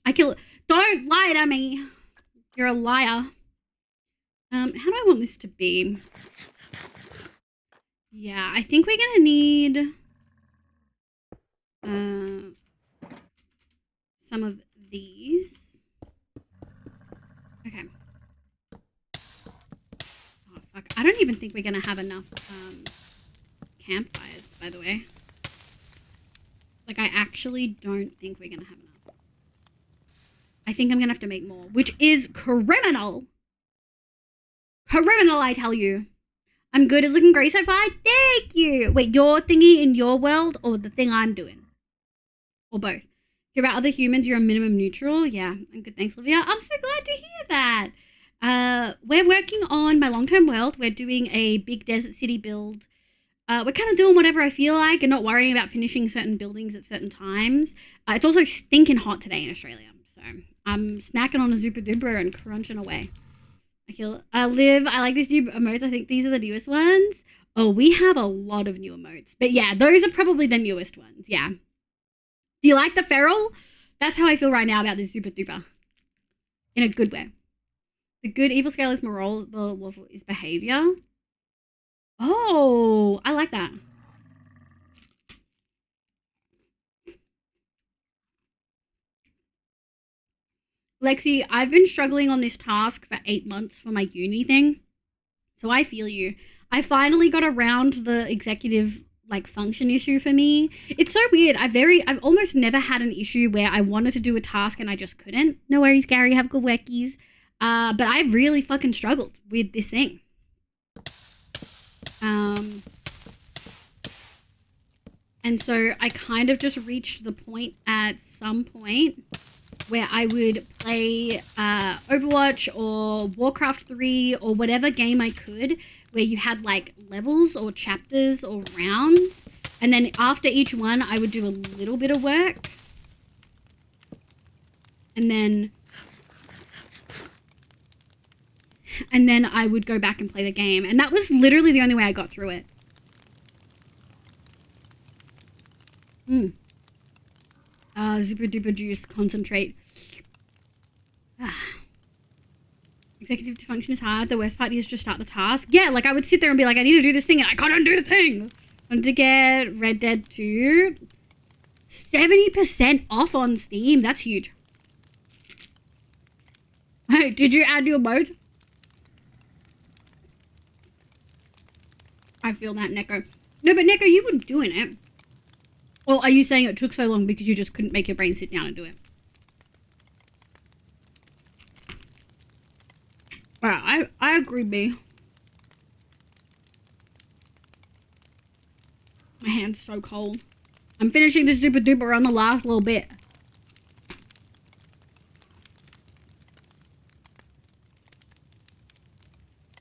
I kill. Don't lie to me. You're a liar. How do I want this to be? Yeah, I think we're gonna need some of these. Okay. Oh fuck! I don't even think we're gonna have enough campfires, by the way. Like, I actually don't think we're gonna have enough. I think I'm gonna have to make more, which is criminal. Criminal, I tell you. I'm good as looking great so far. Thank you. Wait, your thingy in your world or the thing I'm doing? Or both? If you're about other humans, you're a minimum neutral. Yeah, I'm good. Thanks, Olivia. I'm so glad to hear that. We're working on my long-term world. We're doing a big desert city build. We're kind of doing whatever I feel like and not worrying about finishing certain buildings at certain times. It's also stinking hot today in Australia. So I'm snacking on a Super Duper and crunching away. Liv, I like these new emotes. I think these are the newest ones. Oh, we have a lot of new emotes. But yeah, those are probably the newest ones. Yeah. Do you like the feral? That's how I feel right now about this Super Duper. In a good way. The good evil scale is moral. The lawful is behavior. Oh, I like that. Lexi, I've been struggling on this task for 8 months for my uni thing. So I feel you. I finally got around the executive like function issue for me. It's so weird. I've almost never had an issue where I wanted to do a task and I just couldn't. No worries, Gary. Have good workies. But I've really fucking struggled with this thing. And so I kind of just reached the point at some point where I would play Overwatch or Warcraft 3 or whatever game I could where you had like levels or chapters or rounds. And then after each one, I would do a little bit of work. And then I would go back and play the game. And that was literally the only way I got through it. Super duper juice, concentrate. Executive function is hard. The worst part is just start the task. Yeah, like I would sit there and be like, I need to do this thing and I couldn't do the thing. I wanted to get Red Dead 2. 70% off on Steam. That's huge. Hey, did you add your mode? I feel that, Neko. No, but Neko, you were doing it. Or are you saying it took so long because you just couldn't make your brain sit down and do it? Alright, I agree, B. My hand's so cold. I'm finishing this super duper on the last little bit.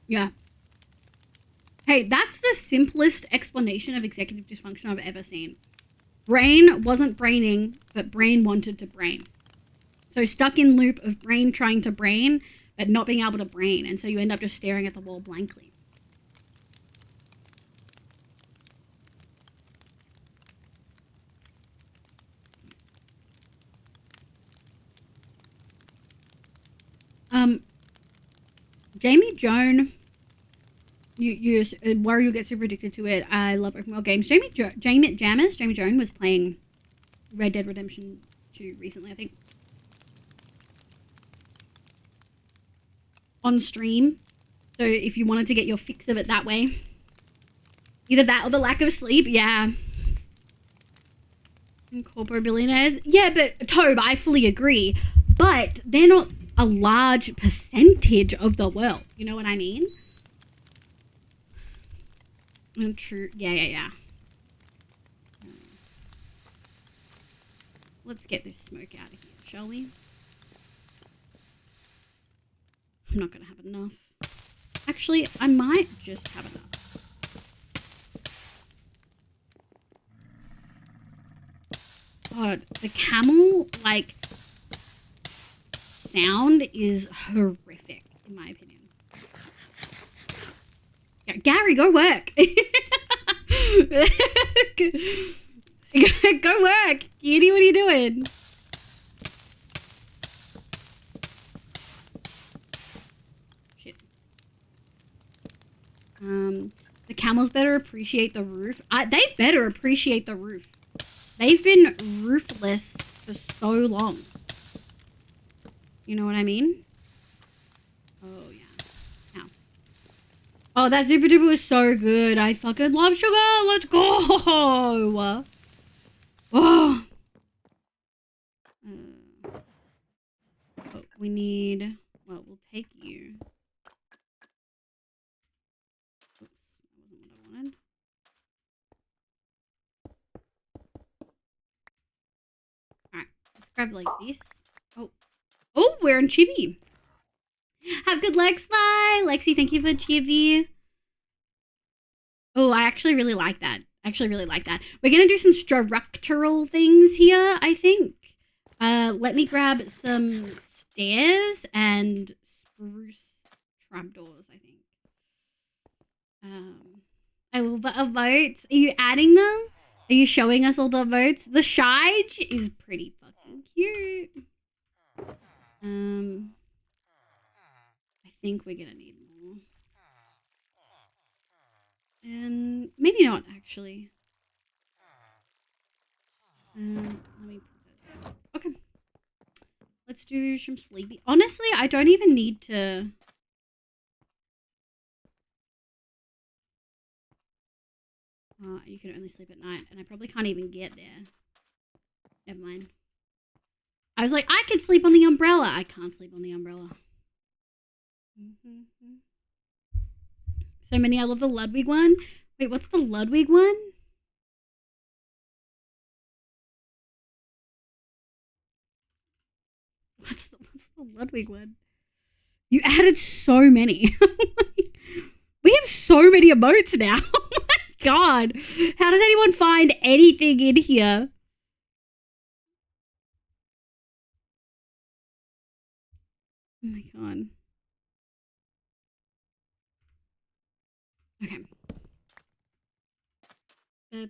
Yeah. Hey, that's the simplest explanation of executive dysfunction I've ever seen. Brain wasn't braining, but brain wanted to brain. So stuck in loop of brain trying to brain, but not being able to brain. And so you end up just staring at the wall blankly. Jamie Joan, you worry you'll get super addicted to it. I love open world games. Jamie Joan was playing Red Dead Redemption 2 recently, I think. On stream. So if you wanted to get your fix of it that way. Either that or the lack of sleep, yeah. And corporate billionaires. Yeah, but Tobe, I fully agree. But they're not a large percentage of the world. You know what I mean? True. Yeah. Let's get this smoke out of here, shall we? I'm not gonna have enough. Actually, I might just have enough. God, the camel, like, sound is horrific, in my opinion. Yeah, Gary, go work. Go work. Kitty, what are you doing? Shit. The camels better appreciate the roof. They better appreciate the roof. They've been roofless for so long. You know what I mean? Oh, yeah. Ow. Oh, that Super Duper was so good. I fucking love sugar. Let's go. Oh. Oh, we need... Well, we'll take you. Oops, that wasn't what I wanted. Alright, let's grab like this. Oh, we're on Chibi. Have good luck, Sly. Lexi, thank you for Chibi. Oh, I actually really like that. We're going to do some structural things here, I think. Let me grab some stairs and spruce trapdoors, I think. I will votes. Are you adding them? Are you showing us all the votes? The Shige is pretty fucking cute. I think we're gonna need more. And maybe not actually. Let me put that down. Okay. Let's do some sleepy. Honestly, I don't even need to. You can only sleep at night, and I probably can't even get there. Never mind. I was like, I could sleep on the umbrella. I can't sleep on the umbrella. So many. I love the Ludwig one. Wait, what's the Ludwig one? What's the Ludwig one? You added so many. We have so many emotes now. Oh my god. How does anyone find anything in here? Oh my god. Okay.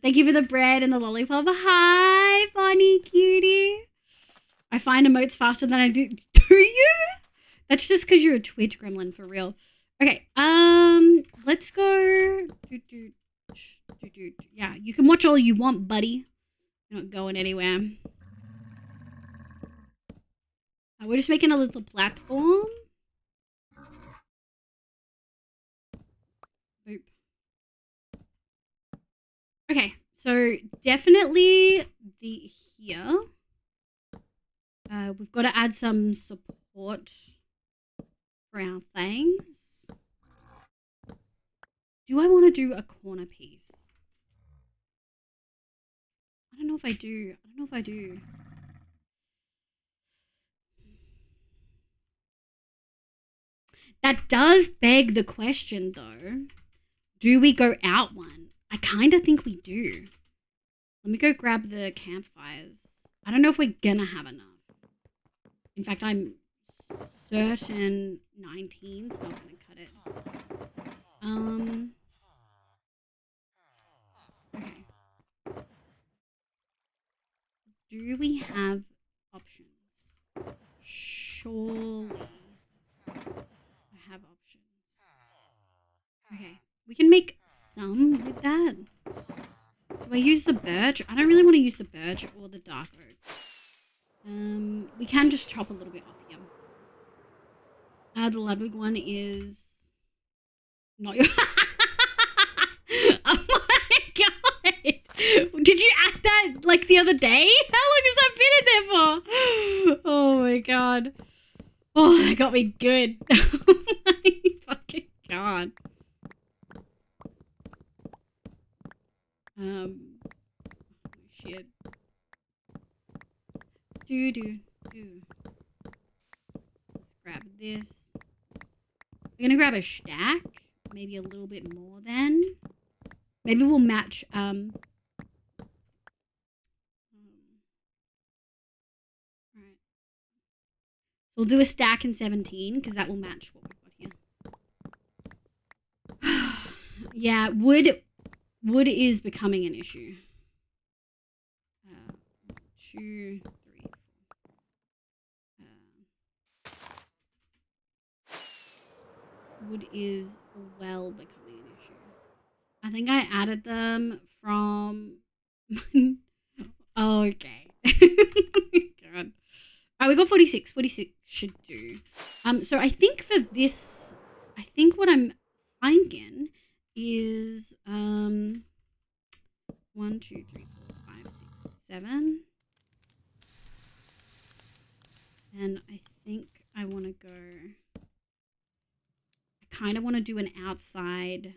Thank you for the bread and the lollipop. Hi, Bonnie cutie. I find emotes faster than I do. Do you? That's just because you're a Twitch gremlin for real. Okay. Let's go. Yeah, you can watch all you want, buddy. You're not going anywhere. We're just making a little platform. Boop. Okay, so definitely the here. We've got to add some support for our things. Do I want to do a corner piece? I don't know if I do. That does beg the question, though. Do we go out one? I kind of think we do. Let me go grab the campfires. I don't know if we're gonna have enough. In fact, I'm certain 19's not gonna cut it. Okay. Do we have options? Surely I have options. Okay, we can make some with that. Do I use the birch? I don't really want to use the birch or the dark oak. We can just chop a little bit off here. The Ludwig one is not your. Oh my god! Did you add that like the other day? How long has that been in there for? Oh my god! Oh, that got me good. Oh my fucking god. Shit. Do. Let's grab this. We're gonna grab a stack. Maybe a little bit more then. Maybe we'll match, Alright. We'll do a stack in 17, because that will match what we've got here. Yeah, wood is becoming an issue. 2, 3, 4. Wood is well becoming an issue. I think I added them from... Oh, okay. God. Alright, we got 46. 46 should do. So I think for this, I think what I'm thinking is 1, 2, 3, 4, 5, 6, 7. And I think I want to go... I kind of want to do an outside...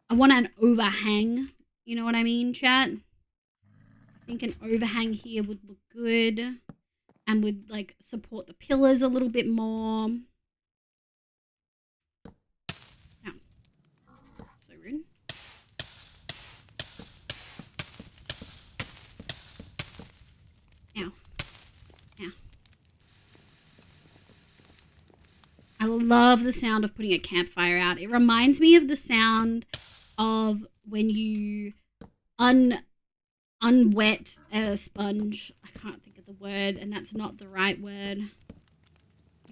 I want an overhang. You know what I mean, chat? I think an overhang here would look good. And would, like, support the pillars a little bit more. Ow. So rude. Ow. Ow. I love the sound of putting a campfire out. It reminds me of the sound of when you unwet a sponge. I can't think of the word, and that's not the right word. You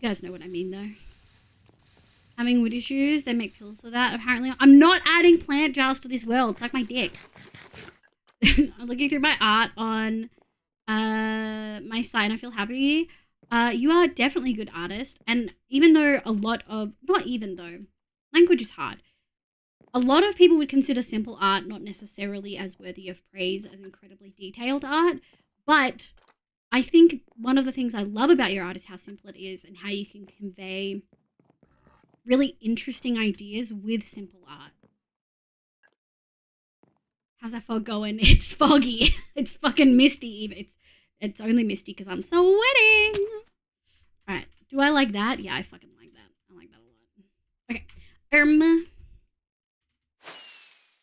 guys know what I mean, though. Having wood issues, they make pills for that. Apparently, I'm not adding plant jars to this world. It's like my dick. I'm looking through my art on my site, and I feel happy. You are definitely a good artist. And even though language is hard. A lot of people would consider simple art not necessarily as worthy of praise as incredibly detailed art. But I think one of the things I love about your art is how simple it is and how you can convey really interesting ideas with simple art. How's that fog going? It's foggy. It's fucking misty even. It's only misty because I'm sweating. All right. Do I like that? Yeah, I fucking like that. I like that a lot. Okay.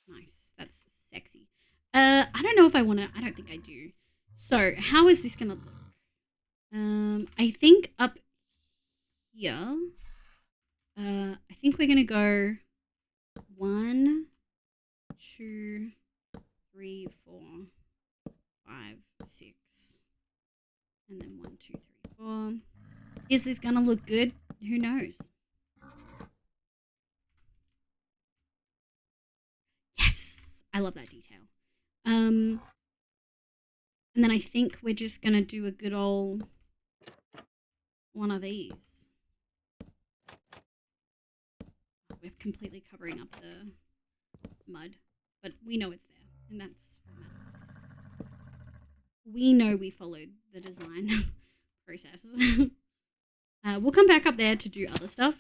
Nice. That's sexy. I don't know if I want to. I don't think I do. So, how is this going to look? I think up here. I think we're going to go 1, 2, 3, 4, 5, 6. And then 1, 2, 3, 4. Is this gonna look good? Who knows? Yes! I love that detail. And then I think we're just gonna do a good old one of these. We're completely covering up the mud, but we know it's there, and that's what matters. We know we followed the design process. We'll come back up there to do other stuff.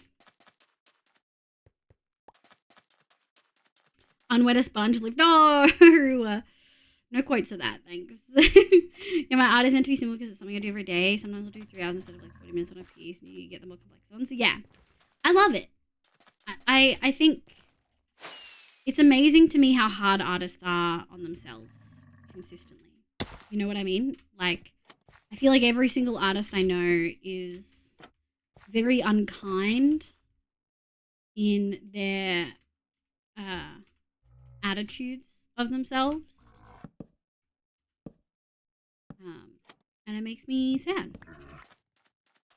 Unwet a sponge lift. No! No quotes to that, thanks. Yeah, my art is meant to be simple because it's something I do every day. Sometimes I'll do 3 hours instead of like 40 minutes on a piece, and you get the more complex ones. So yeah, I love it. I think it's amazing to me how hard artists are on themselves consistently. You know what I mean? Like, I feel like every single artist I know is very unkind in their attitudes of themselves. And it makes me sad.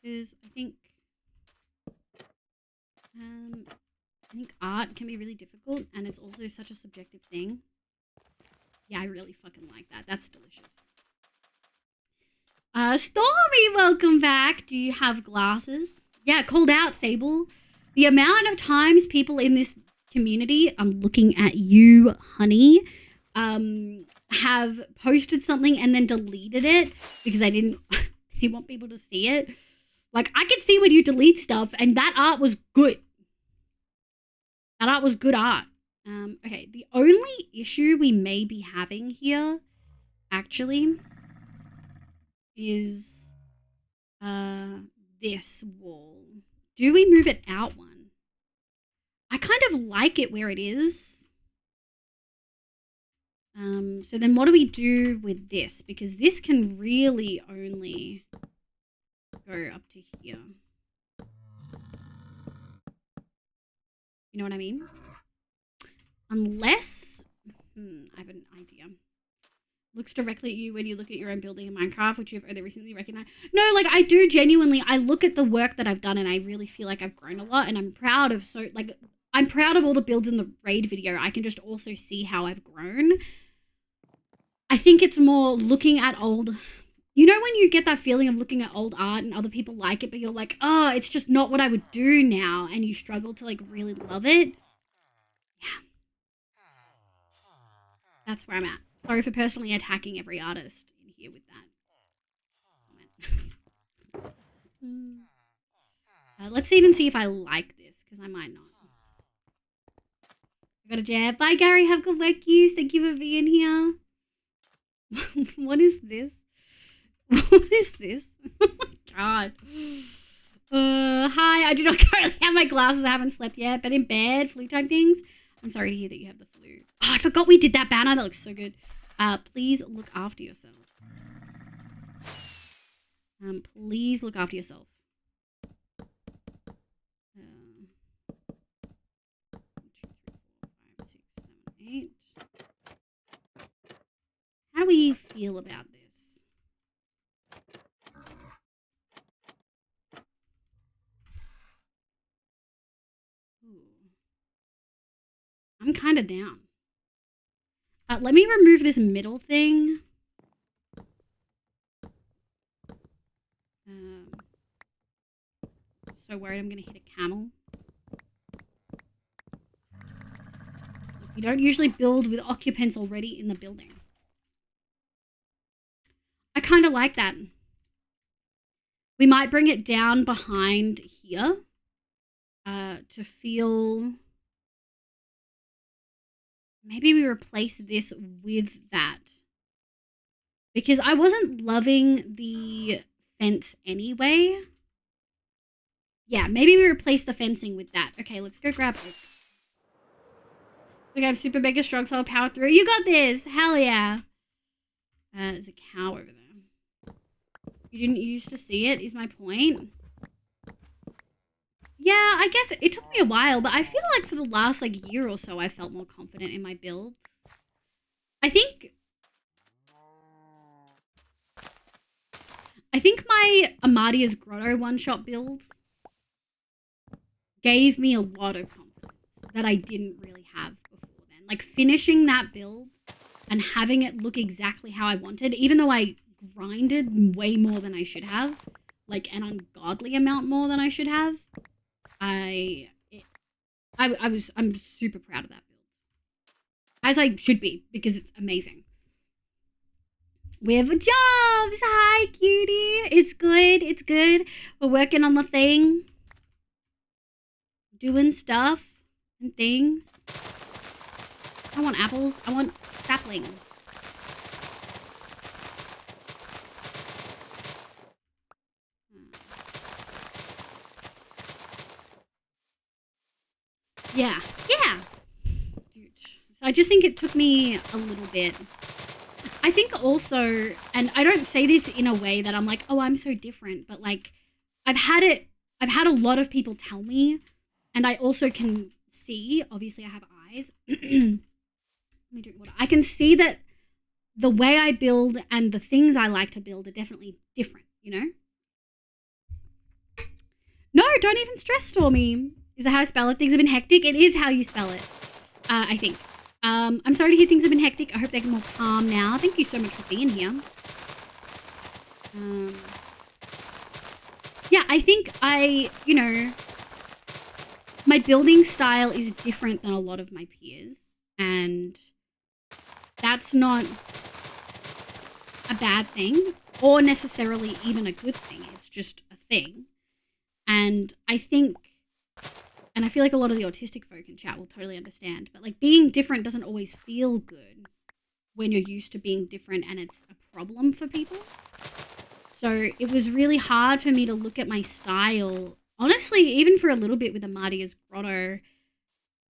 Because I think art can be really difficult, and it's also such a subjective thing. Yeah, I really fucking like that. That's delicious. Stormy, welcome back. Do you have glasses? Yeah, called out, Sable. The amount of times people in this community, I'm looking at you, honey, have posted something and then deleted it because they didn't want people to see it. Like, I can see when you delete stuff, and that art was good. That art was good art. Okay, the only issue we may be having here, actually, is this wall. Do we move it out one? I kind of like it where it is. So then what do we do with this? Because this can really only go up to here. You know what I mean? Unless, I have an idea. Looks directly at you when you look at your own building in Minecraft, which you've only recently recognized. No, like, I do genuinely, I look at the work that I've done and I really feel like I've grown a lot, and I'm proud of all the builds in the raid video. I can just also see how I've grown. I think it's more looking at old, you know, when you get that feeling of looking at old art and other people like it, but you're like, oh, it's just not what I would do now, and you struggle to like really love it. Yeah. That's where I'm at. Sorry for personally attacking every artist in here with that. Let's even see if I like this, because I might not. I got a jab. Bye, Gary. Have good work, yous. Thank you for being here. What is this? What is this? Oh my god. Hi, I do not currently have my glasses. I haven't slept yet, but in bed, flu time things. I'm sorry to hear that you have the flu. Oh, I forgot we did that banner. That looks so good. Please look after yourself. Please look after yourself. 1, 2, 3, 4, 5, 6, 7, 8. How do we feel about this? Ooh. I'm kind of down. Let me remove this middle thing. So worried I'm gonna hit a camel. You don't usually build with occupants already in the building. I kind of like that. We might bring it down behind here to feel... Maybe we replace this with that. Because I wasn't loving the fence anyway. Yeah, maybe we replace the fencing with that. Okay, let's go grab it. Look, I'm super mega strong, so I'll power through. You got this! Hell yeah! There's a cow over there. You didn't used to see it, is my point. Yeah, I guess it took me a while, but I feel like for the last year or so, I felt more confident in my builds. I think my Amadia's Grotto one-shot build gave me a lot of confidence that I didn't really have before then. Like, finishing that build and having it look exactly how I wanted, even though I grinded way more than I should have, like an ungodly amount more than I should have, I'm super proud of that build. As I should be, because it's amazing. We have jobs! Hi, cutie! It's good, it's good. We're working on the thing. Doing stuff and things. I want apples. I want saplings. Yeah. Dude. So I just think it took me a little bit. I think also, and I don't say this in a way that I'm like, oh, I'm so different, but I've had a lot of people tell me, and I also can see, obviously I have eyes. Let me drink water. I can see that the way I build and the things I like to build are definitely different, you know? No, don't even stress, Stormy. Is that how I spell it? Things have been hectic. It is how you spell it, I think. I'm sorry to hear things have been hectic. I hope they're more calm now. Thank you so much for being here. Yeah, I think my building style is different than a lot of my peers. And that's not a bad thing or necessarily even a good thing. It's just a thing. And I think, and I feel like a lot of the autistic folk in chat will totally understand, but being different doesn't always feel good when you're used to being different and it's a problem for people. So it was really hard for me to look at my style, honestly, even for a little bit with Amadia's Grotto.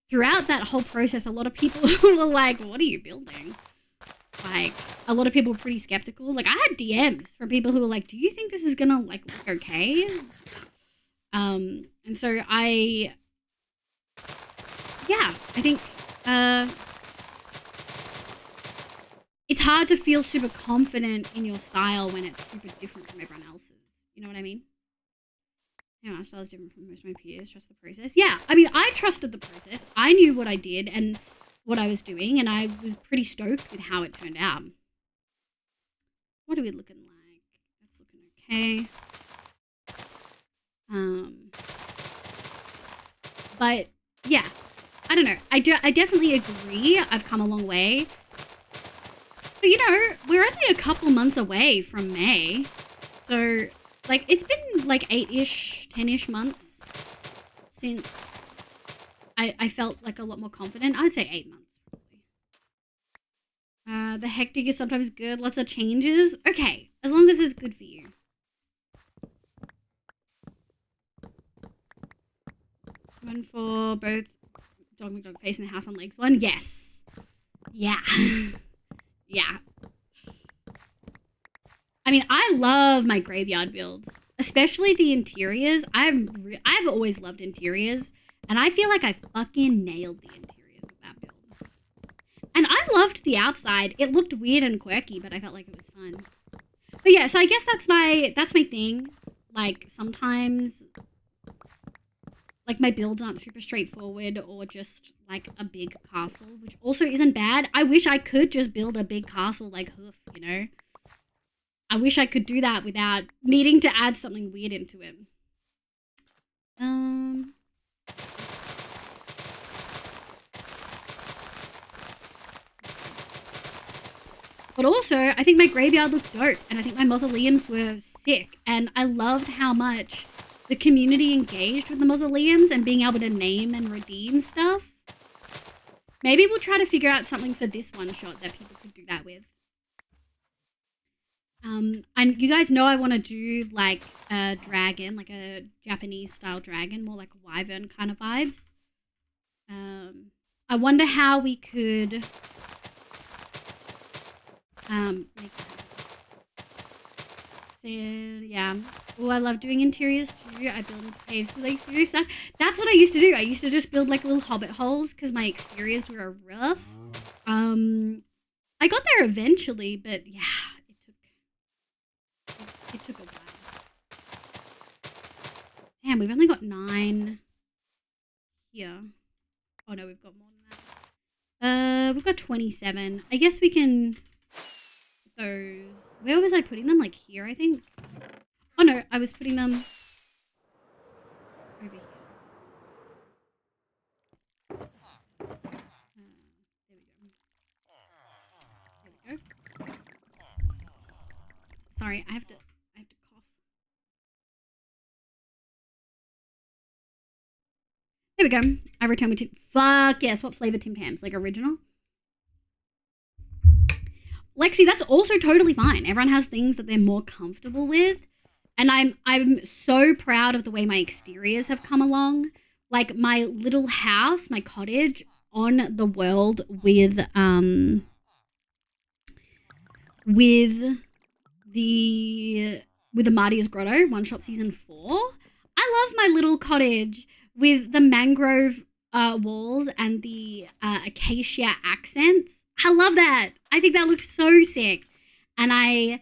Throughout that whole process, a lot of people were like, what are you building? A lot of people were pretty skeptical. I had DMs from people who were like, do you think this is gonna look okay? And so I think it's hard to feel super confident in your style when it's super different from everyone else's. You know what I mean? Yeah, my style is different from most of my peers. Trust the process. Yeah, I mean, I trusted the process. I knew what I did and what I was doing, and I was pretty stoked with how it turned out. What are we looking like? That's looking okay. But yeah, I don't know. I definitely agree. I've come a long way. But we're only a couple months away from May. So it's been 8-ish, 10-ish months since I felt a lot more confident. I'd say 8 months probably. The hectic is sometimes good. Lots of changes. Okay, as long as it's good for you. One for both Dog McDog Face and the House on Legs one. Yes. Yeah. Yeah. I mean, I love my graveyard build, especially the interiors. I've always loved interiors, and I feel like I fucking nailed the interiors of that build. And I loved the outside. It looked weird and quirky, but I felt like it was fun. But yeah, so I guess that's my thing. Sometimes my builds aren't super straightforward or just a big castle, which also isn't bad. I wish I could just build a big castle like Hoof, I wish I could do that without needing to add something weird into it. But also, I think my graveyard looked dope, and I think my mausoleums were sick, and I loved how much the community engaged with the mausoleums and being able to name and redeem stuff. Maybe we'll try to figure out something for this one shot that people could do that with. And you guys know I want to do like a dragon, like a Japanese style dragon, more like wyvern kind of vibes. I wonder how we could make that. Yeah. Oh, I love doing interiors too. I build caves with exterior stuff. That's what I used to do. I used to just build like little hobbit holes because my exteriors were rough. I got there eventually, but yeah, it took a while. Damn, we've only got 9 here. Oh no, we've got more than that. We've got 27. I guess we can put those. Where was I putting them? Like here, I think. Oh no, I was putting them over here. There we go. Sorry, I have to cough. There we go. I returned with fuck yes. What flavor Tim Tams? Like original? Lexi, that's also totally fine. Everyone has things that they're more comfortable with. And I'm so proud of the way my exteriors have come along. Like my little house, my cottage on the world with the Marty's Grotto, One Shot Season 4. I love my little cottage with the mangrove walls and the acacia accents. I love that. I think that looked so sick. And I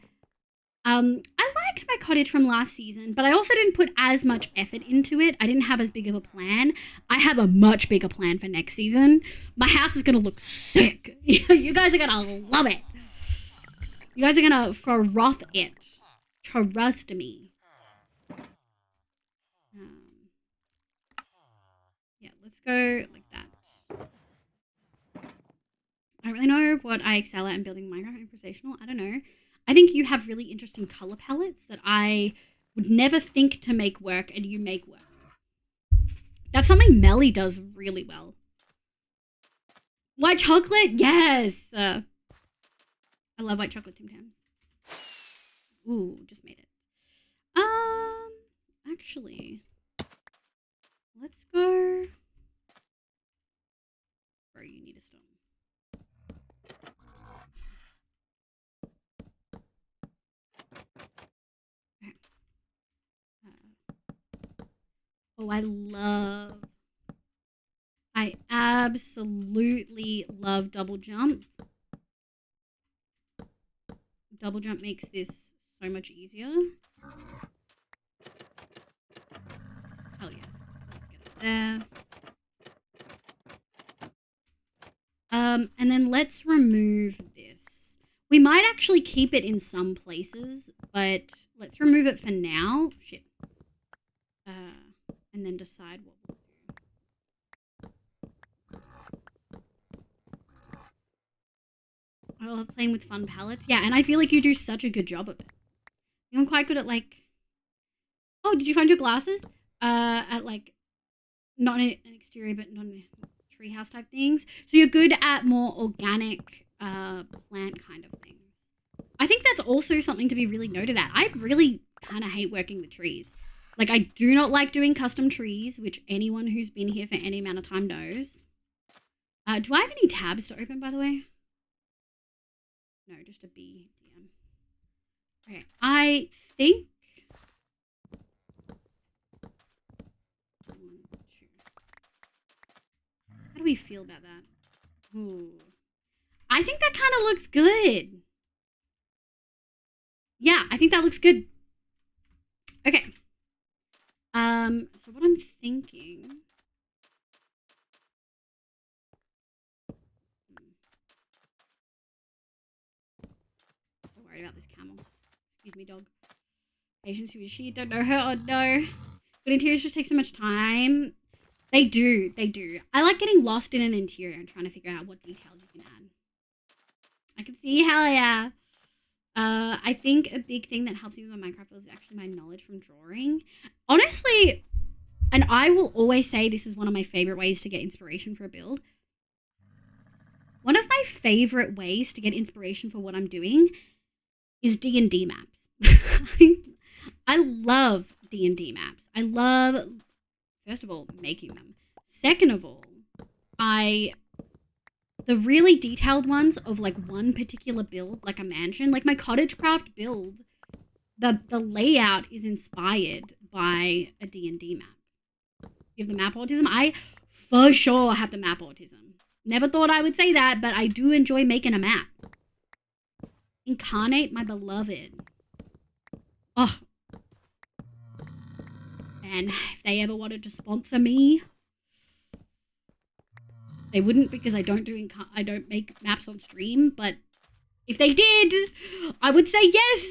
liked my cottage from last season, but I also didn't put as much effort into it. I didn't have as big of a plan. I have a much bigger plan for next season. My house is going to look sick. You guys are going to love it. You guys are going to froth it. Trust me. Yeah, let's go like that. I don't really know what I excel at in building Minecraft improvisational. I don't know. I think you have really interesting color palettes that I would never think to make work, and you make work. That's something Melly does really well. White chocolate? Yes! I love white chocolate Tim Tams. Ooh, just made it. Actually, let's go. Bro, you need a stone. Okay. Oh, I absolutely love double jump. Double jump makes this so much easier. Hell yeah. Let's get up there. And then let's remove this. We might actually keep it in some places, but let's remove it for now. Shit. And then decide what we'll do. I love playing with fun palettes. Yeah, and I feel like you do such a good job of it. I'm quite good at like... Oh, did you find your glasses? At like... Not an exterior, but not a treehouse type things. So you're good at more organic plant kind of things. I think that's also something to be really noted at. I really kind of hate working with trees. Like, I do not like doing custom trees, which anyone who's been here for any amount of time knows. Do I have any tabs to open, by the way? No, just a B DM. Okay, I think... How do we feel about that? Ooh. I think that kind of looks good. Yeah, I think that looks good. Okay. So what I'm thinking... So worried about this camel. Excuse me, dog. Patience, who is she? Don't know her. Oh no. But interiors just take so much time. They do. I like getting lost in an interior and trying to figure out what details you can add. I can see, hell yeah. I think a big thing that helps me with my Minecraft build is actually my knowledge from drawing. Honestly, and I will always say this is one of my favorite ways to get inspiration for a build. One of my favorite ways to get inspiration for what I'm doing is D&D maps. I love D&D maps. I love, first of all, making them. Second of all, the really detailed ones of like one particular build, like a mansion, like my cottagecraft build, the layout is inspired by a D&D map. You have the map autism? I for sure have the map autism. Never thought I would say that, but I do enjoy making a map. Incarnate my beloved. Oh. And if they ever wanted to sponsor me, they wouldn't because I don't make maps on stream, but if they did, I would say yes.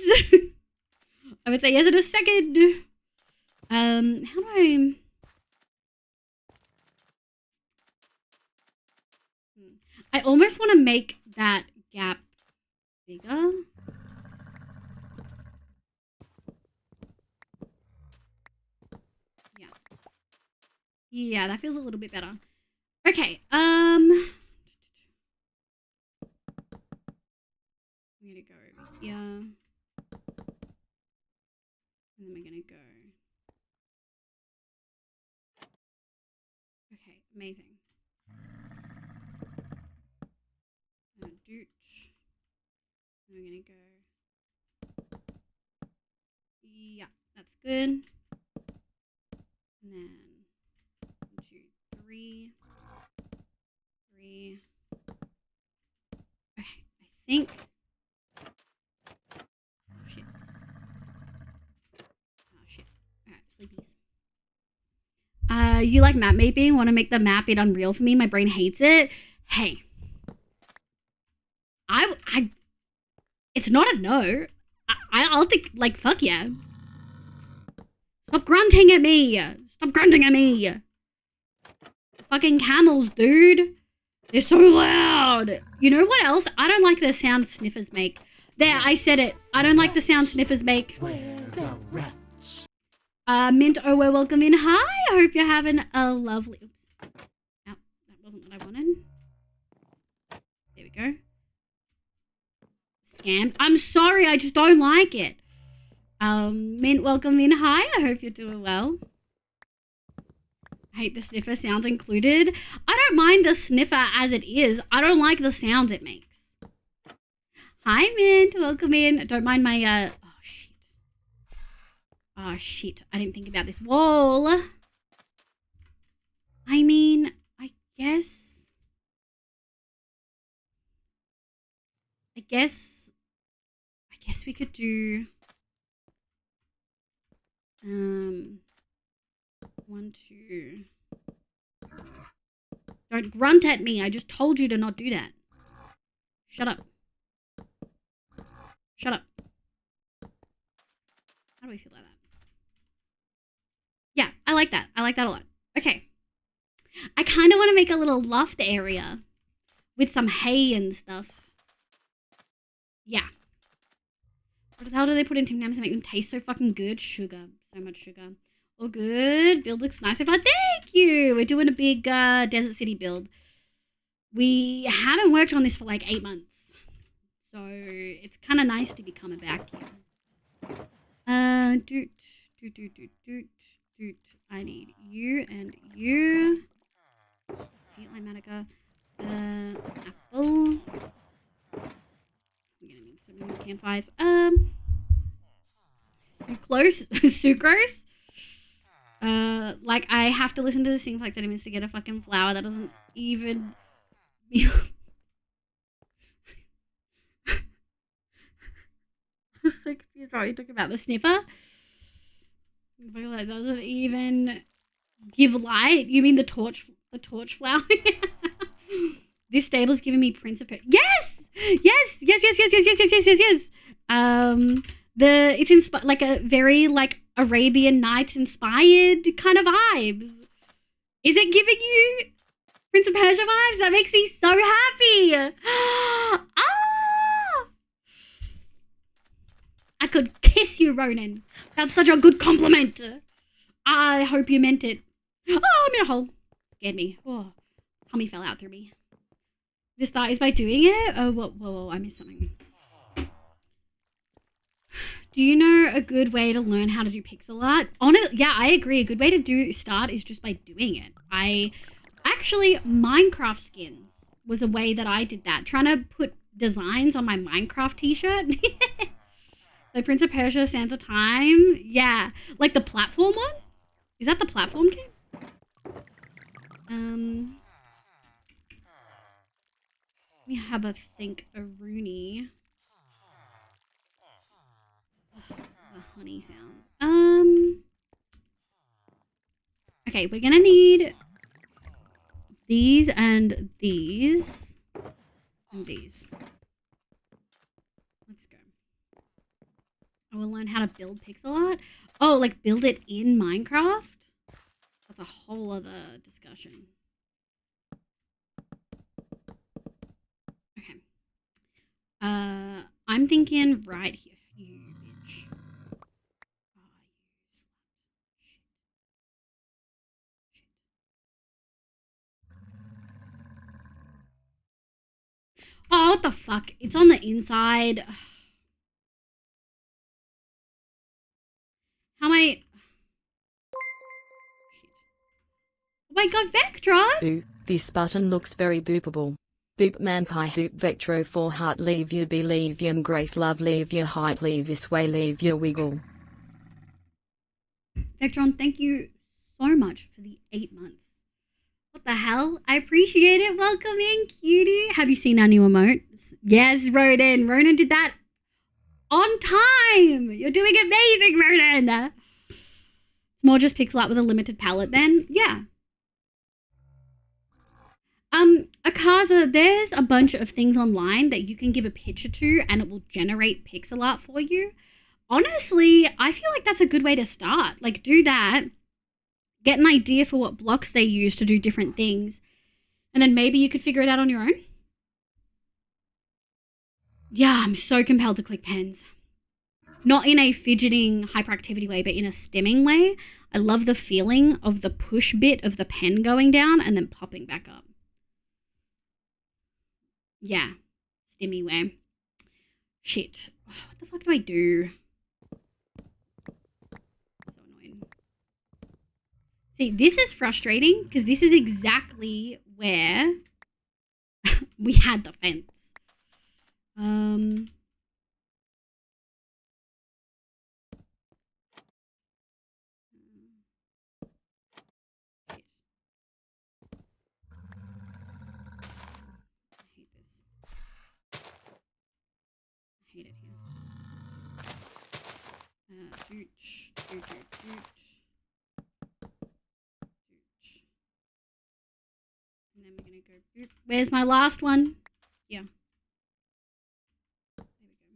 I would say yes in a second. How do I almost want to make that gap bigger. Yeah, that feels a little bit better. Okay, I'm gonna go over here. And then we're gonna go. Okay, amazing. Doot. And we're gonna go. Yeah, that's good. And then 1, 2, 3. Okay, I think. Shit. Oh shit. Alright, sleepies. You like map mapping? Want to make the map in Unreal for me? My brain hates it. Hey. It's not a no. I'll think, like, fuck yeah. Stop grunting at me. Stop grunting at me. Fucking camels, dude. They're so loud. You know what else? I don't like the sound sniffers make. There, I said it. I don't like the sound sniffers make. Mint, oh, we're welcome in. Hi, I hope you're having a lovely... Oops. Oh, that wasn't what I wanted. There we go. Scammed. I'm sorry, I just don't like it. Mint, welcome in. Hi, I hope you're doing well. I hate the sniffer sounds included. I don't mind the sniffer as it is. I don't like the sounds it makes. Hi, Mint. Welcome in. Don't mind my, oh, shit. Oh, shit. I didn't think about this wall. I mean, I guess we could do, 1, 2. Don't grunt at me. I just told you to not do that. Shut up. Shut up. How do we feel about that? Yeah, I like that. I like that a lot. Okay. I kind of want to make a little loft area with some hay and stuff. Yeah. What the hell do they put in Tim Tams to make them taste so fucking good? Sugar. So much sugar. All good. Build looks nice so far. Thank you. We're doing a big Desert City build. We haven't worked on this for like 8 months. So it's kind of nice to be coming back here. Doot. I need you and you. Heatline Manica. Apple. I'm gonna need some more campfires. Sucrose. Like I have to listen to this thing for like 30 minutes to get a fucking flower that doesn't even. I'm so confused about what you're talking about. The sniffer? That doesn't even give light. You mean the torch flower? This stable's giving me Prince of Persia. Yes! It's like a very like Arabian Nights inspired kind of vibes. Is it giving you Prince of Persia vibes? That makes me so happy. Ah! I could kiss you, Ronan. That's such a good compliment. I hope you meant it. Oh, I'm in a hole. Scared me. Oh, tummy fell out through me. The start is by doing it? Oh, whoa, I missed something. Do you know a good way to learn how to do pixel art? Yeah, I agree. A good way to start is just by doing it. Actually, Minecraft skins was a way that I did that. Trying to put designs on my Minecraft t-shirt. The Prince of Persia Sands of Time. Yeah. Like the platform one? Is that the platform game? Let me have a think. A Rooney. The honey sounds. Okay, we're gonna need these and these and these. Let's go. I will learn how to build pixel art. Oh, like build it in Minecraft? That's a whole other discussion. Okay. I'm thinking right here. You bitch. Oh, what the fuck? It's on the inside. How am I... Oh my god, Vectra! Boo, this button looks very boopable. Boop man pi hoop vectro for heart leave you believe you grace love leave your height leave you sway leave your wiggle. Vectron, thank you so much for the 8 months. What the hell? I appreciate it. Welcome in, cutie. Have you seen our new emote? Yes, Ronan. Ronan did that on time. You're doing amazing, Ronan. More just pixel art with a limited palette then? Yeah. Akaza, there's a bunch of things online that you can give a picture to and it will generate pixel art for you. Honestly, I feel like that's a good way to start. Like, do that. Get an idea for what blocks they use to do different things. And then maybe you could figure it out on your own. Yeah, I'm so compelled to click pens. Not in a fidgeting hyperactivity way, but in a stimming way. I love the feeling of the push bit of the pen going down and then popping back up. Yeah, stimmy way. Shit. What the fuck do I do? So annoying. See, this is frustrating because this is exactly where we had the fence. I hate it here. Dooch, dooch, dooch. And then we're gonna go boop. Where's my last one? Yeah. There we go.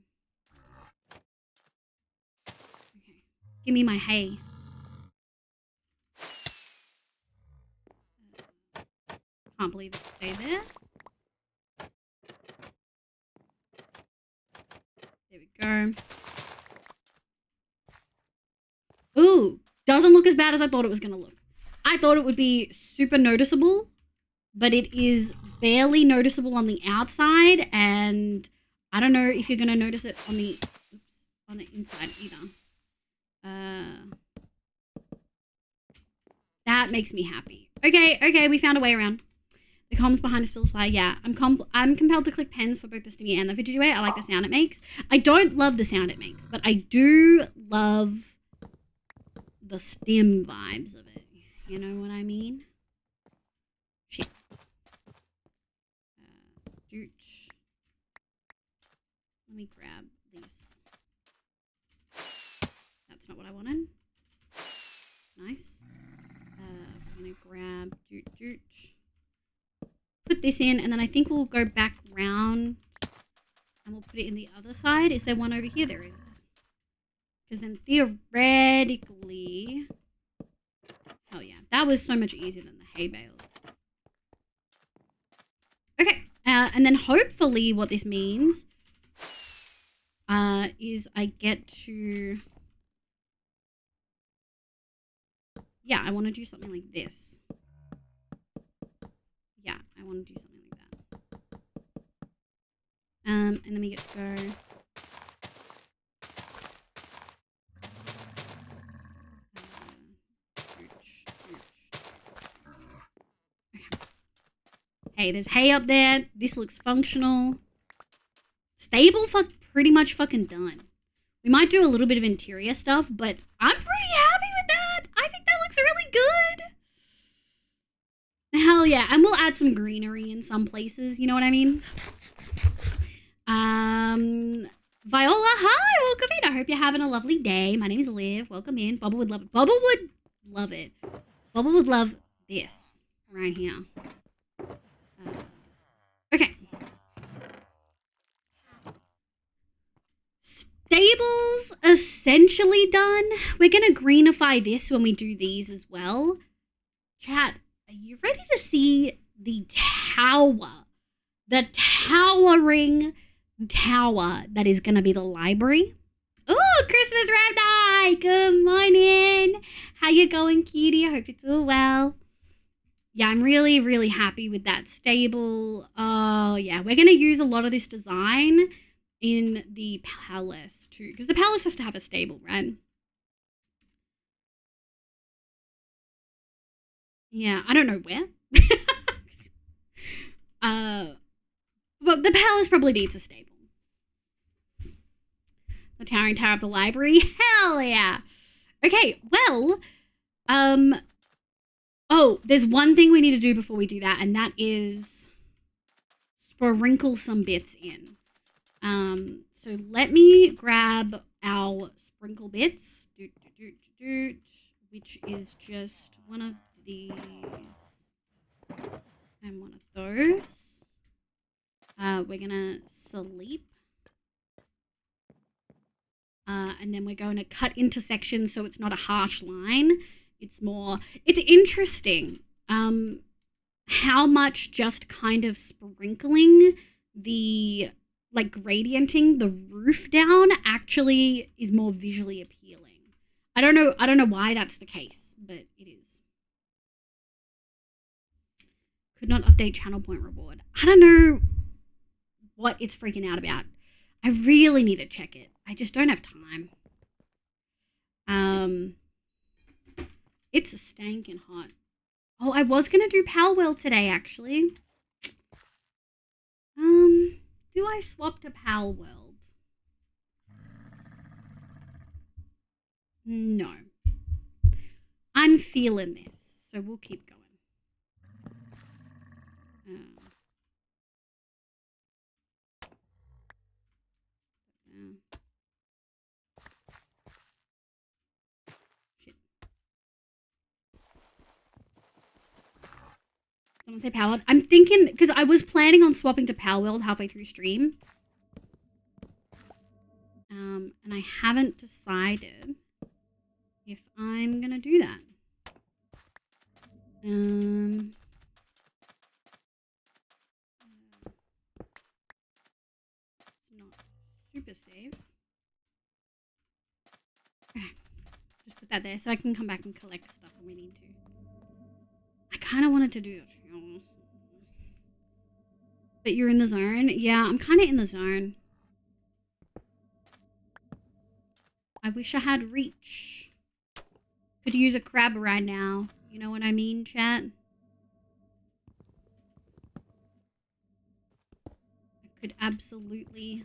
Okay. Give me my hay. Can't believe it stayed there. There we go. Ooh, doesn't look as bad as I thought it was gonna look. I thought it would be super noticeable, but it is barely noticeable on the outside, and I don't know if you're gonna notice it on the inside either. That makes me happy. Okay, we found a way around. The comms behind a still supply. Yeah, I'm compelled to click pens for both the stimmy and the fidgety way. I like the sound it makes. I don't love the sound it makes, but I do love the stim vibes of it. You know what I mean? Shit. Dooch. Let me grab this. That's not what I wanted. Nice. I'm gonna grab dooch. Put this in, and then I think we'll go back round and we'll put it in the other side. Is there one over here? There is. Because then theoretically... Hell yeah. That was so much easier than the hay bales. Okay. And then hopefully what this means is I get to... Yeah, I want to do something like this. Yeah, I want to do something like that. And then we get to go... Hey, there's hay up there. This looks functional. Stable pretty much fucking done. We might do a little bit of interior stuff, but I'm pretty happy with that. I think that looks really good. Hell yeah. And we'll add some greenery in some places. You know what I mean? Viola, hi. Welcome in. I hope you're having a lovely day. My name is Liv. Welcome in. Bubba would love it. Bubba would love it. Bubba would love this right here. Okay. Stables essentially done. We're going to greenify this when we do these as well. Chat, are you ready to see the tower? The towering tower that is going to be the library. Oh, Christmas Rabbi! Good morning. How you going, cutie? I hope you're doing well. Yeah, I'm really, really happy with that stable. Oh, yeah. We're going to use a lot of this design in the palace, too. Because the palace has to have a stable, right? Yeah, I don't know where. But the palace probably needs a stable. The towering tower of the library? Hell yeah. Okay, well, oh, there's one thing we need to do before we do that, and that is sprinkle some bits in. So let me grab our sprinkle bits, which is just one of these and one of those. We're gonna sleep. And then we're going to cut into sections so it's not a harsh line. It's interesting how much just kind of sprinkling the, like gradienting the roof down actually is more visually appealing. I don't know why that's the case, but it is. Could not update channel point reward. I don't know what it's freaking out about. I really need to check it. I just don't have time. It's stankin' hot. Oh, I was gonna do Pal World today, actually. Do I swap to Pal World? No. I'm feeling this, so we'll keep going. Shit. Someone say Power World. I'm thinking, because I was planning on swapping to Power World halfway through stream. And I haven't decided if I'm gonna do that. Not super safe. Okay. Just put that there so I can come back and collect stuff when we need to. I kind of wanted to do it. But you're in the zone? Yeah, I'm kind of in the zone. I wish I had reach. Could use a crab right now. You know what I mean, chat? I could absolutely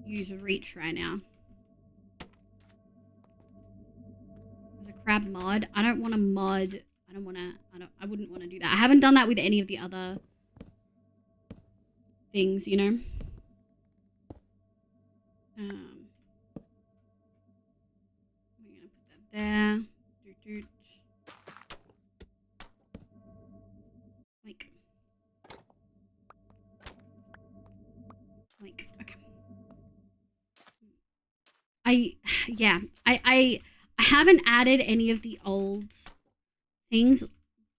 use a reach right now. There's a crab mod. I don't want to mod. I wouldn't want to do that. I haven't done that with any of the other things, you know? We're gonna put that there. Like. I haven't added any of the old things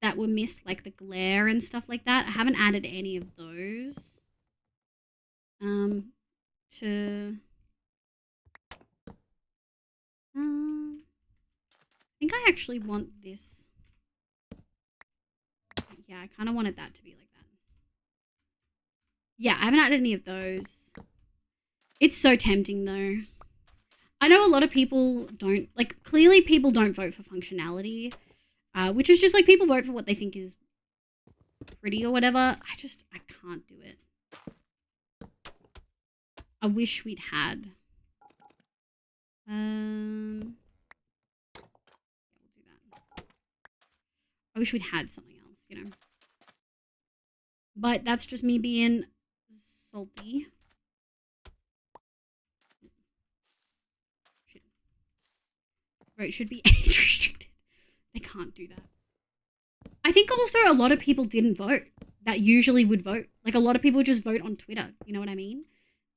that were missed, like the glare and stuff like that. I haven't added any of those. I think I actually want this. Yeah, I kind of wanted that to be like that. Yeah, I haven't added any of those. It's so tempting though. I know a lot of people don't, like, clearly people don't vote for functionality, which is just like people vote for what they think is pretty or whatever. I can't do it. I wish we'd had. Yeah, we'll do that. I wish we'd had something else, you know. But that's just me being salty. Vote should be age restricted. They can't do that. I think also a lot of people didn't vote that usually would vote. Like a lot of people just vote on Twitter. You know what I mean?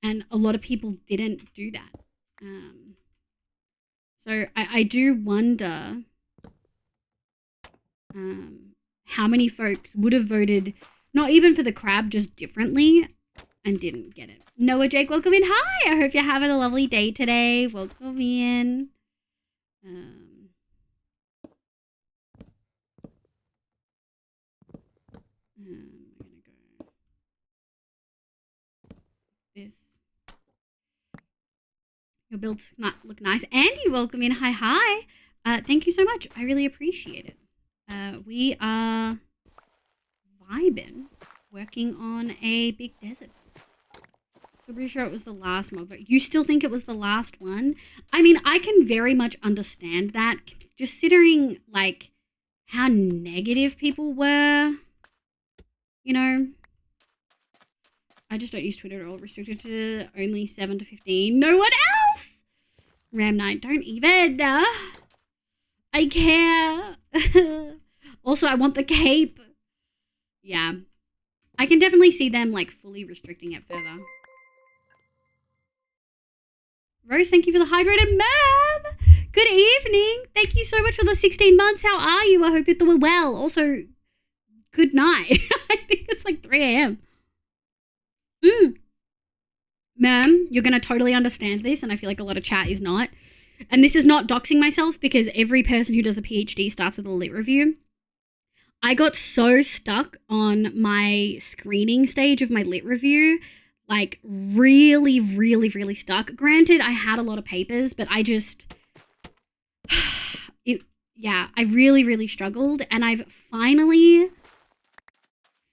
And a lot of people didn't do that. So I do wonder how many folks would have voted, not even for the crab, just differently, and didn't get it. Noah Jake, welcome in. Hi, I hope you're having a lovely day today. Welcome in. I'm gonna go this. Your builds look nice. Andy, welcome in. Hi. Thank you so much. I really appreciate it. We are vibing, working on a big desert. I'm pretty sure it was the last mob vote. You still think it was the last one? I mean, I can very much understand that, just considering, like, how negative people were, you know. I just don't use Twitter at all. Restricted to only 7 to 15. No one else! Ram Knight, don't even. I care. Also, I want the cape. Yeah. I can definitely see them, like, fully restricting it further. Rose, thank you for the hydrated ma'am. Good evening. Thank you so much for the 16 months. How are you? I hope you're doing well. Also, good night. I think it's like 3 a.m. Ma'am, you're going to totally understand this, and I feel like a lot of chat is not. And this is not doxing myself, because every person who does a PhD starts with a lit review. I got so stuck on my screening stage of my lit review, like really, really, really stuck. Granted, I had a lot of papers, but I just, I really, really struggled. And I've finally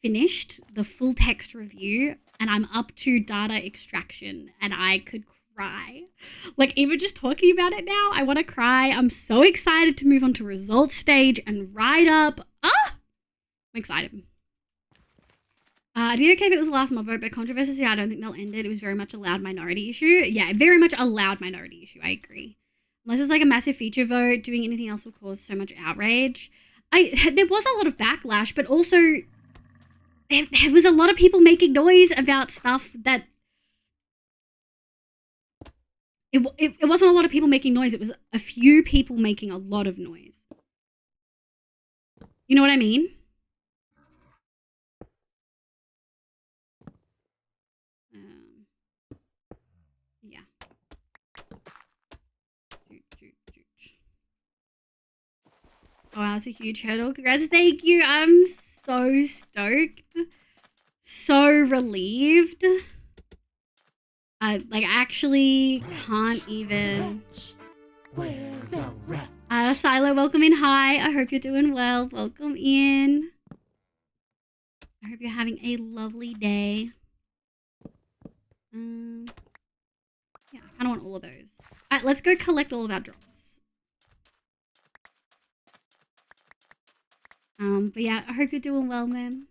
finished the full text review, and I'm up to data extraction, and I could cry. Like, even just talking about it now, I want to cry. I'm so excited to move on to results stage and write up. I'm excited. It'd be okay if it was the last mob vote, but controversy, I don't think they'll end it. It was very much a loud minority issue. Yeah, very much a loud minority issue. I agree. Unless it's like a massive feature vote, doing anything else will cause so much outrage. There was a lot of backlash, but also there was a lot of people making noise about stuff that it wasn't a lot of people making noise. It was a few people making a lot of noise. You know what I mean? Yeah. Oh, wow, that's a huge hurdle. Congrats, thank you. I'm so stoked. So relieved. I actually can't even. Where the rat? Silo, welcome in. Hi, I hope you're doing well. Welcome in. I hope you're having a lovely day. Yeah, I kind of want all of those. All right, let's go collect all of our drops. But yeah, I hope you're doing well, man.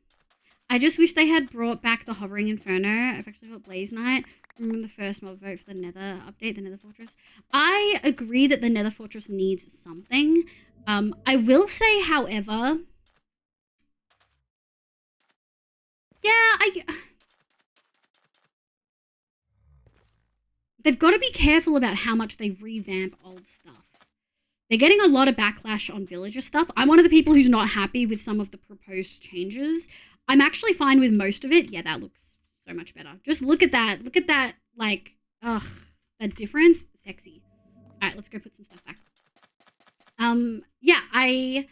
I just wish they had brought back the Hovering Inferno. I've actually got Blaze Knight. Remember the first mob vote for the Nether update, the Nether Fortress. I agree that the Nether Fortress needs something. I will say, however, yeah, they've got to be careful about how much they revamp old stuff. They're getting a lot of backlash on villager stuff. I'm one of the people who's not happy with some of the proposed changes. I'm actually fine with most of it. Yeah, that looks so much better. Just look at that. Look at that, like, ugh, that difference. Sexy. All right, let's go put some stuff back. Yeah, I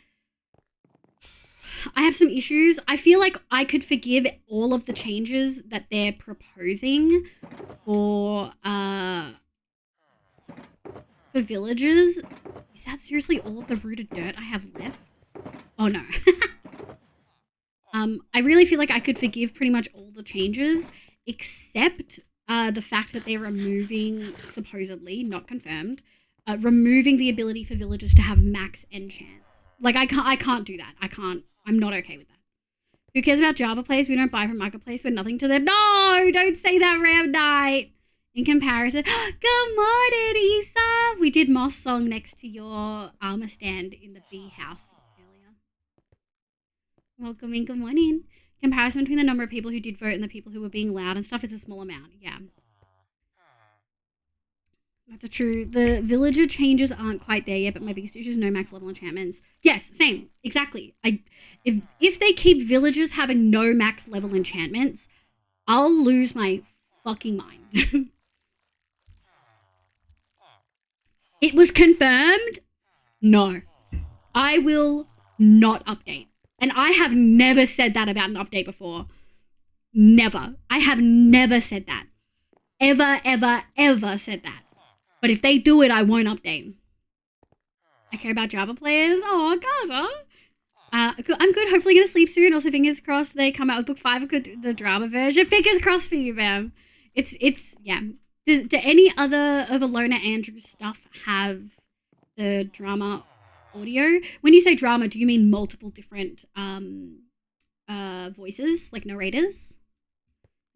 have some issues. I feel like I could forgive all of the changes that they're proposing for villagers. Is that seriously all of the rooted dirt I have left? Oh no. I really feel like I could forgive pretty much all the changes except the fact that they're removing, supposedly, not confirmed, removing the ability for villagers to have max enchants. Like, I can't do that. I'm not okay with that. Who cares about Java players? We don't buy from Marketplace. We're nothing to them. No, don't say that, Ram Knight. In comparison, good morning, Isa. We did Moss Song next to your armor stand in the bee house earlier. Welcome in, good morning. Comparison between the number of people who did vote and the people who were being loud and stuff is a small amount. Yeah. That's true. The villager changes aren't quite there yet, but my biggest issue is no max level enchantments. Yes, same. Exactly. If they keep villagers having no max level enchantments, I'll lose my fucking mind. It was confirmed? No. I will not update. And I have never said that about an update before. Never. I have never said that. Ever, ever, ever said that. But if they do it, I won't update. I care about Java players. Oh, Gaza. I'm good. Hopefully gonna sleep soon. Also, fingers crossed they come out with book 5 of the drama version. Fingers crossed for you, ma'am. It's yeah. Do any other of Alona Andrews stuff have the drama audio? When you say drama, do you mean multiple different voices, like narrators?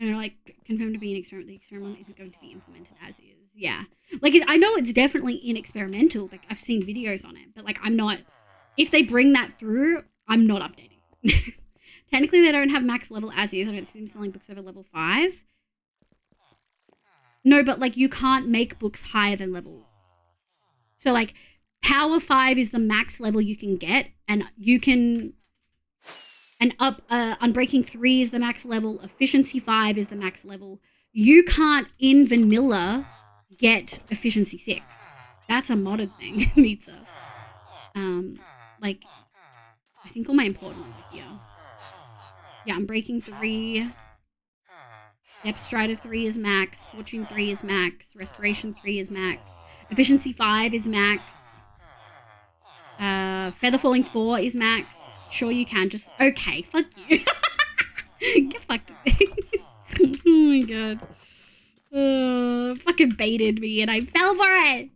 And like confirmed to be an experiment. The experiment isn't going to be implemented as is. Yeah, like I know it's definitely in experimental. Like I've seen videos on it, but like I'm not. If they bring that through, I'm not updating. Technically, they don't have max level as is. I don't see them selling books over level 5. No, but like you can't make books higher than level. So like Power 5 is the max level you can get, and you can. And Unbreaking 3 is the max level. Efficiency 5 is the max level. You can't, in vanilla, get Efficiency 6. That's a modded thing, Mitza. Like, I think all my important ones are here. Yeah, Unbreaking 3. Depth Strider 3 is max. Fortune 3 is max. Respiration 3 is max. Efficiency 5 is max. Feather Falling 4 is max. Sure you can, just okay, fuck you. Get fucked. Oh my god. Fucking baited me and I fell for it.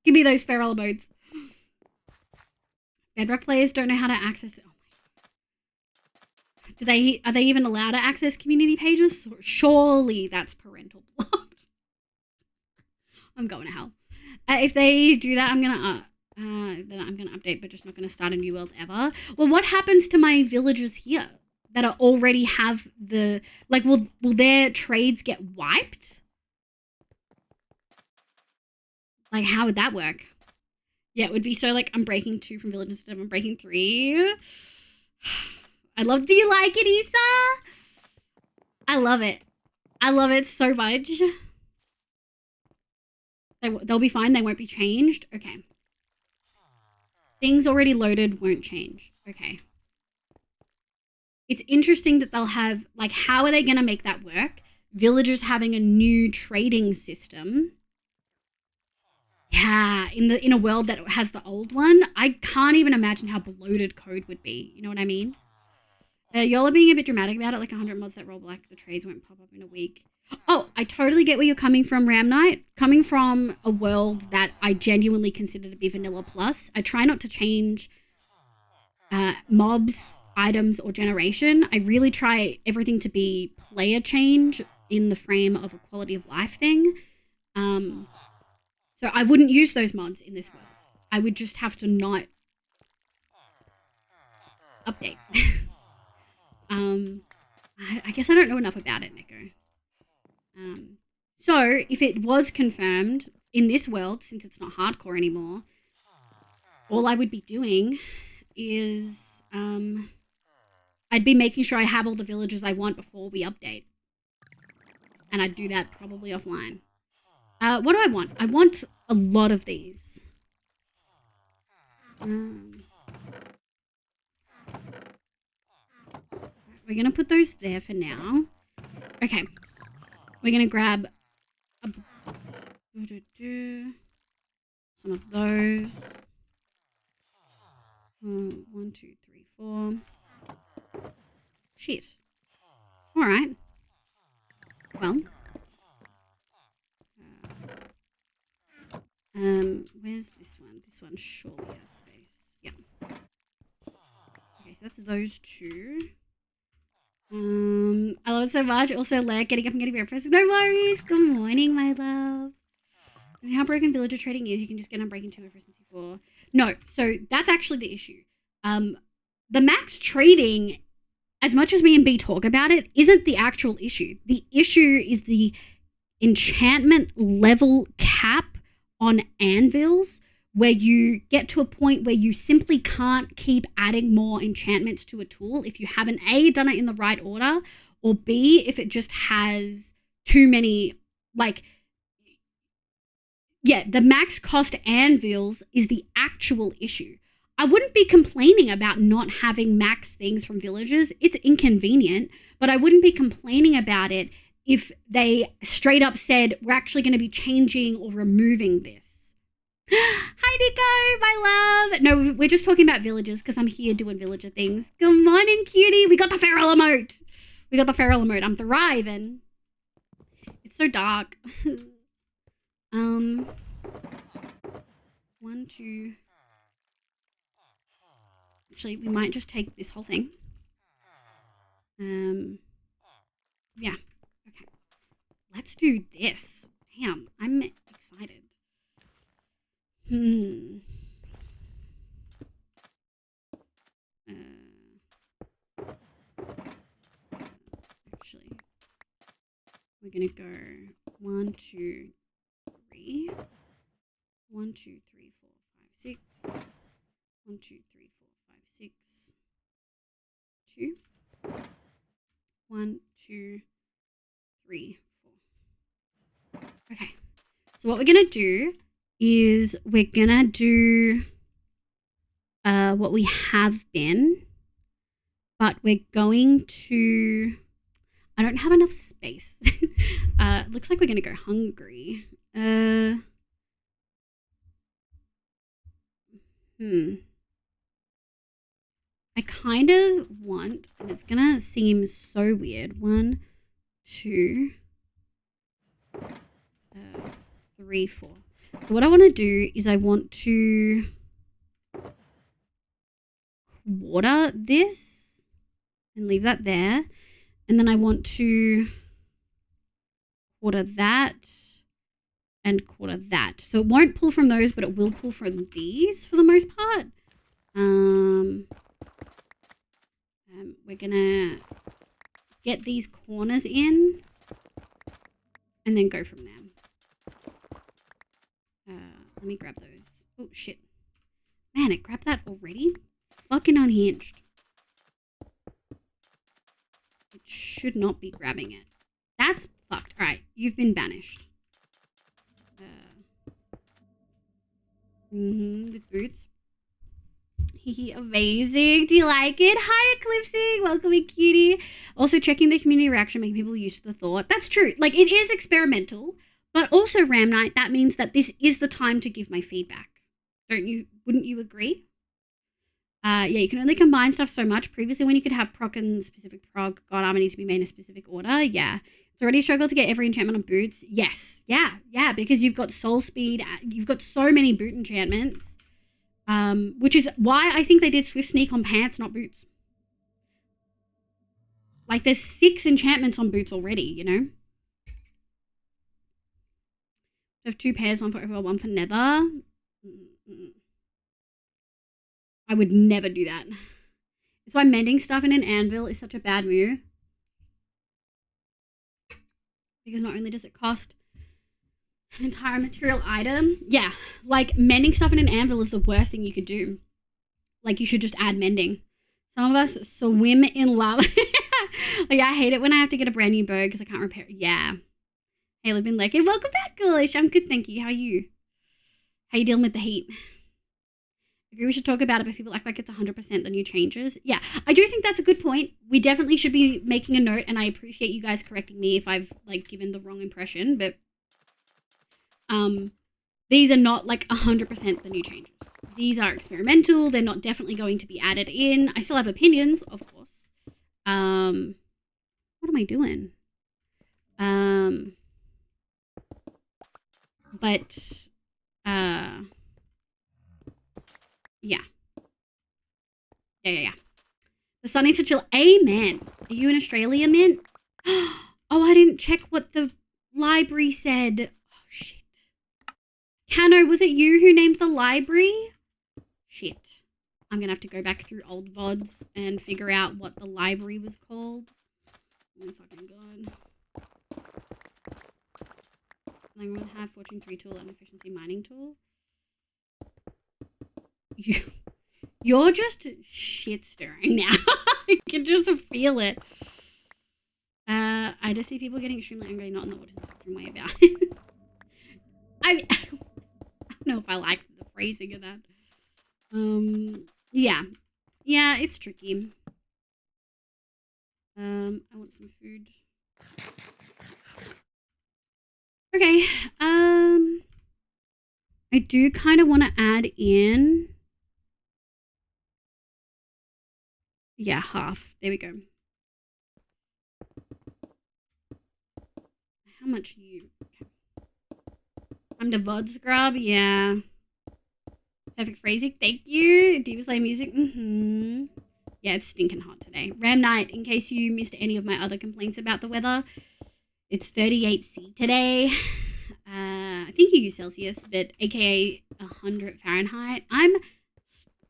Give me those feral modes. Bedrock players don't know how to access it. Oh my god. Are they even allowed to access community pages? Surely that's parental block. I'm going to hell. If they do that, I'm gonna then I'm going to update, but just not going to start a new world ever. Well, what happens to my villagers here that are already have the, like, will their trades get wiped? Like, how would that work? Yeah, it would be so, like, I'm breaking 2 from villagers instead of I'm breaking 3. I love, do you like it, Isa? I love it. I love it so much. They'll be fine. They won't be changed. Okay. Things already loaded won't change. Okay. It's interesting that they'll have, like, how are they going to make that work? Villagers having a new trading system. Yeah, in a world that has the old one, I can't even imagine how bloated code would be. You know what I mean? Y'all are being a bit dramatic about it, like 100 mods that roll black, the trades won't pop up in a week. Oh, I totally get where you're coming from, Ram Knight. Coming from a world that I genuinely consider to be vanilla plus, I try not to change mobs, items, or generation. I really try everything to be player change in the frame of a quality of life thing. So I wouldn't use those mods in this world. I would just have to not update. I guess I don't know enough about it, Nico. So if it was confirmed in this world, since it's not hardcore anymore, all I would be doing is I'd be making sure I have all the villagers I want before we update. And I'd do that probably offline. What do I want? I want a lot of these. We're going to put those there for now. Okay. We're going to grab some of those. 1, 2, 3, 4. Shit. All right. Well. Where's this one? This one surely has space. Yeah. Okay, so that's those two. I love it so much. Also, getting up and getting breakfast. No worries. Good morning, my love. This is how broken villager trading is. You can just get on breaking 2 efficiency 4. No, so that's actually the issue. The max trading, as much as me and B talk about it, isn't the actual issue. The issue is the enchantment level cap on anvils, where you get to a point where you simply can't keep adding more enchantments to a tool if you haven't A, done it in the right order, or B, if it just has too many, the max cost anvils is the actual issue. I wouldn't be complaining about not having max things from villagers. It's inconvenient, but I wouldn't be complaining about it if they straight up said, we're actually going to be changing or removing this. Hi, Nico, my love. No, we're just talking about villagers because I'm here doing villager things. Good morning, cutie. We got the feral emote. I'm thriving. It's so dark. 1, 2. Actually, we might just take this whole thing. Yeah. Okay. Let's do this. Damn, I'm excited. Actually, we're gonna go 1, 2, 3. 1, 2, 3, 4, 5, 6. 1, 2, 3, 4, 5, 6. 2. 1, 2, 3, 4. Okay. So what we're gonna do is we're gonna do what we have been, but we're going to, I don't have enough space. Looks like we're gonna go hungry. I kind of want, and it's gonna seem so weird, 1, 2, 3, 4. So what I want to do is I want to quarter this and leave that there. And then I want to quarter that and quarter that. So it won't pull from those, but it will pull from these for the most part. We're going to get these corners in and then go from there. Let me grab those. Oh, shit. Man, it grabbed that already? Fucking unhinged. It should not be grabbing it. That's fucked. All right, you've been banished. With boots. Amazing. Do you like it? Hi, Eclipsing. Welcome in, cutie. Also, checking the community reaction, making people used to the thought. That's true. Like, it is experimental, but also, Ram Knight, that means that this is the time to give my feedback. Wouldn't you agree? Yeah, you can only combine stuff so much. Previously, when you could have proc and specific proc, God Armor need to be made in a specific order. Yeah. It's already a struggle to get every enchantment on boots. Yes. Yeah, because you've got soul speed. You've got so many boot enchantments. Which is why I think they did Swift Sneak on pants, not boots. Like, there's 6 enchantments on boots already, you know? I have 2 pairs, 1 for overall, 1 for nether. I would never do that. It's why mending stuff in an anvil is such a bad move. Because not only does it cost An entire material item? Yeah, like mending stuff in an anvil is the worst thing you could do. Like, you should just add mending. Some of us swim in lava. Like, I hate it when I have to get a brand new bow because I can't repair it. Yeah. Hey, I've been like, hey, welcome back, Ghoulish. I'm good, thank you. How are you? How you dealing with the heat? I agree we should talk about it, but people act like it's 100% the new changes. Yeah, I do think that's a good point. We definitely should be making a note, and I appreciate you guys correcting me if I've, like, given the wrong impression, but these are not, like, 100% the new changes. These are experimental. They're not definitely going to be added in. I still have opinions, of course. What am I doing? But, yeah. Yeah. The sun needs to chill. Amen. Are you in Australia, Mint? Oh, I didn't check what the library said. Oh, shit. Cano, was it you who named the library? Shit. I'm going to have to go back through old VODs and figure out what the library was called. Oh my fucking god. Language have Fortune 3 tool and efficiency mining tool. You're just shit stirring now. I can just feel it. I just see people getting extremely angry, not in the autism way about it. I don't know if I like the phrasing of that. Yeah. Yeah, it's tricky. I want some food. Okay. I do kind of want to add in. Yeah, half. There we go. How much you? Okay. I'm the VOD scrub. Yeah. Perfect phrasing. Thank you. Diva Slay music. Yeah, it's stinking hot today. Ram Night, in case you missed any of my other complaints about the weather, it's 38°C today. I think you use Celsius, but aka 100 Fahrenheit. I'm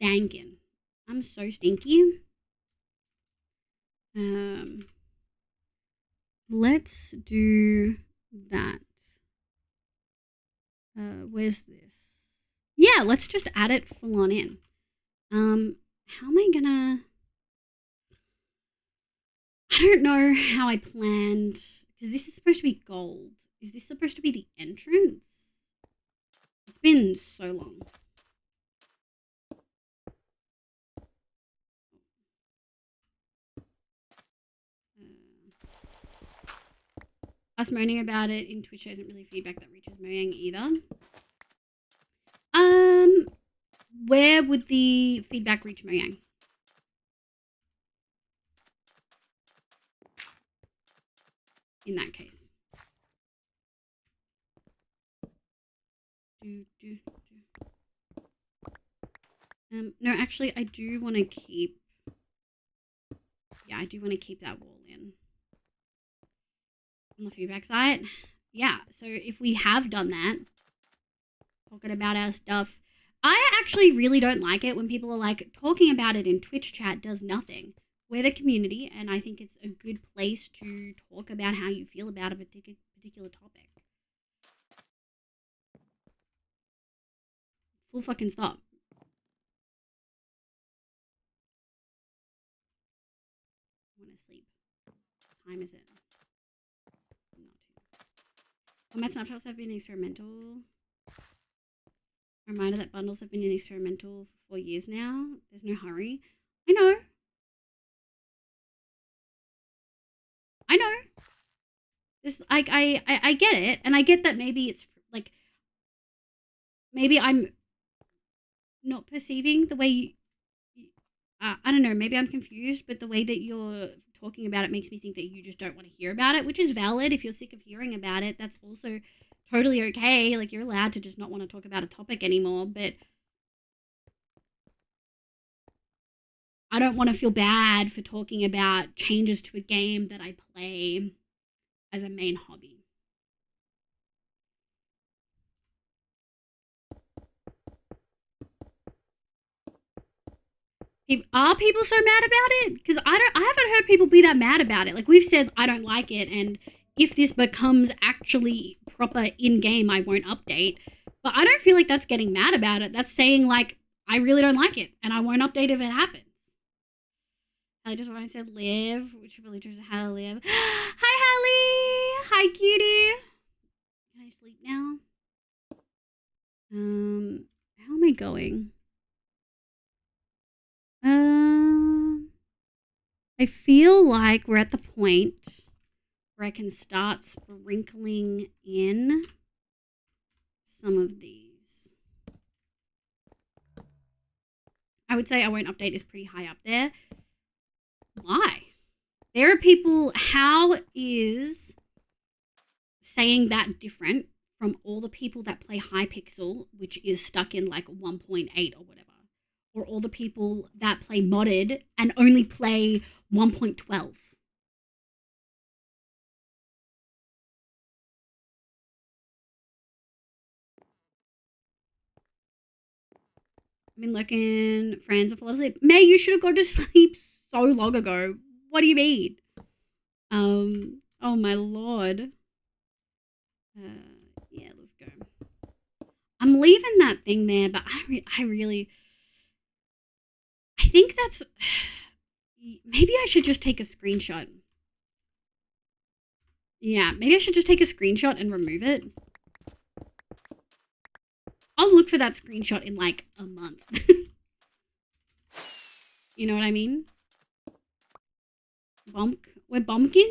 stankin'. I'm so stinky. Let's do that. Where's this? Yeah, let's just add it full on in. How am I gonna... I don't know how I planned, because this is supposed to be gold. Is this supposed to be the entrance? It's been so long. Us moaning about it in Twitch isn't really feedback that reaches Mojang either. Where would the feedback reach Mojang? In that case. No, actually, I do want to keep... Yeah, I do want to keep that wall in. On the feedback site. Yeah, so if we have done that, talking about our stuff, I actually really don't like it when people are like, talking about it in Twitch chat does nothing. We're the community, and I think it's a good place to talk about how you feel about a particular topic. Full fucking stop. I want to sleep. What time is it? Format snapshots have been experimental. Reminder that bundles have been in experimental for 4 years now. There's no hurry. I know. This, like, I get it, and I get that maybe it's like, maybe I'm not perceiving the way I don't know, maybe I'm confused, but the way that you're talking about it makes me think that you just don't want to hear about it, which is valid. If you're sick of hearing about it, that's also totally okay. Like, you're allowed to just not want to talk about a topic anymore, but I don't want to feel bad for talking about changes to a game that I play as a main hobby. Are people so mad about it? Because I haven't heard people be that mad about it. Like, we've said I don't like it, and if this becomes actually proper in-game I won't update. But I don't feel like that's getting mad about it. That's saying, like, I really don't like it, and I won't update if it happens. I just want to say live, which really just how to live. Hi, Hallie. Hi, cutie. Can I sleep now? How am I going? I feel like we're at the point where I can start sprinkling in some of these. I would say I won't update is pretty high up there. Why? There are people, how is saying that different from all the people that play Hypixel, which is stuck in like 1.8 or whatever, or all the people that play modded and only play 1.12? I've been looking, friends have fallen asleep. May, you should have gone to sleep so long ago. What do you mean? Oh my lord. Yeah, let's go. I'm leaving that thing there, but I really, I think that's, maybe I should just take a screenshot. Yeah, maybe I should just take a screenshot and remove it. I'll look for that screenshot in like a month. You know what I mean? We're bumpkin?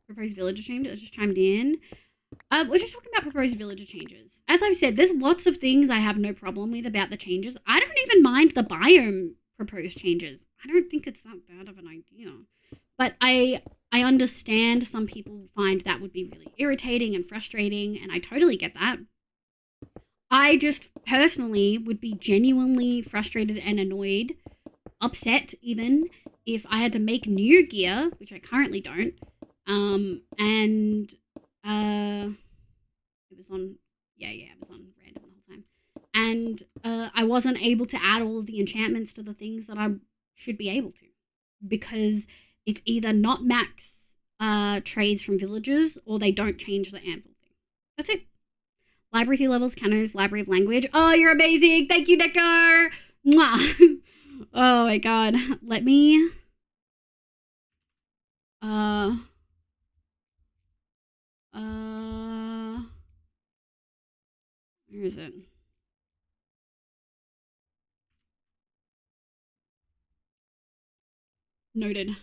Proposed villager changes. I just chimed in. We're just talking about proposed villager changes. As I've said, there's lots of things I have no problem with about the changes. I don't even mind the biome proposed changes. I don't think it's that bad of an idea. But I understand some people find that would be really irritating and frustrating, and I totally get that. I just personally would be genuinely frustrated and annoyed, upset even, if I had to make new gear, which I currently don't, it was on, it was on random the whole time, and I wasn't able to add all of the enchantments to the things that I should be able to, because it's either not max trades from villagers, or they don't change the anvil thing. That's it. Library 3 levels, Cano's Library of Language. Oh, you're amazing. Thank you, Neko. Mwah. Oh my god. Let me where is it? Noted.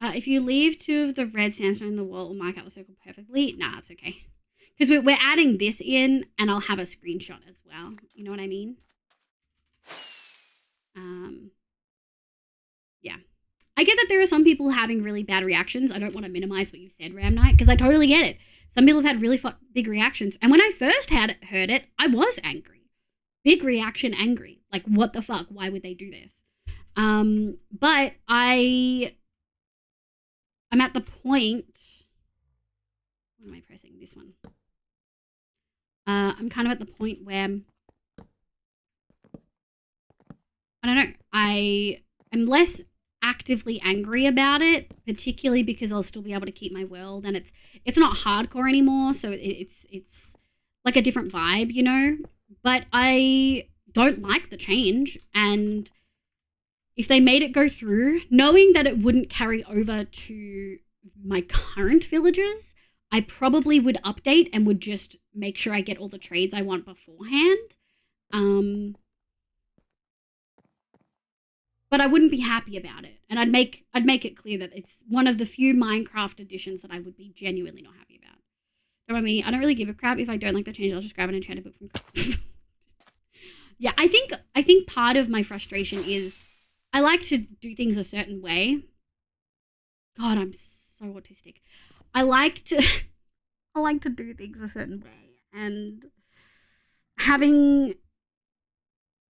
If you leave 2 of the red sandstone in the wall, it will mark out the circle perfectly. Nah, it's okay. Because we're adding this in, and I'll have a screenshot as well. You know what I mean? Yeah. I get that there are some people having really bad reactions. I don't want to minimize what you said, Ram Knight, because I totally get it. Some people have had really big reactions. And when I first heard it, I was angry. Big reaction, angry. Like, what the fuck? Why would they do this? But I'm at the point. What am I pressing? This one. I'm kind of at the point where I don't know. I am less actively angry about it, particularly because I'll still be able to keep my world, and it's not hardcore anymore, so it's like a different vibe, you know. But I don't like the change, and if they made it go through, knowing that it wouldn't carry over to my current villagers, I probably would update and would just make sure I get all the trades I want beforehand. But I wouldn't be happy about it, and I'd make it clear that it's one of the few Minecraft editions that I would be genuinely not happy about. Don't mind me. I don't really give a crap if I don't like the change. I'll just grab an enchanted book from. Yeah, I think part of my frustration is I like to do things a certain way. God, I'm so autistic. I like to do things a certain way, and having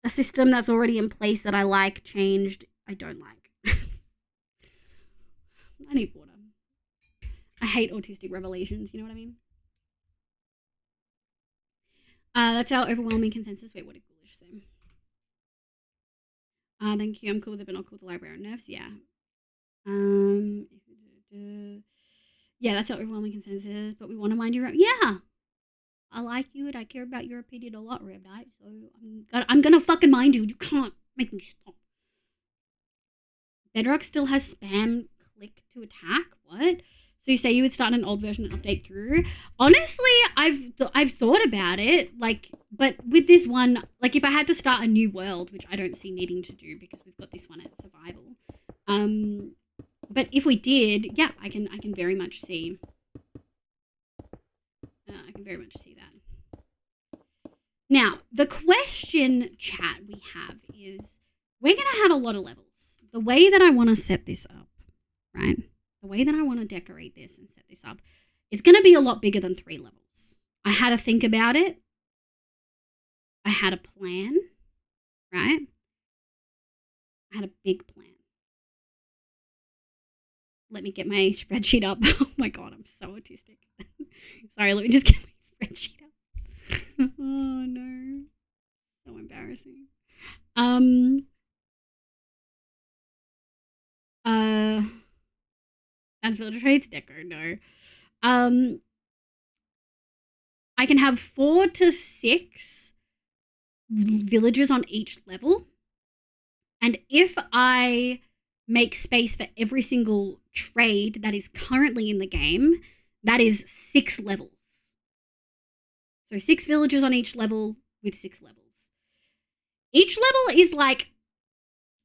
a system that's already in place that I like changed, I don't like. I need water. I hate autistic revelations, you know what I mean? That's our overwhelming consensus. Wait, what did Ghoulish say? Thank you. I'm cool with it, but not cool with the library on nerfs. Yeah. Yeah, that's our overwhelming consensus, but we want to mind your own. Yeah. I like you and I care about your opinion a lot, Red Knight, so I'm gonna fucking mind you. You can't make me stop. Bedrock still has spam click to attack? What? So you say you would start an old version and update through? Honestly, I've thought about it, like, but with this one, like, if I had to start a new world, which I don't see needing to do because we've got this one at survival. But if we did, yeah, I can very much see. I can very much see that. Now, the question, chat, we have is, we're going to have a lot of levels. The way that I want to set this up, right? The way that I want to decorate this and set this up, it's going to be a lot bigger than 3 levels. I had to think about it. I had a plan, right? I had a big plan. Let me get my spreadsheet up. Oh my God, I'm so autistic. Sorry, let me just get my spreadsheet up. Oh no. So embarrassing. As villager traits, deco, no. I can have 4 to 6 villagers on each level. And if I make space for every single trade that is currently in the game, that is 6 levels. So 6 villagers on each level with 6 levels. Each level is like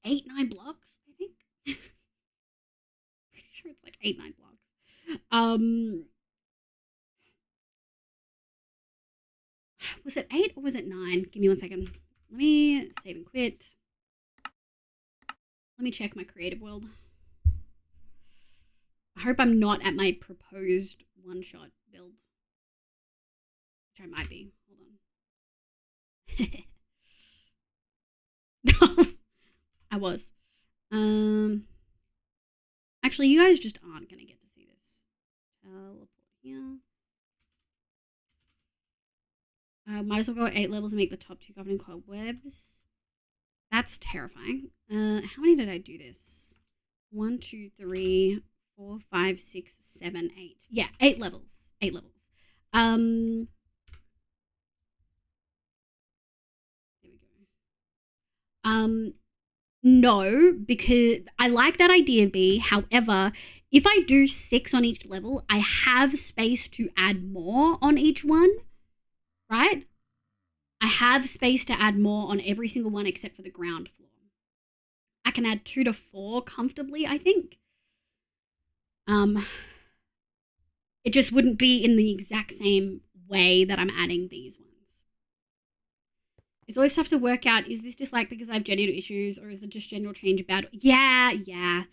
8-9 blocks, I think. Pretty sure it's like 8-9 blocks. Was it 8 or was it 9? Give me 1 second. Let me save and quit. Let me check my creative world. I hope I'm not at my proposed one-shot build. Which I might be. Hold on. I was. Actually, you guys just aren't going to get to see this. Teleport here. Might as well go 8 levels and make the top 2 governing cobwebs. That's terrifying. How many did I do this? 1, 2, 3, 4, 5, 6, 7, 8. Yeah, 8 levels. 8 levels. There we go. No, because I like that idea, B. However, if I do 6 on each level, I have space to add more on each one, right? I have space to add more on every single one except for the ground floor. I can add 2 to 4 comfortably, I think. It just wouldn't be in the exact same way that I'm adding these ones. It's always tough to work out, is this just like because I have gender issues or is it just general change bad? Yeah.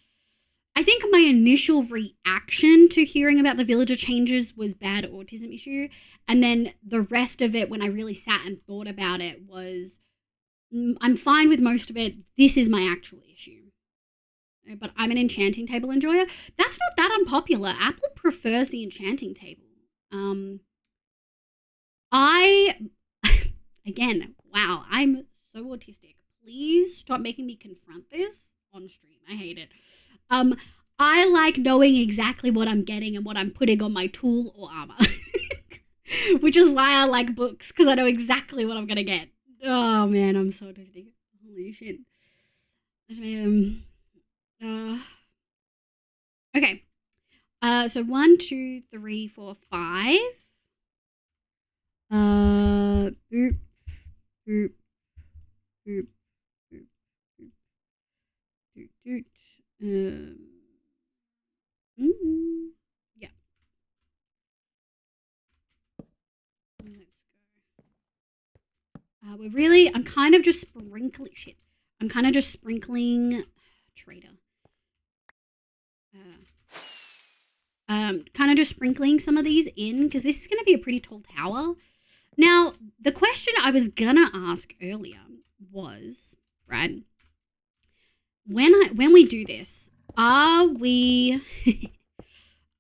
I think my initial reaction to hearing about the villager changes was bad autism issue. And then the rest of it, when I really sat and thought about it, was I'm fine with most of it. This is my actual issue. But I'm an enchanting table enjoyer. That's not that unpopular. Apple prefers the enchanting table. Again, wow, I'm so autistic. Please stop making me confront this on stream. I hate it. I like knowing exactly what I'm getting and what I'm putting on my tool or armor. Which is why I like books, because I know exactly what I'm going to get. Oh, man, I'm so autistic. Holy shit. Okay. So 1, 2, 3, 4, 5. Boop, boop, boop, boop, boop, doot, doot. Yeah. Let's go. I'm kind of just sprinkling shit. I'm kind of just sprinkling trader. Kind of just sprinkling some of these in because this is going to be a pretty tall tower. Now, the question I was gonna ask earlier was, right, when we do this, are we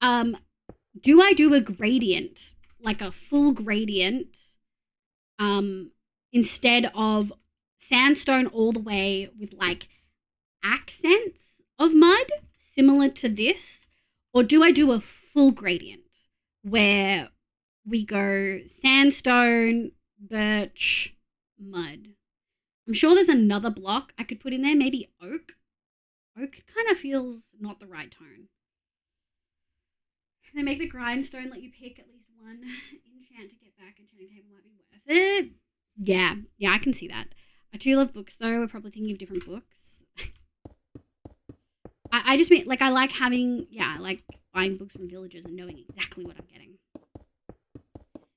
do I do a gradient, like a full gradient, instead of sandstone all the way with like accents of mud similar to this, or do I do a full gradient where we go sandstone, birch, mud. I'm sure there's another block I could put in there, maybe oak. Oak kind of feels not the right tone. If they make the grindstone let you pick at least one enchant to get back, enchanting table might be worth it. Yeah, I can see that. I do love books though. We're probably thinking of different books. I just mean, like, I like having, I like buying books from villages and knowing exactly what I'm getting.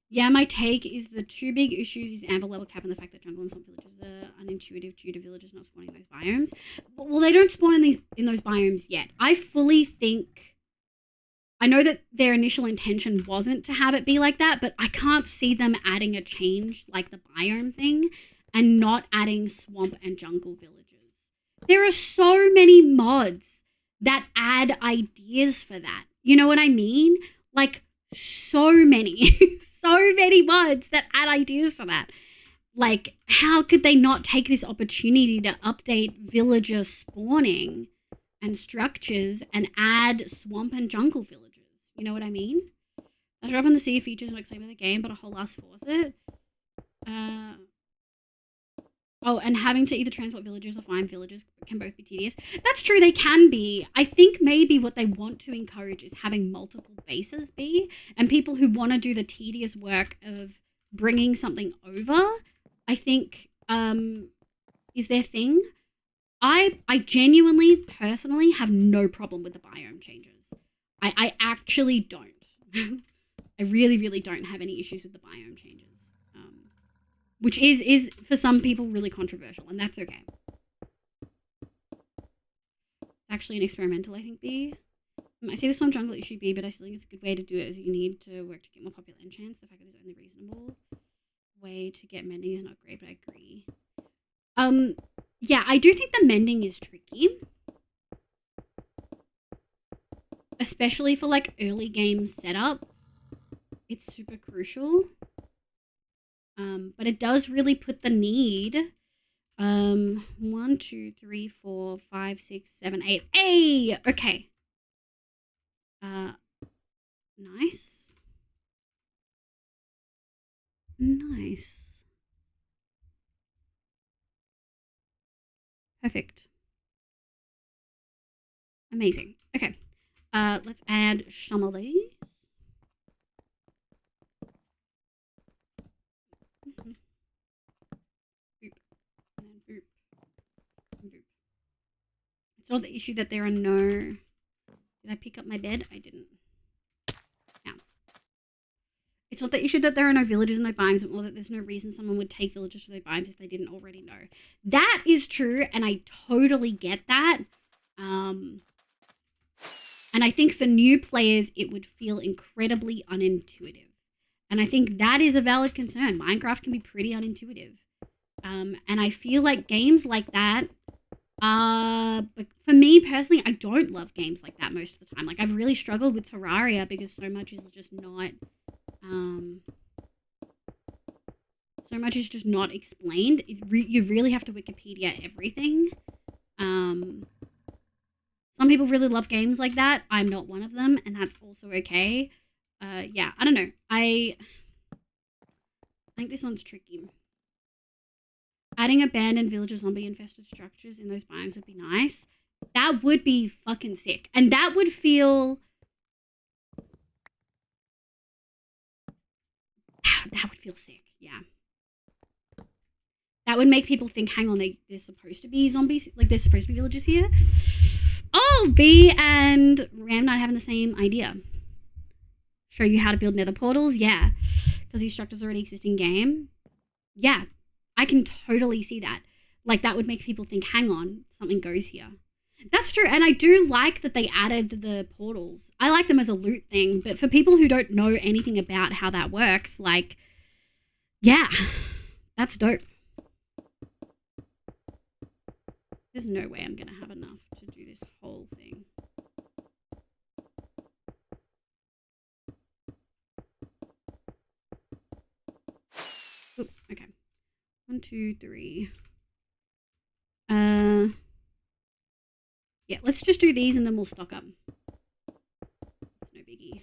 Yeah, my take is the two big issues is amber level cap and the fact that jungle and swamp villages are unintuitive due to villagers not spawning in those biomes. Well, they don't spawn in those biomes yet. I fully think, I know that their initial intention wasn't to have it be like that, but I can't see them adding a change like the biome thing and not adding swamp and jungle villages. There are so many mods that add ideas for that. You know what I mean? Like, so many. So many mods that add ideas for that. Like, how could they not take this opportunity to update villager spawning and structures and add swamp and jungle villages? You know what I mean? I drop on the sea features and explain the game, but a whole ass force it. Oh, and having to either transport villagers or find villagers can both be tedious. That's true, they can be. I think maybe what they want to encourage is having multiple bases be, and people who want to do the tedious work of bringing something over, I think, is their thing. I genuinely, personally, have no problem with the biome changes. I actually don't. I really, really don't have any issues with the biome changes. Which is for some people really controversial, and that's okay. Actually, an experimental, I think, B. I see the swamp jungle issue B, but I still think it's a good way to do it, as you need to work to get more popular enchants. The fact that it's only reasonable way to get mending is not great, but I agree. Yeah, I do think the mending is tricky, especially for like early game setup. It's super crucial. But it does really put the need. 1, 2, 3, 4, 5, 6, 7, 8. Hey! Okay. Nice. Nice. Perfect. Amazing. Okay. Let's add some of these. It's not the issue that there are no... Did I pick up my bed? I didn't. Yeah. It's not the issue that there are no villages and no biomes, or that there's no reason someone would take villagers to their biomes if they didn't already know. That is true, and I totally get that. And I think for new players, it would feel incredibly unintuitive. And I think that is a valid concern. Minecraft can be pretty unintuitive. And I feel like games like that... but for me personally, I don't love games like that most of the time. Like, I've really struggled with Terraria because so much is just not, explained. You really have to Wikipedia everything. Some people really love games like that. I'm not one of them, and that's also okay. Yeah, I don't know. I think this one's tricky. Adding abandoned village or zombie-infested structures in those biomes would be nice. That would be fucking sick. And that would feel... That would feel sick, yeah. That would make people think, hang on, there's supposed to be zombies, like there's supposed to be villages here. Oh, B and Ram not having the same idea. Show you how to build nether portals? Yeah. Because these structures already exist in game? Yeah. I can totally see that. Like, that would make people think, hang on, something goes here. That's true. And I do like that they added the portals. I like them as a loot thing. But for people who don't know anything about how that works, like, yeah, that's dope. There's no way I'm going to have enough to do this whole thing. Oop, okay. 1, 2, 3. Yeah, let's just do these and then we'll stock up. It's no biggie.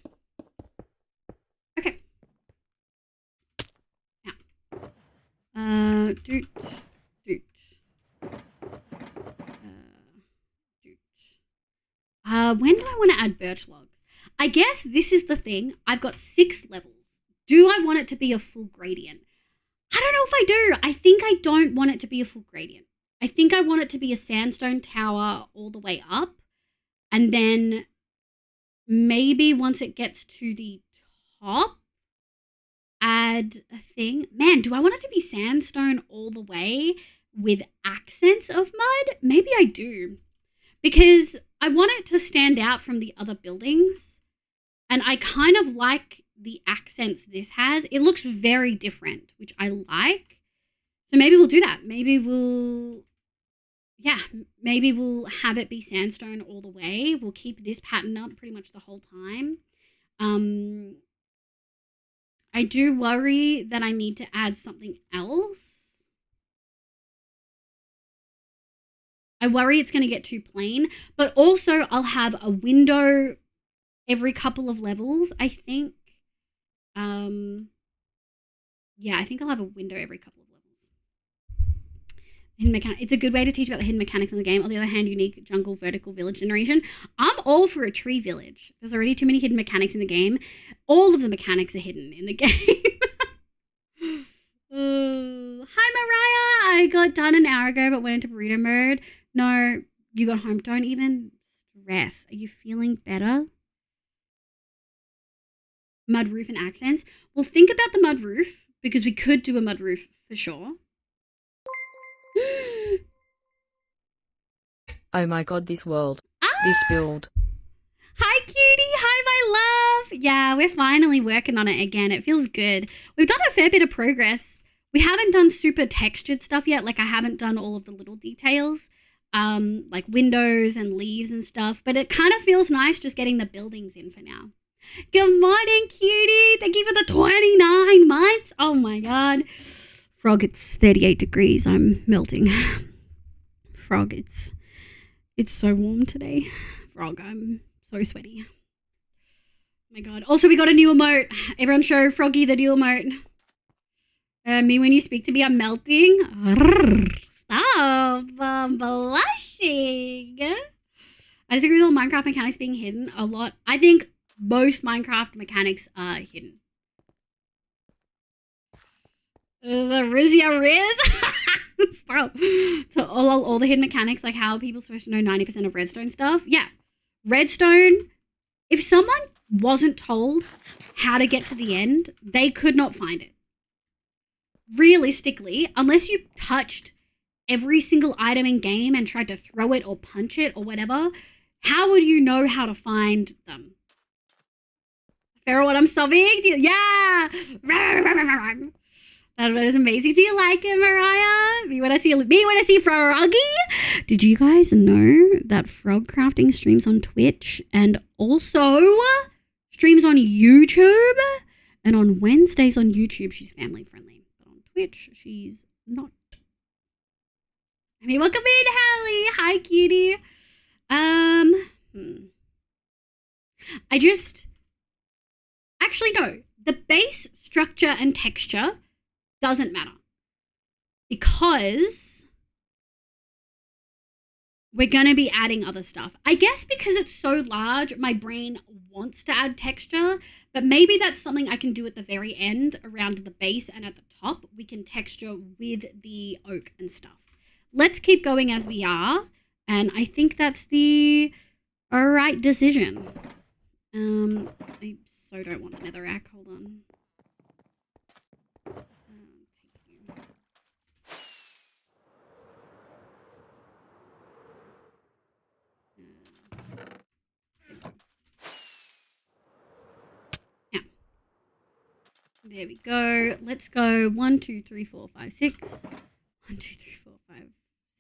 Doot. Doot. Doot. When do I want to add birch logs? I guess this is the thing. I've got 6 levels. Do I want it to be a full gradient? I don't know if I do. I think I don't want it to be a full gradient. I think I want it to be a sandstone tower all the way up. And then maybe once it gets to the top, add a thing. Man, do I want it to be sandstone all the way with accents of mud? Maybe I do. Because I want it to stand out from the other buildings. And I kind of like the accents this has. It looks very different, which I like. So maybe we'll do that. Maybe we'll have it be sandstone all the way. We'll keep this pattern up pretty much the whole time. I do worry that I need to add something else. I worry it's going to get too plain, but also I'll have a window every couple of levels, I think. I think I'll have a window every couple of levels. It's a good way to teach about the hidden mechanics in the game. On the other hand, unique jungle vertical village generation. I'm all for a tree village. There's already too many hidden mechanics in the game. All of the mechanics are hidden in the game. Hi, Mariah. I got done an hour ago, but went into burrito mode. No, you got home. Don't even stress. Are you feeling better? Mud roof and accents. Well, think about the mud roof, because we could do a mud roof for sure. Oh my god, this world. This build. Hi, cutie. Hi, my love. Yeah, we're finally working on it again. It feels good. We've done a fair bit of progress. We haven't done super textured stuff yet. Like, I haven't done all of the little details, like windows and leaves and stuff. But it kind of feels nice just getting the buildings in for now. Good morning, cutie. Thank you for the 29 months. Oh, my God. Frog, it's 38 degrees. I'm melting. Frog, it's so warm today. Frog, I'm so sweaty. Oh my God. Also, we got a new emote. Everyone show Froggy the new emote. Me, when you speak to me, I'm melting. Stop. I'm blushing. I disagree with all Minecraft mechanics being hidden a lot. I think most Minecraft mechanics are hidden. The Rizia Riz. Stop. So all the hidden mechanics, like how are people supposed to know 90% of redstone stuff? Yeah. Redstone, if someone wasn't told how to get to the end, they could not find it. Realistically, unless you touched every single item in game and tried to throw it or punch it or whatever, how would you know how to find them? Pharaoh, what I'm sobbing? Yeah! That is amazing. Do you like it, Mariah? Me when I see Froggy. Did you guys know that frog crafting streams on Twitch and also streams on YouTube? And on Wednesdays on YouTube, she's family friendly. But on Twitch, she's not. I mean, welcome in, Hallie. Hi, cutie. Actually, no. The base structure and texture doesn't matter because we're going to be adding other stuff. I guess because it's so large, my brain wants to add texture, but maybe that's something I can do at the very end around the base, and at the top we can texture with the oak and stuff. Let's keep going as we are, and I think that's the right decision. I so don't want the netherrack. Hold on. Yeah. There we go. Let's go 1, 2, 3, 4, 5, 6. 1, 2, 3, 4, 5,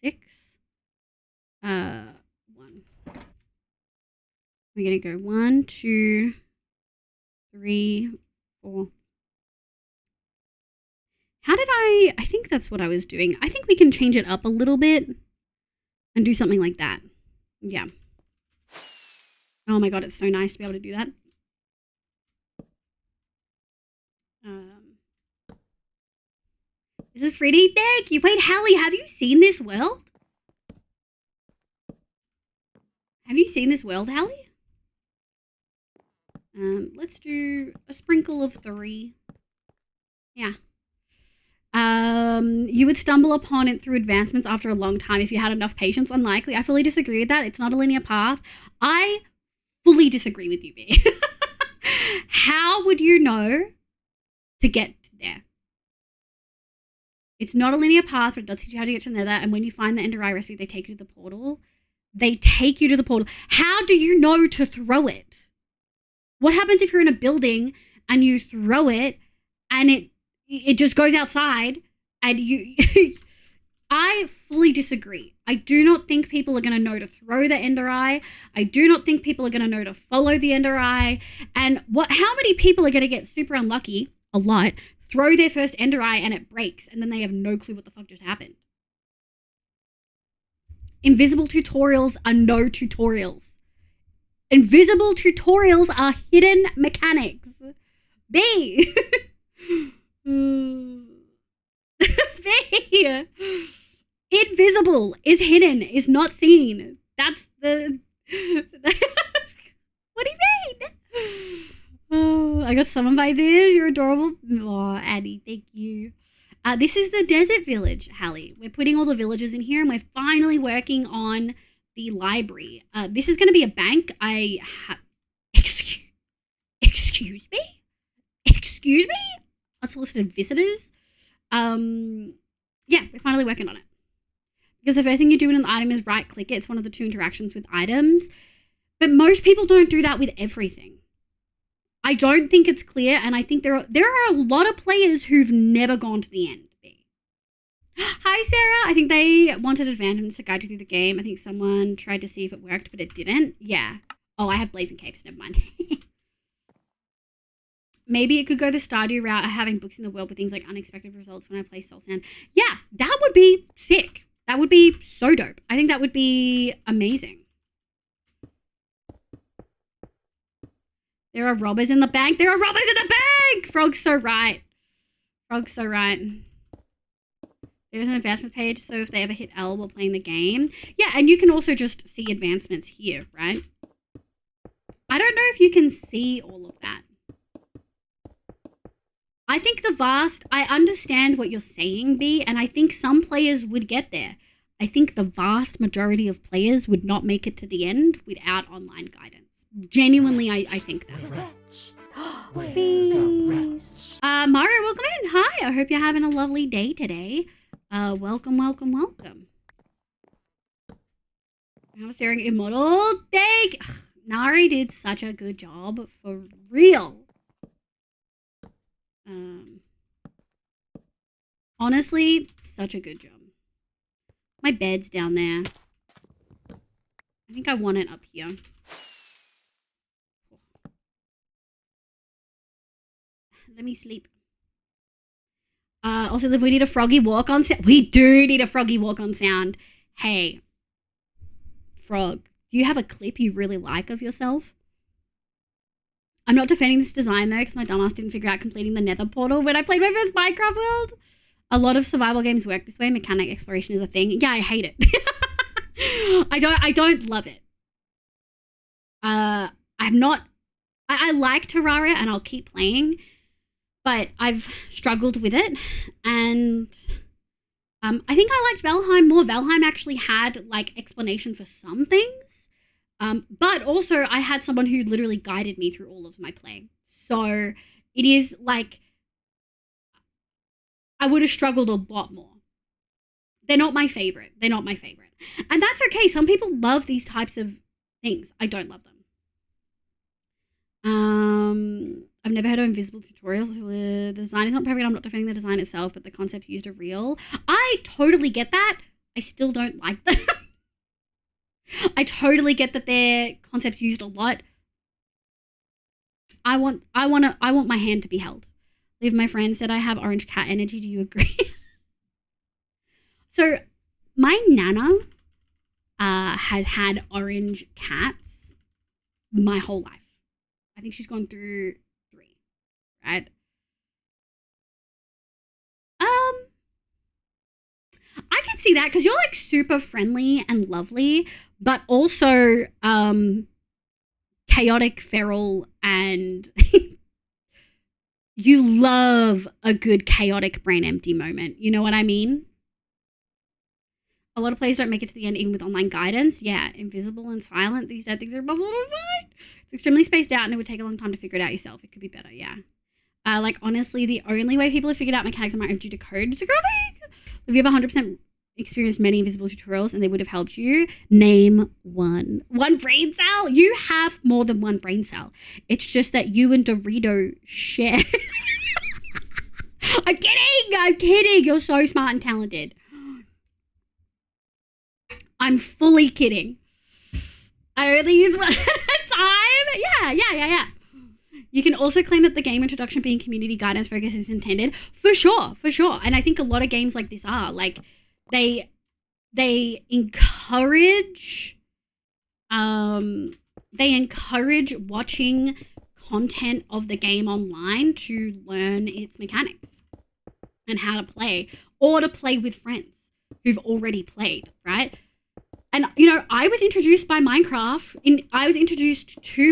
6. 1. We're gonna go 1, 2, 3, 4. How did I think that's what I was doing. I think we can change it up a little bit and do something like that. Yeah. Oh my God, it's so nice to be able to do that. This is pretty. Thank you. Wait, Hallie, have you seen this world? Have you seen this world, Hallie? Let's do a sprinkle of 3. Yeah. You would stumble upon it through advancements after a long time if you had enough patience. Unlikely. I fully disagree with that. It's not a linear path. I fully disagree with you, B. How would you know to get there? It's not a linear path, but it does teach you how to get to Nether. And when you find the Ender Eye recipe, they take you to the portal. They take you to the portal. How do you know to throw it? What happens if you're in a building and you throw it and it just goes outside and you... I fully disagree. I do not think people are going to know to throw the Ender Eye. I do not think people are going to know to follow the Ender Eye. And how many people are going to get super unlucky, a lot, throw their first Ender Eye and it breaks and then they have no clue what the fuck just happened? Invisible tutorials are no tutorials. Invisible tutorials are hidden mechanics. B. B. Invisible is hidden, is not seen. That's the... What do you mean? Oh, I got summoned by this. You're adorable. Oh, Annie, thank you. This is the desert village, Hallie. We're putting all the villagers in here and we're finally working on the library. This is going to be a bank. Excuse me? Excuse me? Unsolicited visitors. Yeah, we're finally working on it. Because the first thing you do in an item is right click it. It's one of the 2 interactions with items. But most people don't do that with everything. I don't think it's clear, and I think there are a lot of players who've never gone to the end. Hi, Sarah. I think they wanted advancements to guide you through the game. I think someone tried to see if it worked, but it didn't. Yeah. Oh, I have blazing capes. Never mind. Maybe it could go the Stardew route of having books in the world with things like unexpected results when I play Soul Sand. Yeah, that would be sick. That would be so dope. I think that would be amazing. There are robbers in the bank. There are robbers in the bank! Frog's so right. Frog's so right. There's an advancement page, so if they ever hit L while playing the game. Yeah, and you can also just see advancements here, right? I don't know if you can see all of that. I think I understand what you're saying, B, and I think some players would get there. I think the vast majority of players would not make it to the end without online guidance. Genuinely, I think that. Bees. Mario, welcome in. Hi, I hope you're having a lovely day today. Welcome, welcome, welcome. I'm staring immortal. Nari did such a good job, for real. Honestly, such a good job. My bed's down there. I think I want it up here. Let me sleep. Also, if we need a froggy walk on sound. We do need a froggy walk on sound. Hey, Frog, do you have a clip you really like of yourself? I'm not defending this design though, because my dumbass didn't figure out completing the Nether portal when I played my first Minecraft world. A lot of survival games work this way. Mechanic exploration is a thing. Yeah, I hate it. I don't love it. I like Terraria and I'll keep playing, but I've struggled with it. And I think I liked Valheim more. Valheim actually had like explanation for some things. But also I had someone who literally guided me through all of my playing. So it is like, I would have struggled a lot more. They're not my favorite. They're not my favorite. And that's okay. Some people love these types of things. I don't love them. I've never heard of invisible tutorials. The design is not perfect. I'm not defending the design itself, but the concepts used are real. I totally get that. I still don't like them. I totally get that their concepts used a lot. I want my hand to be held. Liv, my friend, said I have orange cat energy. Do you agree? So my nana has had orange cats my whole life. I think she's gone through 3, right? see that because you're like super friendly and lovely, but also chaotic, feral, and you love a good chaotic brain empty moment. You know what I mean? A lot of players don't make it to the end even with online guidance. Yeah, invisible and silent. These dead things are impossible to find. It's extremely spaced out and it would take a long time to figure it out yourself. It could be better, yeah. Like, honestly, the only way people have figured out mechanics are due to code scrubbing. If you have 100% experienced many invisible tutorials and they would have helped you, name one. One brain cell? You have more than one brain cell. It's just that you and Dorito share. I'm kidding. You're so smart and talented. I'm fully kidding. I only use one at a time. Yeah. You can also claim that the game introduction being community guidance focus is intended. For sure. And I think a lot of games like this are. Like, they encourage watching content of the game online to learn its mechanics and how to play, or to play with friends who've already played, right? And, I was introduced to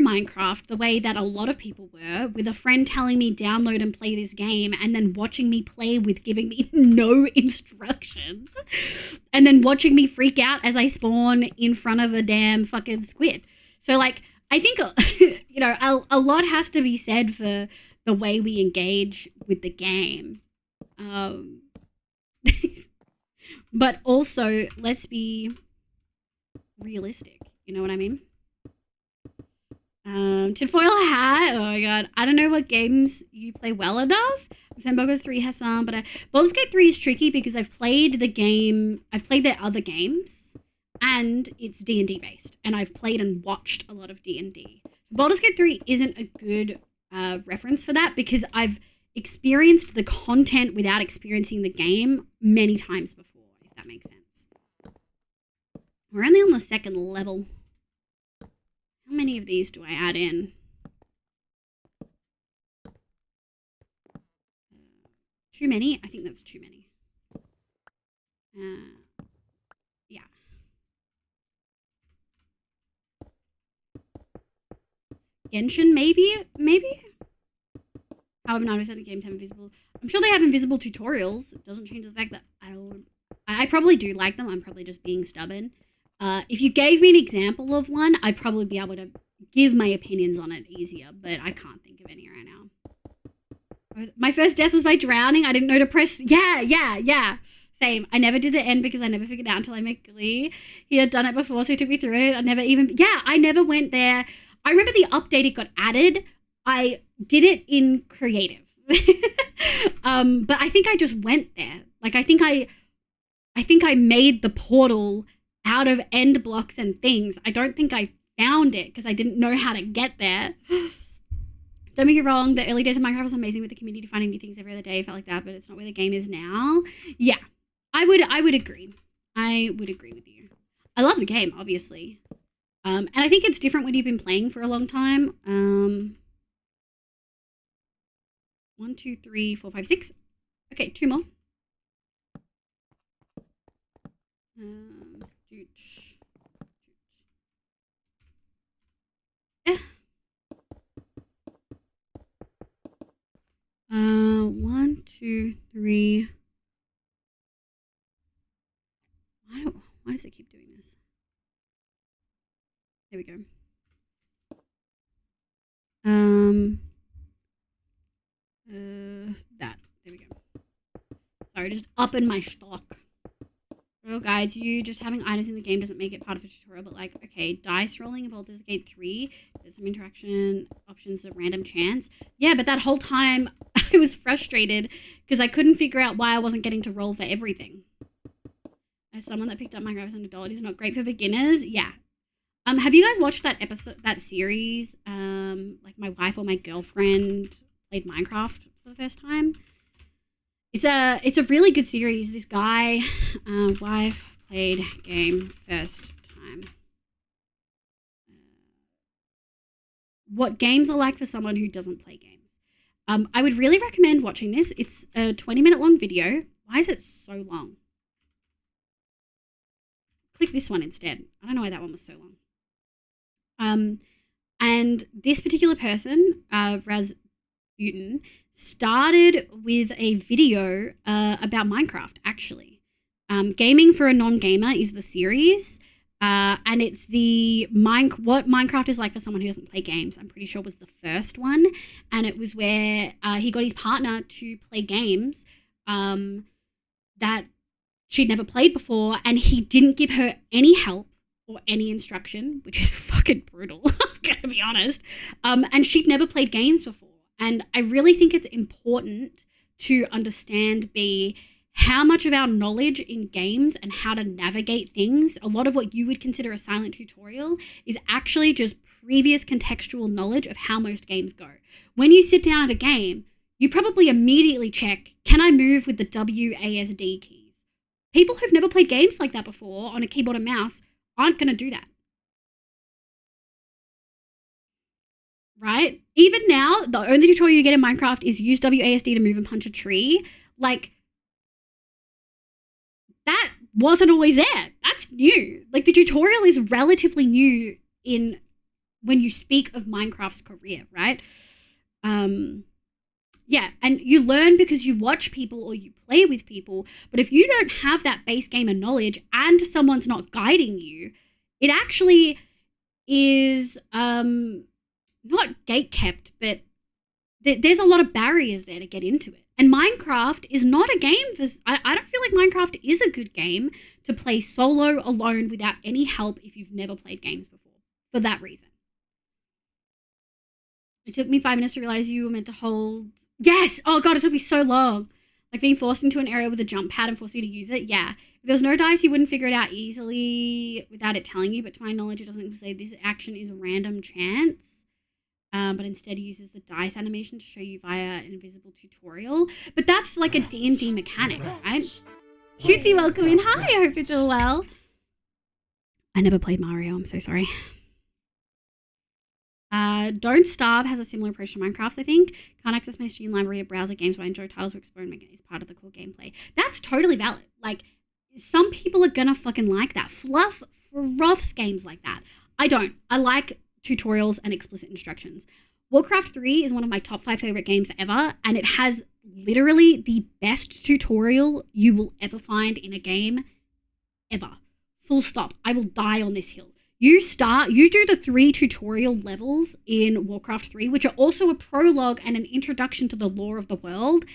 Minecraft the way that a lot of people were, with a friend telling me download and play this game and then watching me play with giving me no instructions and then watching me freak out as I spawn in front of a damn fucking squid. So, like, I think, a lot has to be said for the way we engage with the game. But also, let's be realistic, you know what I mean? Tinfoil hat, oh my god, I don't know what games you play well enough. Baldur's 3 has some, but Baldur's Gate 3 is tricky because I've played their other games, and it's D&D based, and I've played and watched a lot of D&D. Baldur's Gate 3 isn't a good reference for that because I've experienced the content without experiencing the game many times before, if that makes sense. We're only on the second level. How many of these do I add in? Too many? I think that's too many. Yeah. Genshin, maybe? However, 90% of games have invisible. I'm sure they have invisible tutorials. It doesn't change the fact that I probably do like them. I'm probably just being stubborn. If you gave me an example of one, I'd probably be able to give my opinions on it easier, but I can't think of any right now. My first death was by drowning. I didn't know to press. Yeah. Same. I never did the end because I never figured out until I met Glee. He had done it before, so he took me through it. I never went there. I remember the update, it got added. I did it in creative. But I think I just went there. Like, I think I made the portal out of end blocks and things. I don't think I found it because I didn't know how to get there. Don't make it wrong, the early days of Minecraft was amazing with the community finding new things every other day. It felt like that, but it's not where the game is now. Yeah, I would agree. I would agree with you. I love the game, obviously. And I think it's different when you've been playing for a long time. 1, 2, 3, 4, 5, 6. Okay, 2 more. One, two, three. Why does it keep doing this? There we go. That. There we go. Sorry, just upping my stock. Tutorial guides you. Just having items in the game doesn't make it part of a tutorial, but like, okay, dice rolling in Baldur's Gate 3. There's some interaction options of random chance. Yeah, but that whole time I was frustrated because I couldn't figure out why I wasn't getting to roll for everything. As someone that picked up Minecraft as an adult, is not great for beginners. Yeah. Have you guys watched that series? Like My Wife or My Girlfriend played Minecraft for the first time. It's a really good series. This guy, wife played game first time. What games are like for someone who doesn't play games. I would really recommend watching this. It's a 20-minute long video. Why is it so long? click this one instead. I don't know why that one was so long. And this particular person, Rasputin, started with a video about Minecraft, actually. Gaming for a Non-Gamer is the series. And it's what Minecraft is like for someone who doesn't play games. I'm pretty sure was the first one. And it was where he got his partner to play games that she'd never played before. And he didn't give her any help or any instruction, which is fucking brutal, I'm gonna be honest. And she'd never played games before. And I really think it's important to understand, how much of our knowledge in games and how to navigate things, a lot of what you would consider a silent tutorial is actually just previous contextual knowledge of how most games go. When you sit down at a game, you probably immediately check, can I move with the WASD keys? People who've never played games like that before on a keyboard and mouse aren't going to do that. Right? Even now, the only tutorial you get in Minecraft is use WASD to move and punch a tree. Like, that wasn't always there. That's new. Like, the tutorial is relatively new when you speak of Minecraft's career, right? Yeah, and you learn because you watch people or you play with people. But if you don't have that base gamer knowledge and someone's not guiding you, it actually is not gatekept, but there's a lot of barriers there to get into it. And Minecraft is not a game for... I don't feel like Minecraft is a good game to play solo, alone, without any help if you've never played games before. For that reason. It took me 5 minutes to realize you were meant to hold... Yes! Oh, God, it took me so long. Like being forced into an area with a jump pad and forced you to use it. Yeah. If there was no dice, you wouldn't figure it out easily without it telling you. But to my knowledge, it doesn't say this action is random chance. But instead uses the dice animation to show you via an invisible tutorial. But that's like a D&D mechanic, right? Shootsy, welcome in. Hi, I hope you're doing well. I never played Mario, I'm so sorry. Don't Starve has a similar approach to Minecraft, I think. Can't access my Steam library to browse games, but I enjoy titles where experiment is part of the core gameplay. That's totally valid. Like, some people are gonna fucking like that. Froths games like that. I don't. I like tutorials and explicit instructions. Warcraft 3 is one of my top 5 favorite games ever, and it has literally the best tutorial you will ever find in a game ever. Full stop. I will die on this hill. You do the 3 tutorial levels in Warcraft 3, which are also a prologue and an introduction to the lore of the world,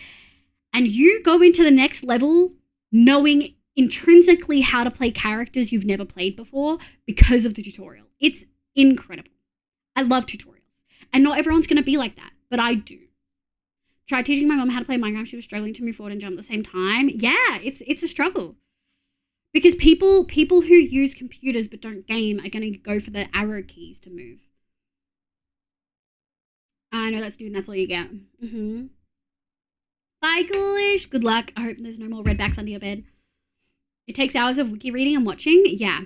and you go into the next level knowing intrinsically how to play characters you've never played before because of the tutorial. It's incredible. I love tutorials. And not everyone's going to be like that, but I do. Tried teaching my mom how to play Minecraft. She was struggling to move forward and jump at the same time. Yeah, it's a struggle. Because people who use computers but don't game are going to go for the arrow keys to move. I know that's new and that's all you get. Bye, Ghoulish. Good luck. I hope there's no more redbacks under your bed. It takes hours of wiki reading and watching. Yeah.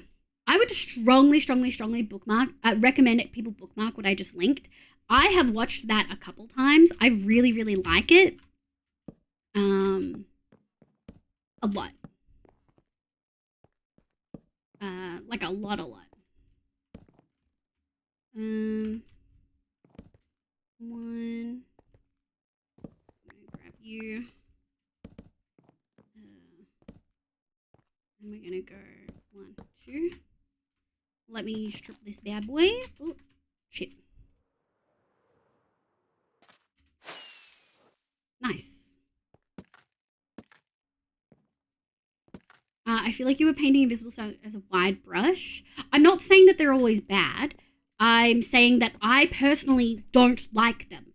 I would strongly recommend it people bookmark what I just linked. I have watched that a couple times. I really, really like it. A lot. Like a lot. One. I'm gonna grab you. And we're gonna go 1, 2. Let me strip this bad boy. Oh, shit. Nice. I feel like you were painting invisible stars as a wide brush. I'm not saying that they're always bad. I'm saying that I personally don't like them.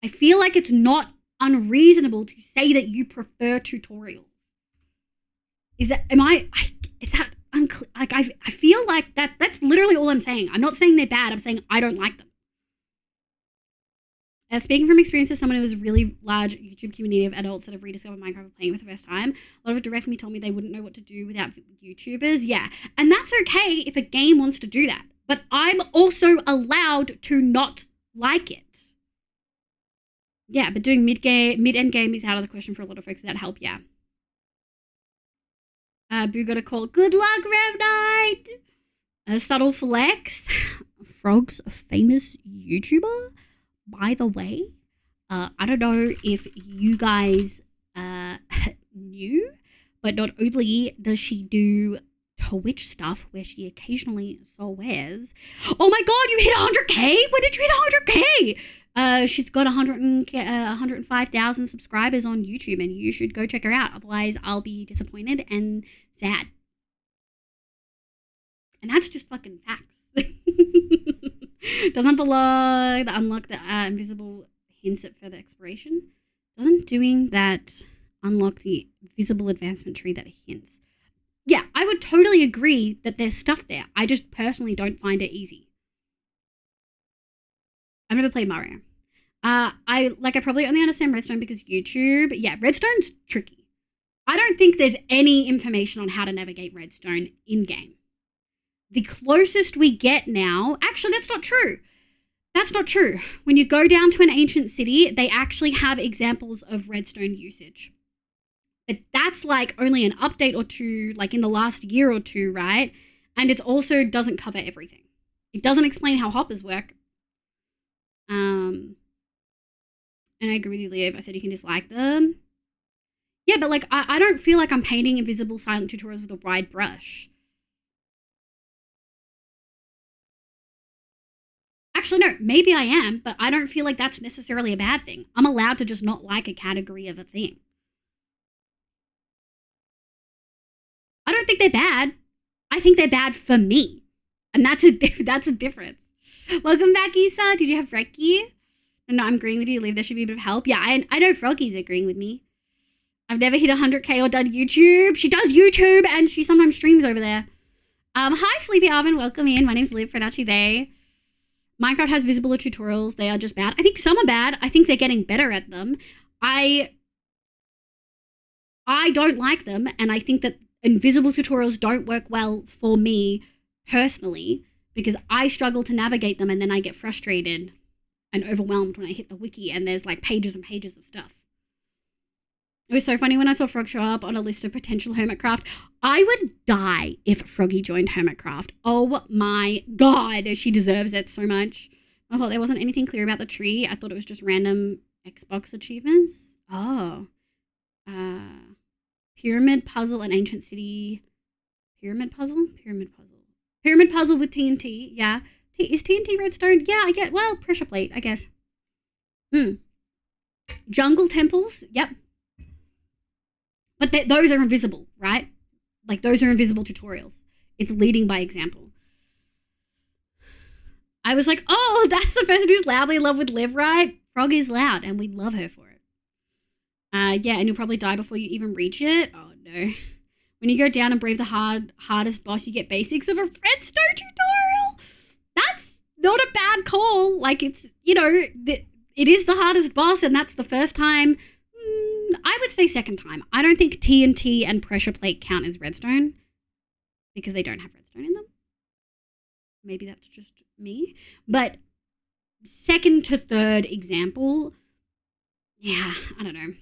I feel like it's not unreasonable to say that you prefer tutorials. Is that unclear? Like, I feel like that's literally all I'm saying. I'm not saying they're bad. I'm saying I don't like them. Speaking from experience as someone who has a really large YouTube community of adults that have rediscovered Minecraft and playing for the first time, a lot of it direct me told me they wouldn't know what to do without YouTubers. Yeah, and that's okay if a game wants to do that. But I'm also allowed to not like it. Yeah, but doing mid-end game is out of the question for a lot of folks without help, yeah. Boo got a call. Good luck, Rev Knight. A subtle flex. Frog's a famous YouTuber, by the way. I don't know if you guys knew, but not only does she do Twitch stuff where she occasionally swears. Oh my god, you hit 100k? When did you hit 100k? She's got 105,000 subscribers on YouTube, and you should go check her out. Otherwise, I'll be disappointed and sad. And that's just fucking facts. Doesn't belong. The unlock the invisible hints at further exploration. Doesn't doing that unlock the visible advancement tree that hints? Yeah, I would totally agree that there's stuff there. I just personally don't find it easy. I've never played Mario. I probably only understand Redstone because YouTube. Yeah, Redstone's tricky. I don't think there's any information on how to navigate Redstone in-game. The closest we get now... Actually, that's not true. That's not true. When you go down to an ancient city, they actually have examples of Redstone usage. But that's like only an update or two, like in the last year or two, right? And it also doesn't cover everything. It doesn't explain how hoppers work. And I agree with you, Leo. I said you can dislike them. Yeah, but like I don't feel like I'm painting invisible silent tutorials with a wide brush. Actually, no, maybe I am, but I don't feel like that's necessarily a bad thing. I'm allowed to just not like a category of a thing. I don't think they're bad. I think they're bad for me. And that's a difference. Welcome back, Issa. Did you have Brekkie? No, I'm agreeing with you. Leave. There should be a bit of help. Yeah, I know Froggy's agreeing with me. I've never hit 100k or done YouTube. She does YouTube and she sometimes streams over there. Hi, Sleepy Alvin. Welcome in. My name's Liv, Pronounchy They. Minecraft has visible tutorials. They are just bad. I think some are bad. I think they're getting better at them. I don't like them, and I think that invisible tutorials don't work well for me personally because I struggle to navigate them and then I get frustrated and overwhelmed when I hit the wiki and there's like pages and pages of stuff. It was so funny when I saw Frog show up on a list of potential Hermitcraft. I would die if Froggy joined Hermitcraft. Oh my god, she deserves it so much. I thought there wasn't anything clear about the tree. I thought it was just random Xbox achievements. Oh. Pyramid puzzle and ancient city. Pyramid puzzle? Pyramid puzzle. Pyramid puzzle with TNT, yeah. Is TNT redstone? Yeah, I get, well, pressure plate, I guess. Jungle temples, yep. But those are invisible, right? Like, those are invisible tutorials. It's leading by example. I was like, oh, that's the person who's loudly in love with Liv, right? Frog is loud, and we love her for it. Yeah, and you'll probably die before you even reach it. Oh, no. When you go down and brave the hardest boss, you get basics of a redstone tutorial. That's not a bad call. Like, it's, you know, it is the hardest boss, and that's the first time... I would say second time. I don't think TNT and pressure plate count as redstone because they don't have redstone in them. Maybe that's just me. But second to third example, yeah, I don't know.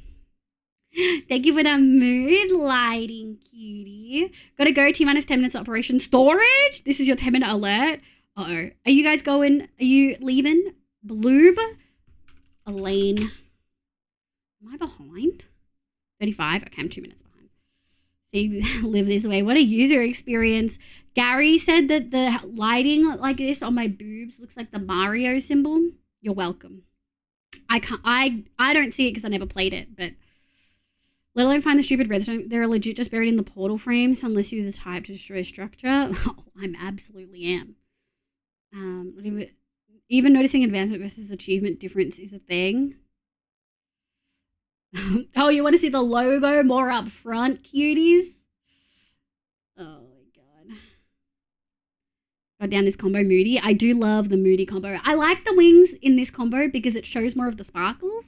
Thank you for the mood lighting, cutie. Gotta go. T-minus 10 minutes of operation storage. This is your 10-minute alert. Uh-oh. Are you guys going? Are you leaving? Bloob? Elaine. Am I behind? 35? Okay, I'm 2 minutes behind. See, live this way. What a user experience. Gary said that the lighting like this on my boobs looks like the Mario symbol. You're welcome. I don't see it because I never played it, but let alone find the stupid redstone. They're legit just buried in the portal frames unless you're the type to destroy a structure. Oh, I absolutely am. Even noticing advancement versus achievement difference is a thing. Oh, you want to see the logo more up front, cuties? Oh my god. Got down this combo moody. I do love the moody combo. I like the wings in this combo because it shows more of the sparkles.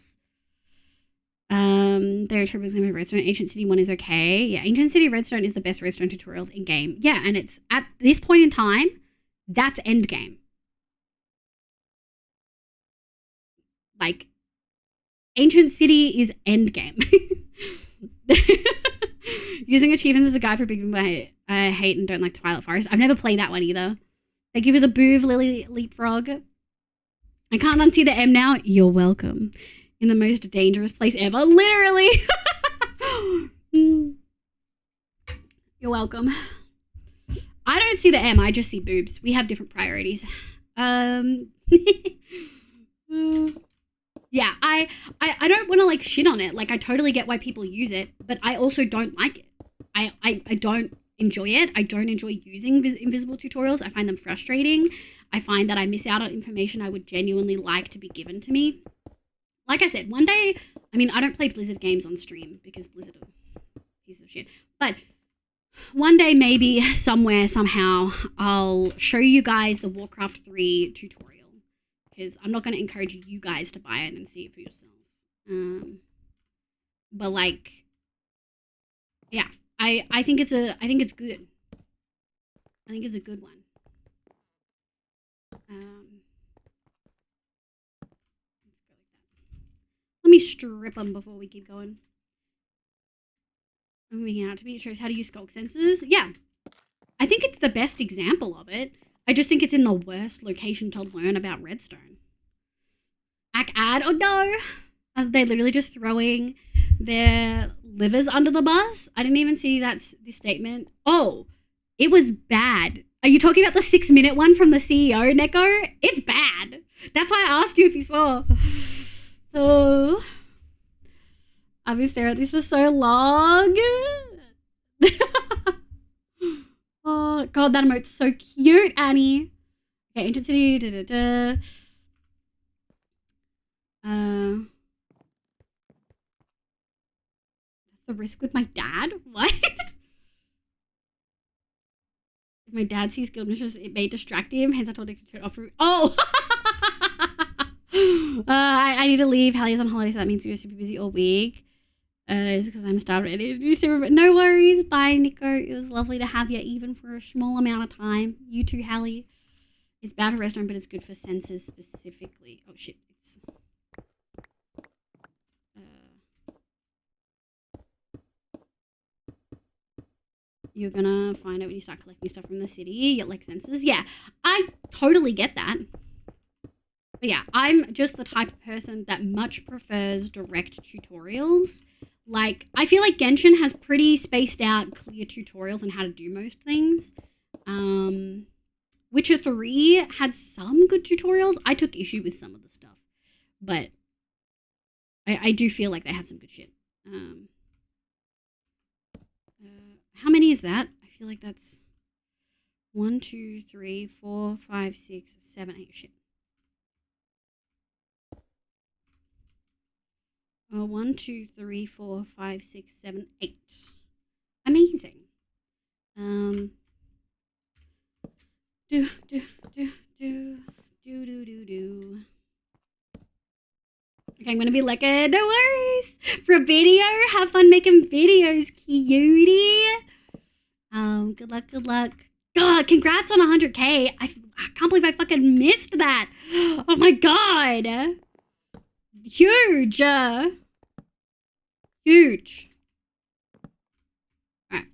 There are triples in Redstone. Ancient City 1 is okay. Yeah, Ancient City Redstone is the best Redstone tutorial in game. Yeah, and it's at this point in time, that's end game. Like, Ancient City is end game. Using achievements as a guide for big I hate and don't like Twilight Forest. I've never played that one either. They give you the Boov Lily Leapfrog. I can't unsee the M now. You're welcome. In the most dangerous place ever. Literally. You're welcome. I don't see the M. I just see boobs. We have different priorities. Yeah, I don't want to like shit on it. Like I totally get why people use it, but I also don't like it. I don't enjoy it. I don't enjoy using invisible tutorials. I find them frustrating. I find that I miss out on information I would genuinely like to be given to me. Like I said, one day, I mean, I don't play Blizzard games on stream because Blizzard are pieces of shit. But one day, maybe, somewhere, somehow, I'll show you guys the Warcraft 3 tutorial. Because I'm not going to encourage you guys to buy it and see it for yourself. But like, yeah, I think it's good. I think it's a good one. Let me strip them before we keep going. I'm making out to be. It shows how to use skulk sensors. Yeah, I think it's the best example of it. I just think it's in the worst location to learn about redstone. Ad, oh no! Are they literally just throwing their livers under the bus? I didn't even see this statement. Oh, it was bad. Are you talking about the 6-minute one from the CEO, Neko? It's bad. That's why I asked you if you saw. Oh, I've been staring at this for so long. Oh god, that emote's so cute, Annie. Okay, Ancient City. That's the risk with my dad. What? If my dad sees guild mistress, it may distract him. Hence, I told him to turn off. Oh. I need to leave. Hallie's on holiday, so that means we were super busy all week. It's because I'm starved and to do super, but no worries. Bye, Nico. It was lovely to have you, even for a small amount of time. You too, Hallie. It's bad for restaurant, but it's good for senses specifically. Oh shit. You're gonna find out when you start collecting stuff from the city. You get like senses. Yeah, I totally get that. But yeah, I'm just the type of person that much prefers direct tutorials. Like, I feel like Genshin has pretty spaced out, clear tutorials on how to do most things. Witcher 3 had some good tutorials. I took issue with some of the stuff. But I do feel like they had some good shit. How many is that? I feel like that's 1, 2, 3, 4, 5, 6, 7, 8. Shit. 1, 2, 3, 4, 5, 6, 7, 8. Amazing. Okay, I'm gonna be like, no worries. For a video, have fun making videos, cutie. Good luck, good luck. God, congrats on 100K. I can't believe I fucking missed that. Oh my god. Huge. Huge. Alright.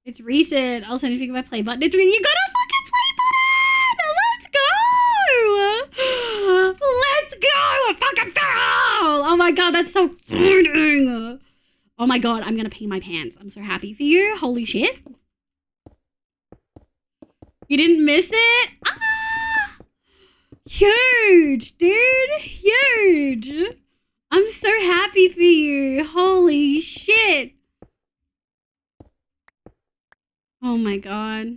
It's recent. I'll send you my play button. It's you got a fucking play button! Let's go! Let's go! A fucking feral! Oh my god, that's so exciting! Oh my god, I'm gonna pee my pants. I'm so happy for you. Holy shit. You didn't miss it? Ah! Huge, dude. Huge. I'm so happy for you. Holy shit. Oh my god.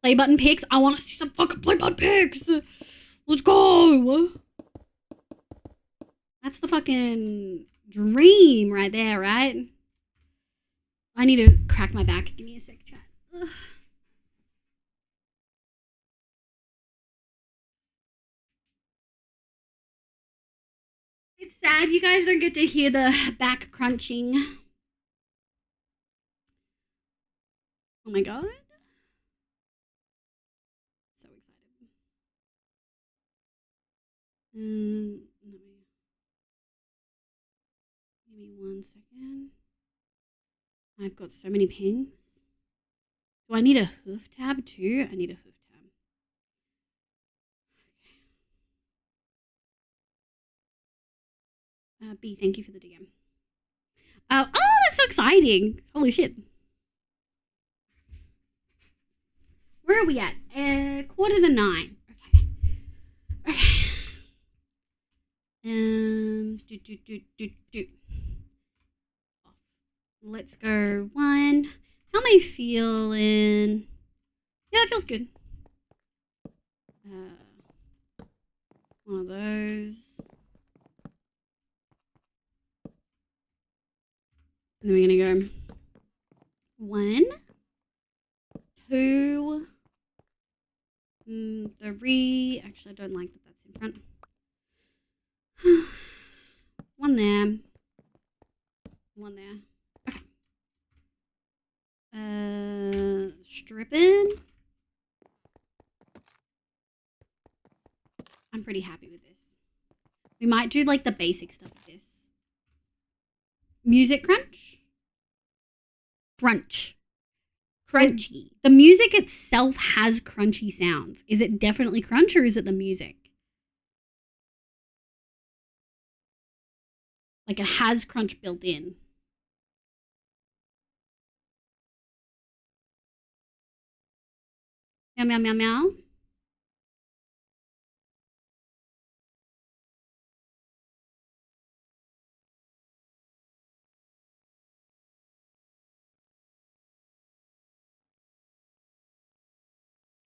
Play button pics. I want to see some fucking play button pics. Let's go. That's the fucking dream right there, right? I need to crack my back. Give me a sec, chat. Ugh. It's sad you guys don't get to hear the back crunching. Oh my god. So excited. again. I've got so many pings. Do I need a hoof tab too? I need a hoof tab. Okay. B, thank you for the DM. Oh, that's so exciting. Holy shit. Where are we at? 8:45. Okay. Okay. Let's go 1. How am I feeling? Yeah, that feels good. One of those. And then we're gonna go 1, 2, 3. Actually, I don't like that that's in front. 1 there. 1 there. Okay. Stripping. I'm pretty happy with this. We might do like the basic stuff with this. Music crunch. Crunch. Crunchy. The music itself has crunchy sounds. Is it definitely crunch or is it the music? Like it has crunch built in. Meow, meow, meow, meow.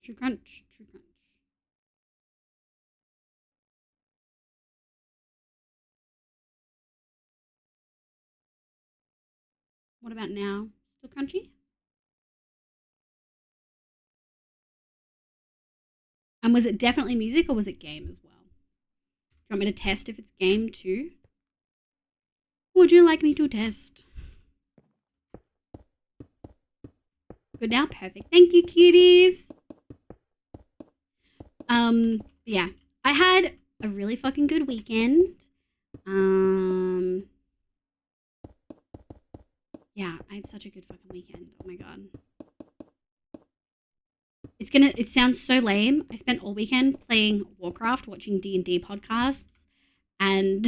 True crunch. True crunch. What about now? Still crunchy? And was it definitely music or was it game as well? Do you want me to test if it's game too? Would you like me to test? Good now? Perfect. Thank you, cuties. Yeah. I had a really fucking good weekend. Yeah, I had such a good fucking weekend. Oh my god. It sounds so lame. I spent all weekend playing Warcraft, watching D&D podcasts, and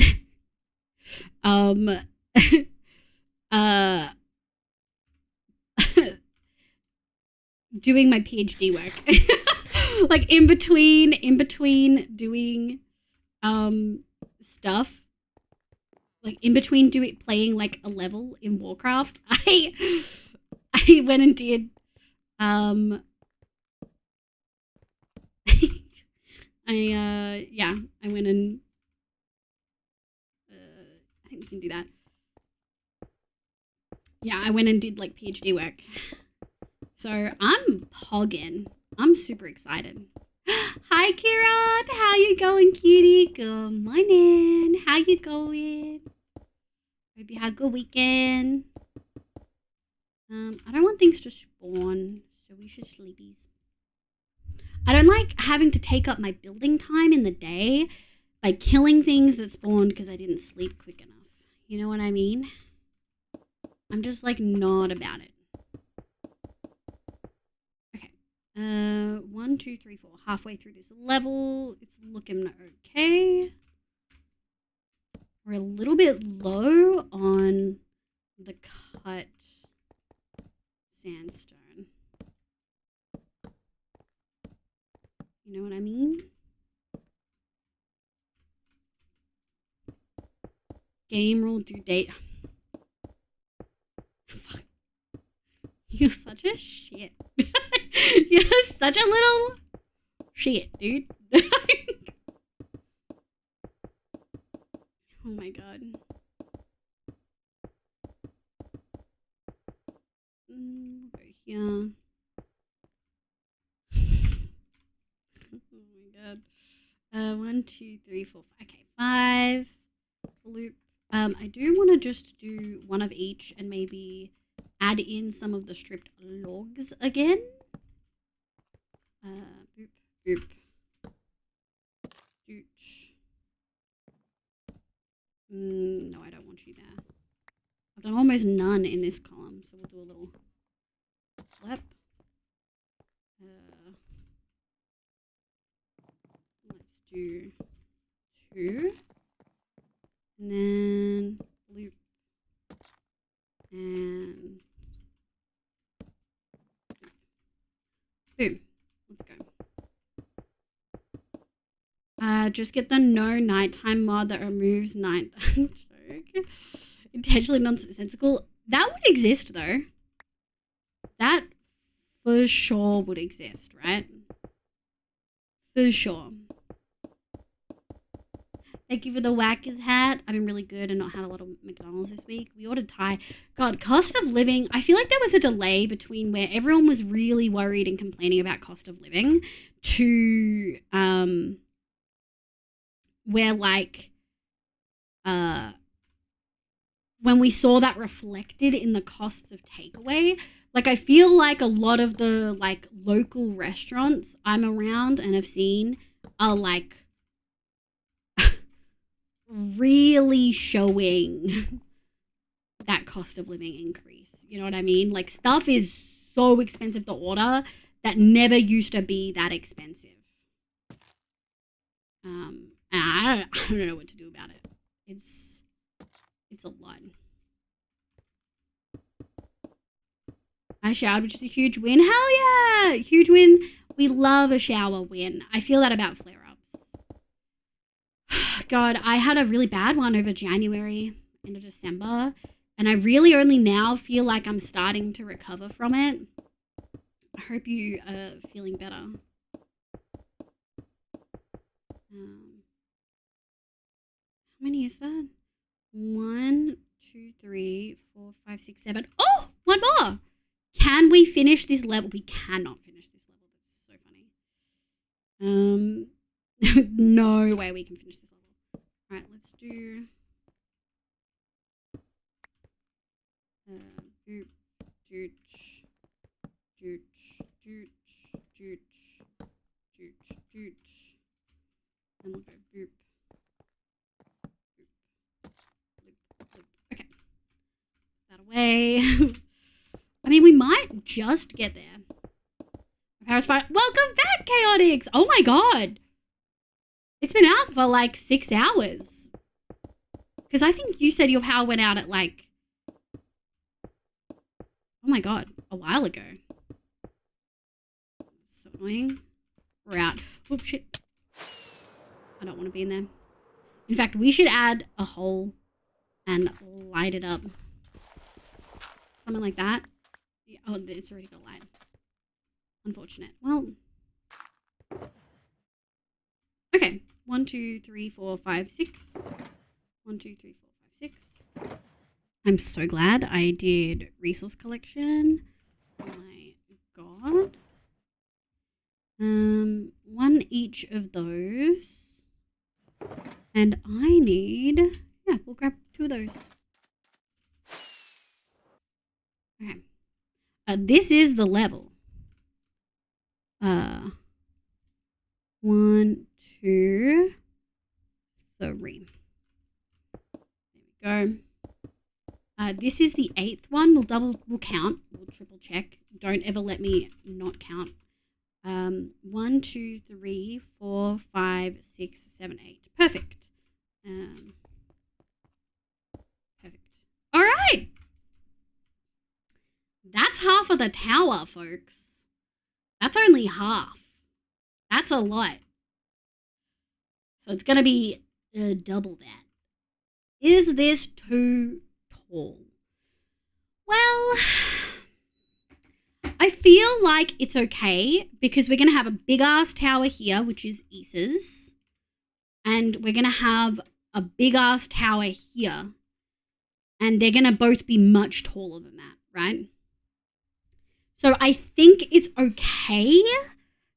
doing my PhD work. Like in between doing stuff, like in between playing like a level in Warcraft, I went and did I went and I think we can do that. Yeah, I went and did like PhD work. So I'm pogging. I'm super excited. Hi, Kira. How you going, cutie? Good morning. How you going? Hope you had a good weekend. I don't want things to spawn, so we should sleepies. I don't like having to take up my building time in the day by killing things that spawned because I didn't sleep quick enough. You know what I mean? I'm just like not about it. Okay. 1, 2, 3, 4. Halfway through this level. It's looking okay. We're a little bit low on the cut sandstone. You know what I mean? Game rule due date. Fuck. You're such a shit. You're such a little shit, dude. Oh my god. Over here. Oh my god. 1, 2, 3, 4. Okay, 5. Loop. I do want to just do one of each and maybe add in some of the stripped logs again. Boop, boop. Dooch. No, I don't want you there. I've done almost none in this column, so we'll do a little flip. Let's do 2. And then loop. And boom. Let's go. Just get the no nighttime mod that removes nighttime joke. Intentionally nonsensical. That would exist though. That for sure would exist, right? For sure. Thank you for the Whackers hat. I've been really good and not had a lot of McDonald's this week. We ordered Thai. God, cost of living. I feel like there was a delay between where everyone was really worried and complaining about cost of living to where like when we saw that reflected in the costs of takeaway. Like I feel like a lot of the like local restaurants I'm around and have seen are like really showing that cost of living increase. You know what I mean? Like stuff is so expensive to order that never used to be that expensive. And I don't know what to do about it. It's a lot. I showered, which is a huge win. Hell yeah! Huge win. We love a shower win. I feel that about flare-ups. God, I had a really bad one over January, end of December, and I really only now feel like I'm starting to recover from it. I hope you are feeling better. How many is that? 1, 2, 3, 4, 5, 6, 7. Oh, one more. Can we finish this level? We cannot finish this level. That's so funny. No way we can finish this level. All right, let's do boop, dooch, dooch, dooch, dooch, dooch, dooch, and we'll go boop. Okay. Put that away. I mean, we might just get there. Paris Fire. Welcome back, Chaotix. Oh my god. It's been out for like 6 hours. Because I think you said your power went out at like, oh my god, a while ago. So annoying. We're out. Oh shit. I don't want to be in there. In fact, we should add a hole and light it up. Something like that. Yeah, oh, it's already got light. Unfortunate. Well. Okay. 1, 2, 3, 4, 5, 6. 1, 2, 3, 4, 5, 6. I'm so glad I did resource collection. Oh my god. 1 each of those. And I need, yeah, we'll grab 2 of those. Okay. This is the level. 1, 2, 3. There we go. This is the 8th one. We'll count. We'll triple check. Don't ever let me not count. 1, 2, 3, 4, 5, 6, 7, 8. Perfect. Perfect. All right. That's half of the tower, folks. That's only half. That's a lot. So it's going to be double that. Is this too tall? Well, I feel like it's okay because we're going to have a big-ass tower here, which is Issa's. And we're going to have a big-ass tower here. And they're going to both be much taller than that, right? So I think it's okay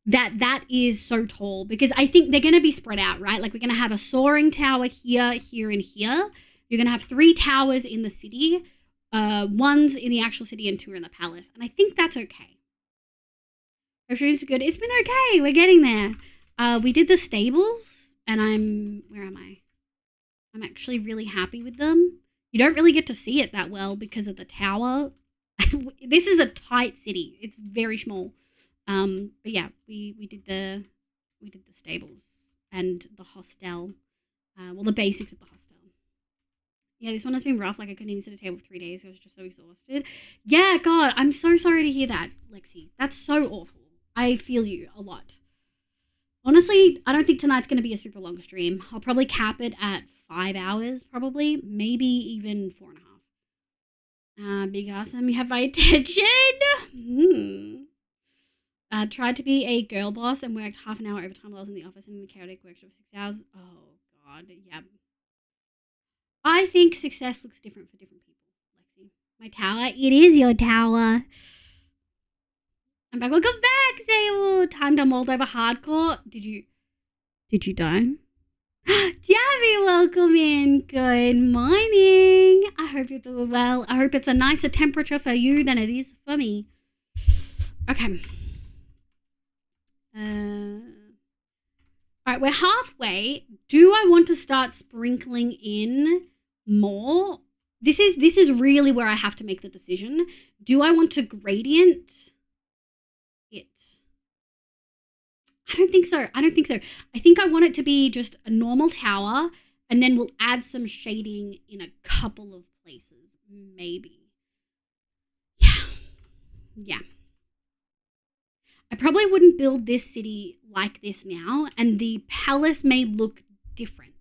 that that is so tall because I think they're going to be spread out, right? Like we're going to have a soaring tower here, here, and here. You're going to have 3 towers in the city. 1's in the actual city and 2 are in the palace. And I think that's okay. Everything's good. It's been okay. We're getting there. We did the stables and where am I? I'm actually really happy with them. You don't really get to see it that well because of the tower. This is a tight city. It's very small. But yeah, we did the stables and the hostel. Well, the basics of the hostel. Yeah, this one has been rough. Like, I couldn't even sit at a table for 3 days. I was just so exhausted. Yeah, God, I'm so sorry to hear that, Lexi. That's so awful. I feel you a lot. Honestly, I don't think tonight's going to be a super long stream. I'll probably cap it at 5 hours, probably. Maybe even 4.5. Big awesome. You have my attention. Tried to be a girl boss and worked half an hour overtime while I was in the office and in the chaotic workshop for 6 hours. Oh, God. Yeah. I think success looks different for different people, Lexi. My tower, it is your tower. I'm back. Welcome back, Zayul. Timed on Mold over hardcore. Did you die? Javi, welcome in. Good morning. I hope you're doing well. I hope it's a nicer temperature for you than it is for me. Okay. All right, we're halfway. Do I want to start sprinkling in more? This is really where I have to make the decision. Do I want to gradient it? I don't think so. I think I want it to be just a normal tower, and then we'll add some shading in a couple of places, maybe. Yeah. I probably wouldn't build this city like this now, and the palace may look different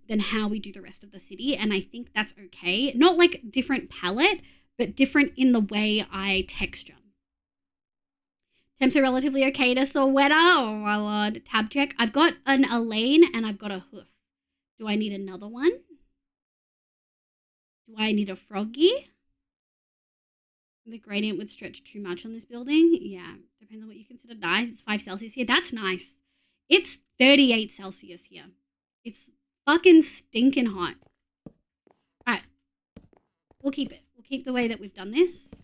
than how we do the rest of the city, and I think that's okay. Not like different palette, but different in the way I texture. Temps are relatively okay to Soweto. Oh my lord. Tab check. I've got an Elaine and I've got a Hoof. Do I need another one? Do I need a Froggy? The gradient would stretch too much on this building. Yeah, depends on what you consider nice. It's 5 Celsius here. That's nice. It's 38 Celsius here. It's fucking stinking hot. All right. We'll keep it. We'll keep the way that we've done this.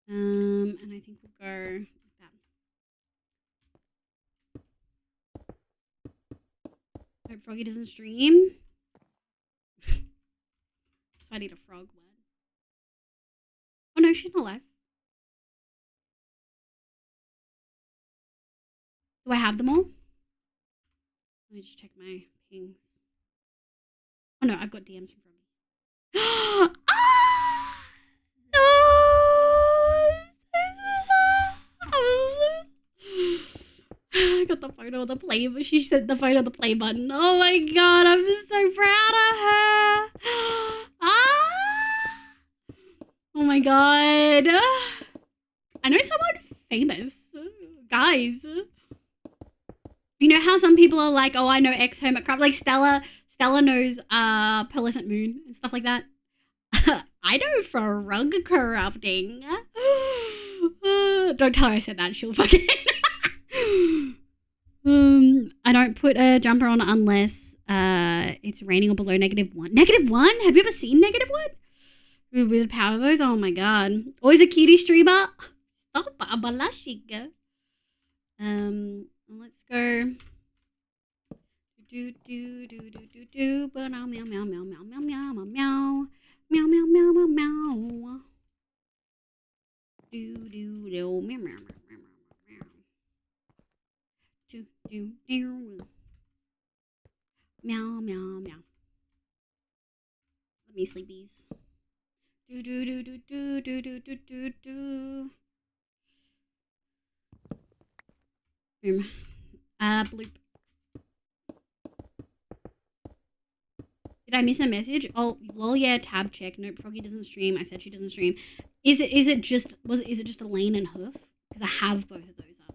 And I think we'll go like that. Hope Froggy doesn't stream. So I need a frog one. Oh no, she's not live. Do I have them all? Let me just check my pings. Oh no, I've got DMs from Froggy. I got the photo of the play, but she sent the photo of the play button. Oh my god, I'm so proud of her. Oh my god. I know someone famous. Guys. You know how some people are like, oh, I know X Hermitcraft, like Stella knows Pearlescent Moon and stuff like that. I know for rug crafting. Don't tell her I said that, she'll fucking I don't put a jumper on unless it's raining or below -1. -1? Have you ever seen -1? With the power of those? Oh my god. Always a cutie streamer. Stop blushing. Let's go. But now meow meow meow meow meow meow meow meow meow meow meow meow meow. Do meow meow meow meow meow. Meow meow meow. Let me sleepies. Do. Boom. Bloop. Did I miss a message? Oh, lol, yeah, tab check. Nope, Froggy doesn't stream. I said she doesn't stream. Is it just Elaine and Hoof? Because I have both of those up.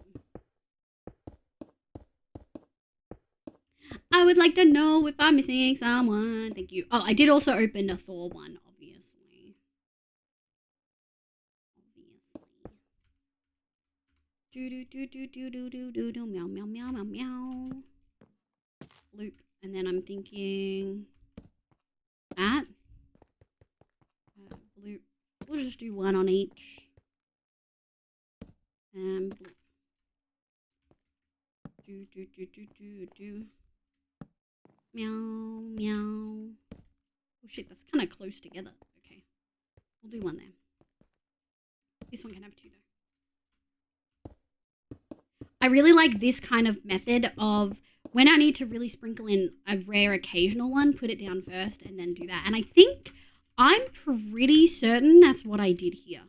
I would like to know if I'm missing someone. Thank you. Oh, I did also open a Thor one, obviously. Do meow meow meow meow meow. Loop, and then I'm thinking that. Bloop. We'll just do one on each. And bloop. Do. Meow, meow. Oh shit, that's kind of close together. Okay. We'll do one there. This one can have two though. I really like this kind of method of when I need to really sprinkle in a rare occasional one, put it down first and then do that. And I think I'm pretty certain that's what I did here.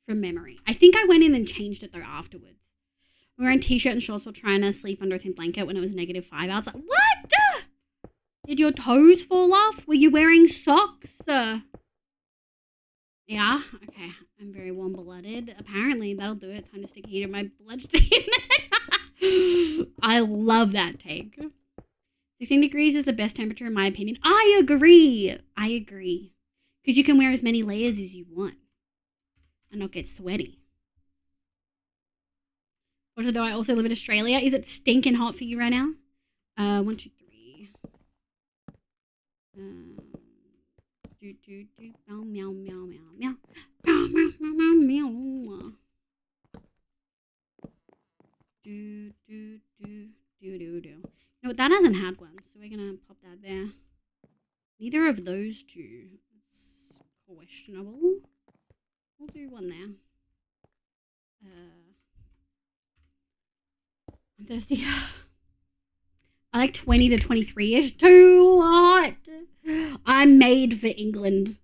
From memory. I think I went in and changed it though afterwards. We were wearing t-shirt and shorts while trying to sleep under a thin blanket when it was -5 outside. What? Did your toes fall off? Were you wearing socks? Yeah? Okay. I'm very warm-blooded. Apparently, that'll do it. Time to stick heat in my bloodstream. I love that take. 16 degrees is the best temperature in my opinion. I agree. Because you can wear as many layers as you want and not get sweaty. Although I also live in Australia. Is it stinking hot for you right now? 1, 2, 3. Meow, meow, meow, meow, meow. Meow, meow, meow, meow, meow. Do. You know what? That hasn't had one, so we're gonna pop that there. Neither of those two. It's questionable. We'll do one there. I'm thirsty. I like 20 to 23-ish. Too hot. I'm made for England.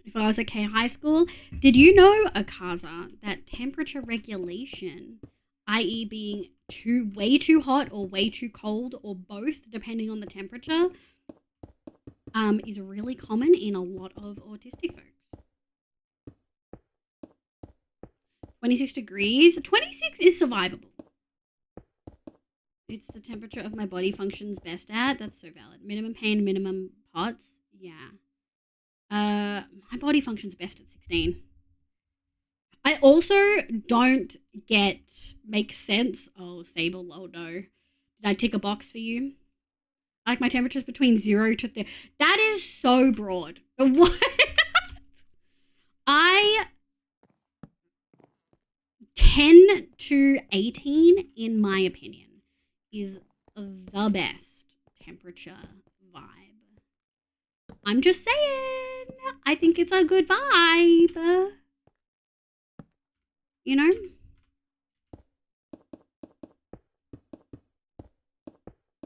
If I was at K high school, did you know, Akaza, that temperature regulation, i.e. being way too hot or way too cold or both, depending on the temperature, is really common in a lot of autistic folks. 26 degrees. 26 is survivable. It's the temperature of my body functions best at. That's so valid. Minimum pain, minimum POTS. Yeah. My body functions best at 16. I also don't make sense. Oh, Sable, oh no. Did I tick a box for you? I like my temperatures between 0 to 30. That is so broad. What? 10 to 18, in my opinion, is the best temperature vibe. I'm just saying. I think it's a good vibe. You know?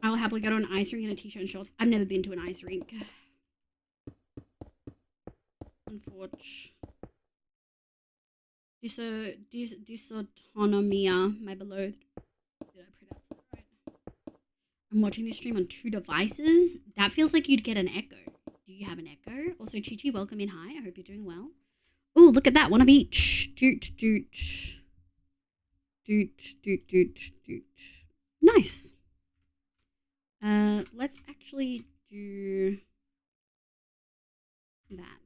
I'll happily go to an ice rink in a t-shirt and shorts. I've never been to an ice rink. Unfortunately. Dysautonomia, my beloved. Did I pronounce that right? I'm watching this stream on 2 devices. That feels like you'd get an echo. Do you have an echo? Also, Chi-Chi, welcome in. Hi, I hope you're doing well. Ooh, look at that. One of each. Doot, doot. Doot, doot, doot, doot. Nice. Let's actually do that.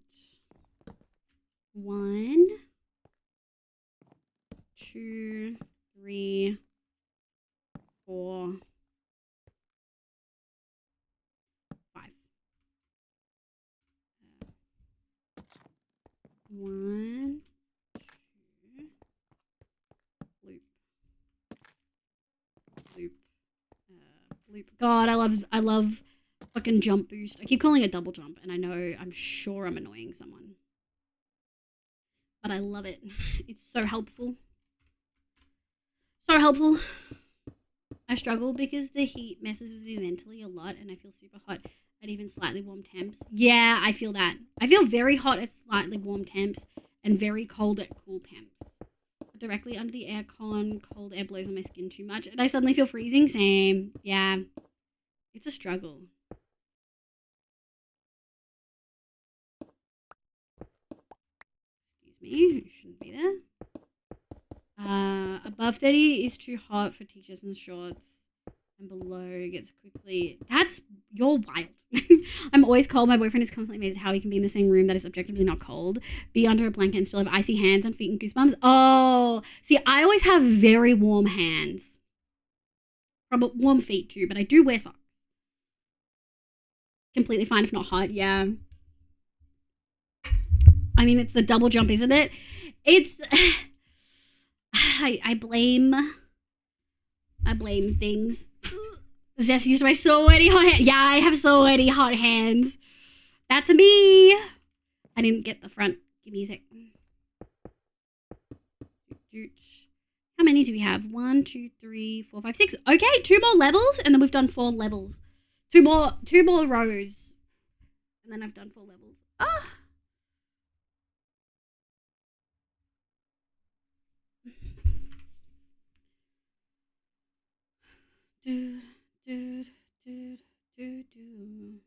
1, 2, 3, 4, 5. 1, 2, loop, loop, loop. God, I love fucking jump boost. I keep calling it double jump, and I'm sure I'm annoying someone, but I love it. It's so helpful. So helpful. I struggle because the heat messes with me mentally a lot, and I feel super hot at even slightly warm temps. Yeah, I feel that. I feel very hot at slightly warm temps and very cold at cool temps. Directly under the aircon, cold air blows on my skin too much, and I suddenly feel freezing. Same. Yeah. It's a struggle. Excuse me. Shouldn't be there. Above 30 is too hot for t-shirts and shorts, and below gets quickly. You're wild. I'm always cold. My boyfriend is constantly amazed at how he can be in the same room that is objectively not cold, be under a blanket and still have icy hands and feet and goosebumps. Oh, see, I always have very warm hands. Probably warm feet too, but I do wear socks. Completely fine if not hot, yeah. I mean, it's the double jump, isn't it? It's... I blame I blame things. Zeph used my sweaty hot hands. Yeah, I have sweaty hot hands. That's me. I didn't get the front. Give me a sec. How many do we have? 1, 2, 3, 4, 5, 6. Okay, 2 more levels, and then we've done 4 levels. Two more rows, and then I've done 4 levels. Ah. Dude, dude, dude, dude, dude.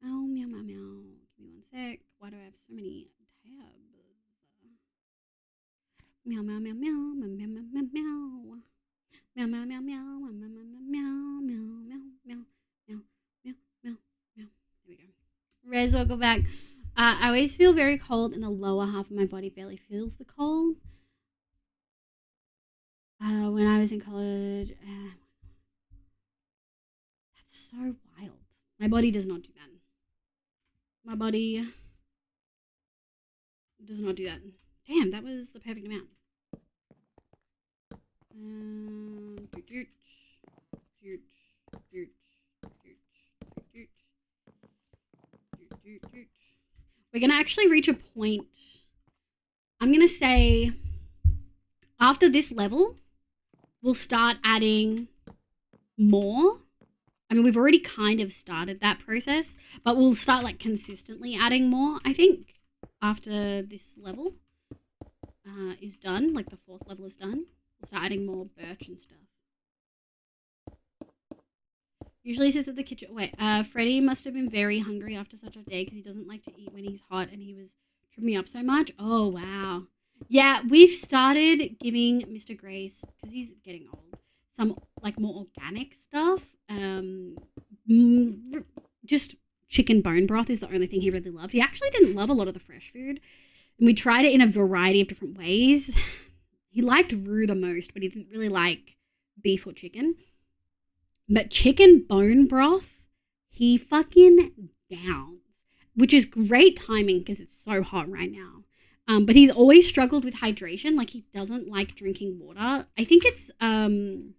Oh, meow, meow, meow. Give me 1 sec. Why do I have so many tabs? Meow, meow, meow, meow, meow, meow, meow, meow, meow. Meow, meow, meow, meow, meow, meow, meow, meow, meow, meow, meow, meow, meow, meow, meow. There we go. Rez, welcome back. I always feel very cold, and the lower half of my body barely feels the cold. When I was in college, that's so wild. My body does not do that. My body does not do that. Damn, that was the perfect amount. We're gonna actually reach a point. I'm gonna say after this level, we'll start adding more. I mean, we've already kind of started that process, but we'll start like consistently adding more, I think, after this level is done, like the 4th level is done. We'll start adding more birch and stuff. Usually sits at the kitchen. Wait, Freddie must have been very hungry after such a day because he doesn't like to eat when he's hot, and he was tripping me up so much. Oh, wow. Yeah, we've started giving Mr. Grace, because he's getting old, some like more organic stuff. Just chicken bone broth is the only thing he really loved. He actually didn't love a lot of the fresh food, and we tried it in a variety of different ways. He liked roux the most, but he didn't really like beef or chicken. But chicken bone broth, he fucking downs, which is great timing because it's so hot right now. But he's always struggled with hydration. Like, he doesn't like drinking water. I think it's 1,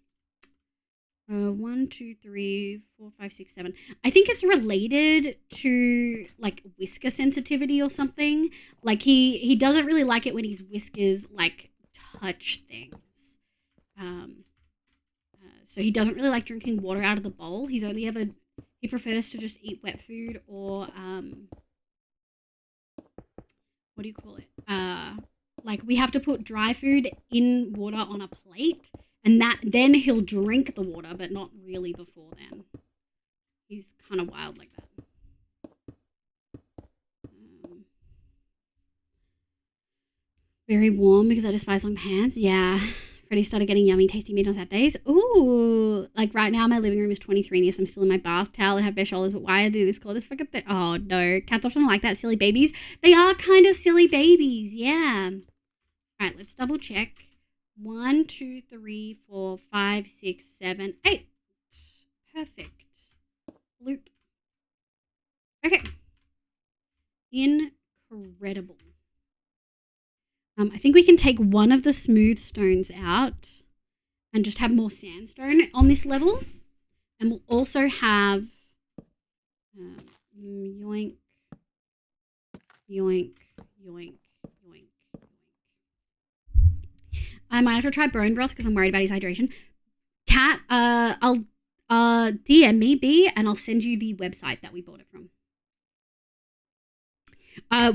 2, 3, 4, 5, 6, 7. I think it's related to like whisker sensitivity or something. Like, he doesn't really like it when his whiskers like touch things. So he doesn't really like drinking water out of the bowl. He prefers to just eat wet food or what do you call it? Like, we have to put dry food in water on a plate, and then he'll drink the water, but not really before then. He's kind of wild like that. Very warm because I despise long pants. Yeah. Freddie started getting yummy, tasty meat on Saturdays. Ooh. Like, right now, my living room is 23, and yes, I'm still in my bath towel and have bare shoulders, but why do this call this fucking thing? Oh, no. Cats often like that, silly babies. They are kind of silly babies, yeah. All right, let's double check. 1, 2, 3, 4, 5, 6, 7, 8. Perfect. Loop. Okay. Incredible. I think we can take one of the smooth stones out and just have more sandstone on this level. And we'll also have yoink, yoink, yoink, yoink. I might have to try bone broth because I'm worried about his hydration. Kat, I'll DM me, B, and I'll send you the website that we bought it from.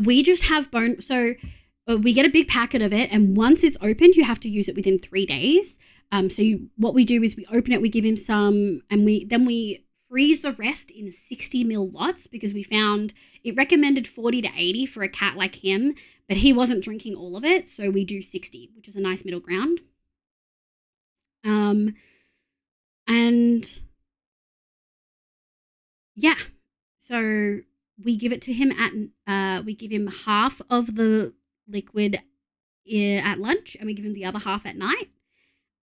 We just have bone... So... we get a big packet of it, and once it's opened, you have to use it within 3 days. What we do is we open it, we give him some, and we freeze the rest in 60 ml lots because we found it recommended 40 to 80 for a cat like him, but he wasn't drinking all of it, so we do 60, which is a nice middle ground. And yeah, so we give it to him we give him half of the liquid at lunch, and we give him the other half at night,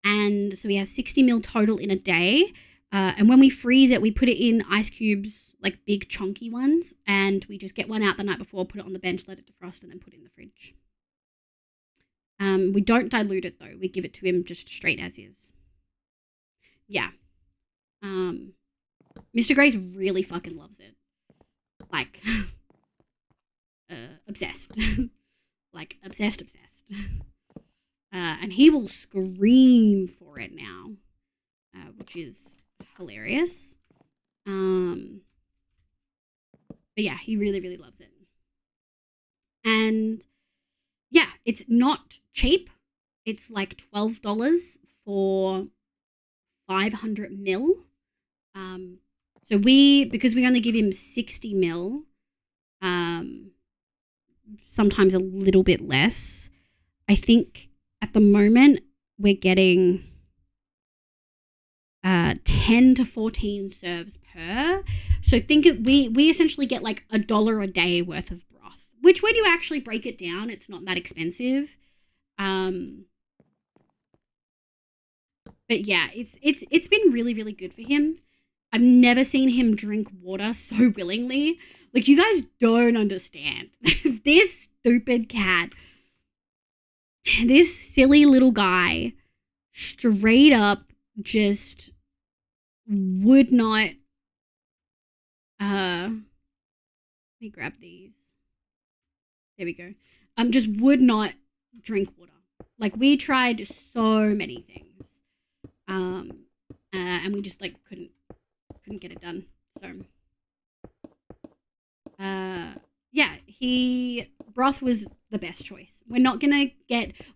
and so he has 60 ml total in a day. And when we freeze it, we put it in ice cubes, like big chunky ones, and we just get one out the night before, put it on the bench, let it defrost, and then put it in the fridge. We don't dilute it though. We give it to him just straight as is. Yeah. Mr. Grace really fucking loves it. Like, obsessed. Like, obsessed. And he will scream for it now, which is hilarious. But yeah, he really, really loves it. And yeah, it's not cheap. It's like $12 for 500 mil. So because we only give him 60 mil, sometimes a little bit less. I think at the moment we're getting 10 to 14 serves per. So we essentially get like $1 a day worth of broth, which when you actually break it down, it's not that expensive. But yeah, it's been really, really good for him. I've never seen him drink water so willingly. Like, you guys don't understand. This stupid cat, this silly little guy, straight up just would not. Let me grab these. There we go. Just would not drink water. Like, we tried so many things. And we just like couldn't get it done. So yeah, broth was the best choice. We're not gonna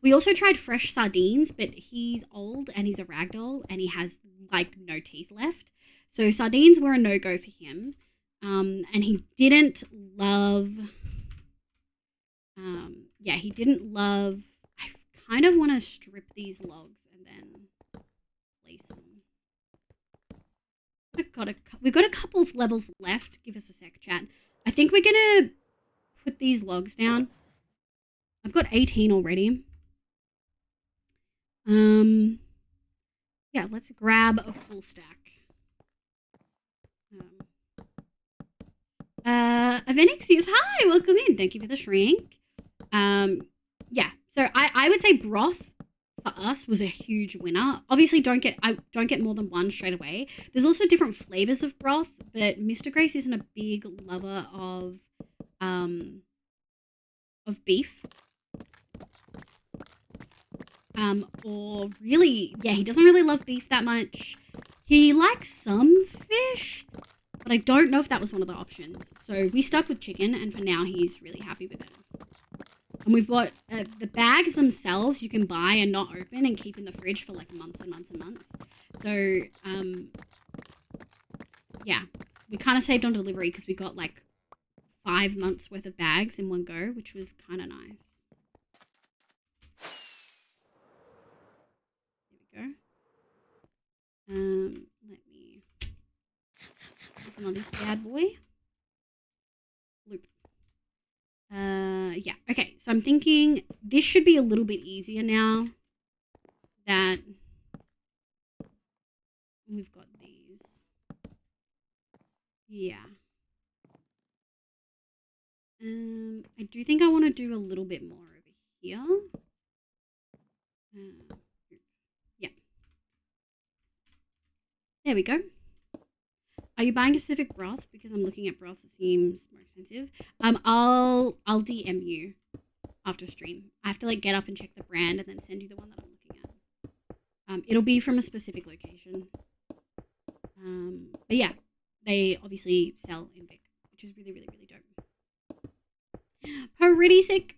we also tried fresh sardines, but he's old and he's a ragdoll and he has like no teeth left. So sardines were a no-go for him. And he didn't love I kind of want to strip these logs and then place them. We've got a couple levels left. Give us a sec, chat. I think we're gonna put these logs down. I've got 18 already. Yeah, let's grab a full stack. Avenixia, hi, welcome in. Thank you for the shrink. Yeah, so I would say broth for us was a huge winner. Obviously, don't get more than one straight away. There's also different flavors of broth, but Mr. Grace isn't a big lover of beef. Or really, yeah, he doesn't really love beef that much. He likes some fish, but I don't know if that was one of the options. So we stuck with chicken, and for now, he's really happy with it. And we've got the bags themselves you can buy and not open and keep in the fridge for like months and months and months. So, yeah, we kind of saved on delivery because we got like 5 months worth of bags in one go, which was kind of nice. There we go. Let me put some on this bad boy. Loop. Yeah, okay, so I'm thinking this should be a little bit easier now that we've got these. Yeah. I do think I want to do a little bit more over here. Yeah. There we go. Are you buying a specific broth? Because I'm looking at broths that seems more expensive. I'll DM you after stream. I have to like get up and check the brand and then send you the one that I'm looking at. It'll be from a specific location. But yeah, they obviously sell in Vic, which is really, really, really dope. Pretty sick.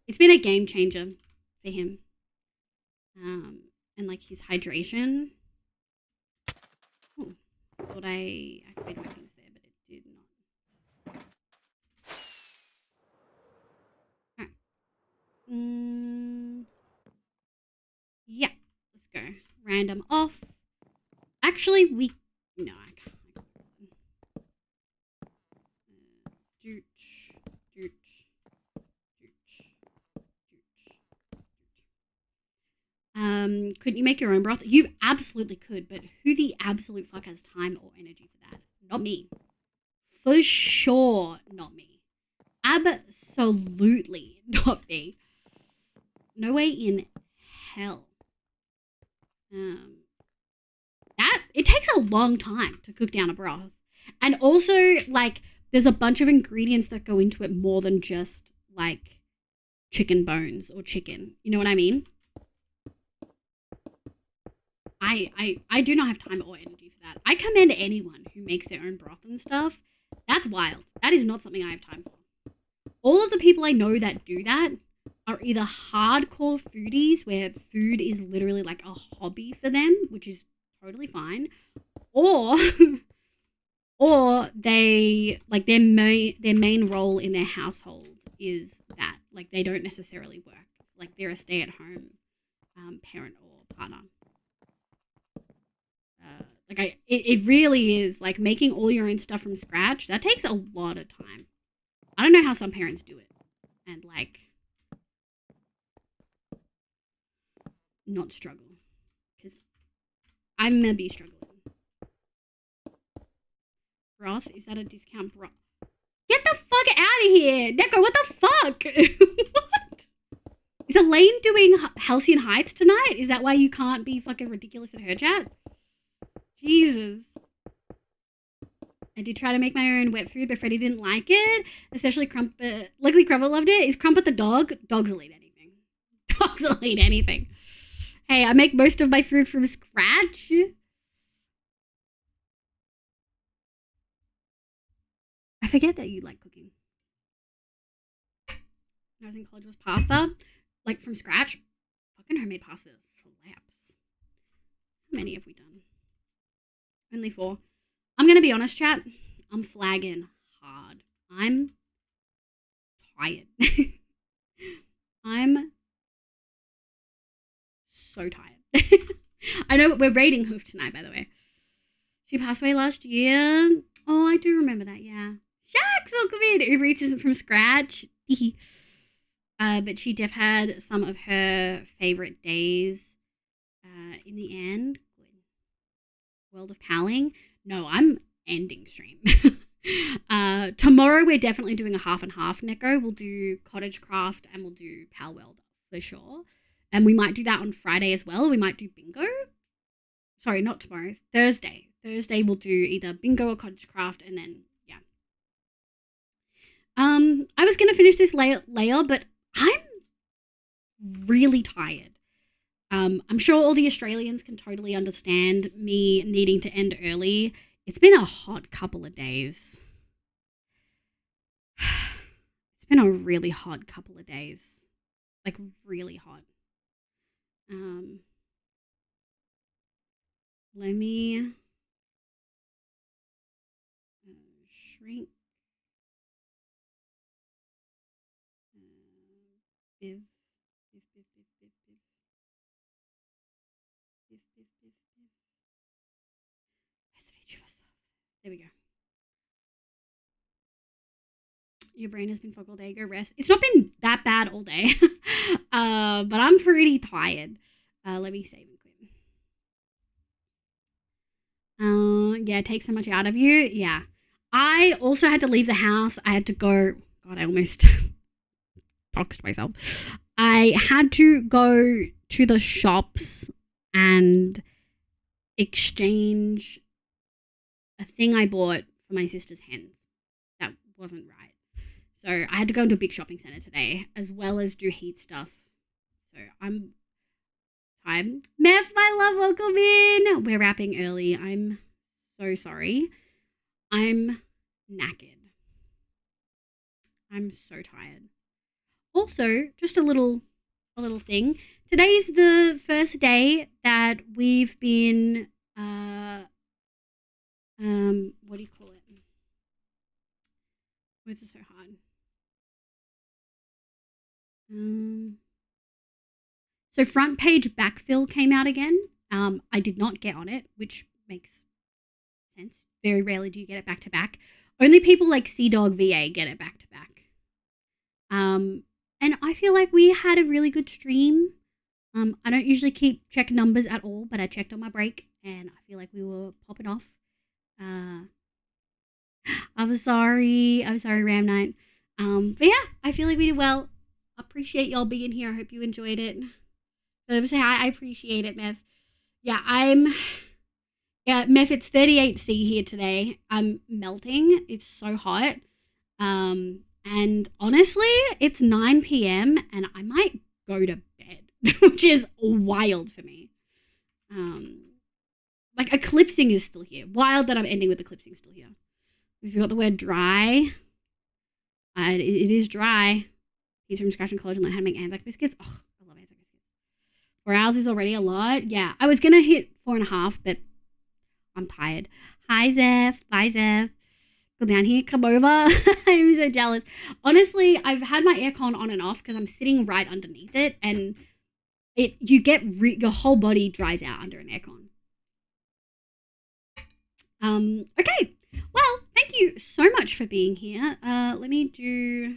It's been a game changer for him. And like his hydration. Ooh. I thought I activated my things there, but it did not. Alright. Yeah, let's go. Random off. Actually, no, I can't. Could you make your own broth? You absolutely could, but who the absolute fuck has time or energy for that? Not me. For sure, not me. Absolutely not me. No way in hell. That it takes a long time to cook down a broth. And also, like, there's a bunch of ingredients that go into it more than just, like, chicken bones or chicken. You know what I mean? I do not have time or energy for that. I commend anyone who makes their own broth and stuff. That's wild. That is not something I have time for. All of the people I know that do that are either hardcore foodies where food is literally like a hobby for them, which is totally fine, or or they like their main role in their household is that, like, they don't necessarily work, like they're a stay-at-home parent or partner. It really is like making all your own stuff from scratch. That takes a lot of time. I don't know how some parents do it and like not struggle, because I'm gonna be struggling. Broth? Is that a discount broth? Get the fuck out of here, Neko! What the fuck? What? Is Elaine doing Halcyon Heights tonight? Is that why you can't be fucking ridiculous in her chat? Jesus. I did try to make my own wet food, but Freddie didn't like it, especially Crumpet. Luckily, Crumpet loved it. Is Crumpet the dog? Dogs will eat anything. Dogs will eat anything. Hey, I make most of my food from scratch. I forget that you like cooking. When I was in college, was pasta, like from scratch. Fucking homemade pasta slaps. How many have we done? Only 4. I'm gonna be honest, chat. I'm flagging hard. I'm tired. I'm so tired. I know we're raiding Hoof tonight, by the way. She passed away last year. Oh, I do remember that, yeah. Shax, welcome in. Uber Eats isn't from scratch. But she def had some of her favorite days in the end. World of Palling. No, I'm ending stream. Tomorrow we're definitely doing a half and half, Neko. We'll do Cottage Craft and we'll do Pal World for sure. And we might do that on Friday as well. We might do bingo. Sorry, not tomorrow. Thursday. Thursday we'll do either bingo or Cottage Craft, and then yeah. I was gonna finish this layer, but I'm really tired. I'm sure all the Australians can totally understand me needing to end early. It's been a hot couple of days. It's been a really hot couple of days. Like, really hot. Let me shrink. Biv. There we go. Your brain has been fogged all day. Go rest. It's not been that bad all day, but I'm pretty tired. Let me save and quit. Yeah, it takes so much out of you. Yeah. I also had to leave the house. I had to go. God, I almost doxed myself. I had to go to the shops and exchange a thing I bought for my sister's hens. That wasn't right. So I had to go into a big shopping center today, as well as do heat stuff. So I'm tired. Meth, my love, welcome in. We're wrapping early. I'm so sorry. I'm knackered. I'm so tired. Also, just a little thing. Today's the first day that we've been what do you call it? Words are so hard. So front page backfill came out again. I did not get on it, which makes sense. Very rarely do you get it back to back. Only people like CDog VA get it back to back. And I feel like we had a really good stream. I don't usually keep check numbers at all, but I checked on my break and I feel like we were popping off. I'm sorry, Ram Knight. But yeah, I feel like we did well. appreciate y'all being here. I hope you enjoyed it. Say hi. I appreciate it, Mev. Yeah, Meth, it's 38°C here today. I'm melting. It's so hot. And honestly, it's 9 p.m. and I might go to bed, which is wild for me. Like eclipsing is still here. Wild that I'm ending with eclipsing still here. We've got the word dry. It is dry. He's from scratch and college and learn how to make Anzac biscuits. Oh, I love Anzac biscuits. 4 hours is already a lot. Yeah, I was going to hit 4.5, but I'm tired. Hi, Zeph. Bye, Zeph. Go down here. Come over. I'm so jealous. Honestly, I've had my aircon on and off because I'm sitting right underneath it, and your whole body dries out under an aircon. Okay. Well, thank you so much for being here. Let me do.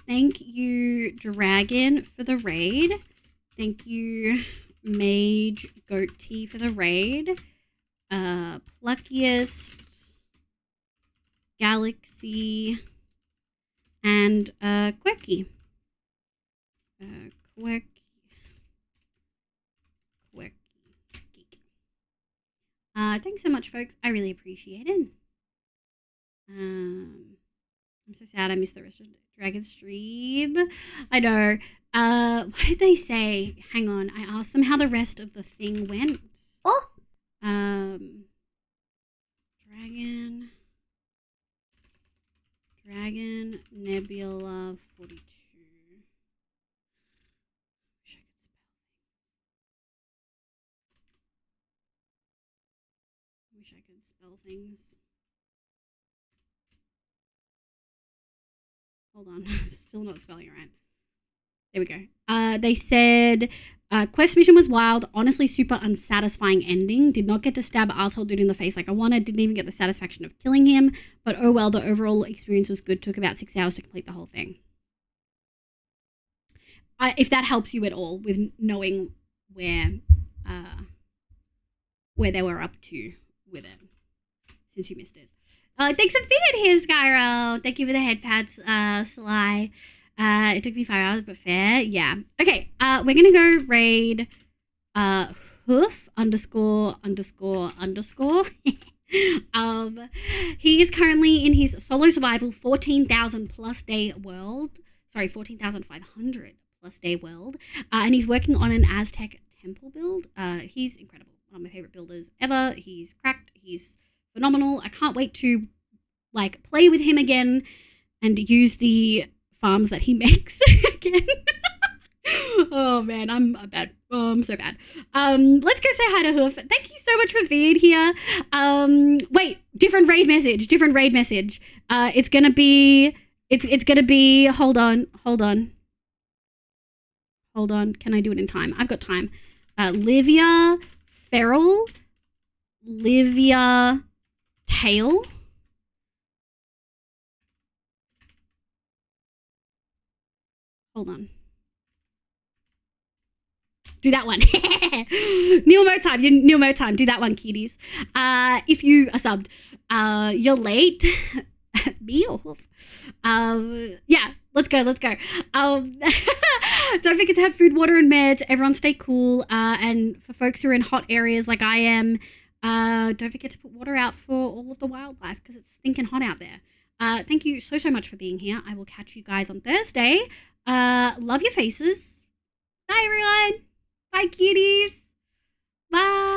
Thank you, Dragon, for the raid. Thank you, Mage Goatee, for the raid. Pluckiest, Galaxy, and Quirky. Quirky. Geek. Thanks so much, folks. I really appreciate it. I'm so sad I missed the rest of Dragon Stream. I know. What did they say? Hang on. I asked them how the rest of the thing went. Oh! Dragon Nebula 42. Wish I could spell things. Hold on. Still not spelling it right. There we go. They said quest mission was wild, honestly super unsatisfying ending. Did not get to stab asshole dude in the face like I wanted. Didn't even get the satisfaction of killing him. But oh well, the overall experience was good. Took about 6 hours to complete the whole thing. If that helps you at all with knowing where they were up to with it, since you missed it. Thanks for being here, Skyro. Thank you for the head pads, Sly. It took me 5 hours, but fair. Yeah. Okay. We're gonna go raid hoof ___. He is currently in his solo survival 14,000 plus day world. Sorry, 14,500 plus day world. And he's working on an Aztec temple build. He's incredible. One of my favorite builders ever. He's cracked. He's phenomenal. I can't wait to play with him again and use the farms that he makes again. Oh man, I'm bad. I'm so bad. Let's go say hi to Hoof. Thank you so much for being here. Wait, different raid message. It's gonna be. Hold on. Can I do it in time? I've got time. Livia Farrell. Livia Tail. Hold on. Do that one. Neil Mo time. Do that one, kiddies. If you are subbed, you're late. Me or Hoof? Yeah, let's go. Don't forget to have food, water, and meds. Everyone stay cool. And for folks who are in hot areas like I am, don't forget to put water out for all of the wildlife because it's stinking hot out there. Thank you so much for being here. I will catch you guys on Thursday. Love your faces. Bye, everyone. Bye, cuties. Bye.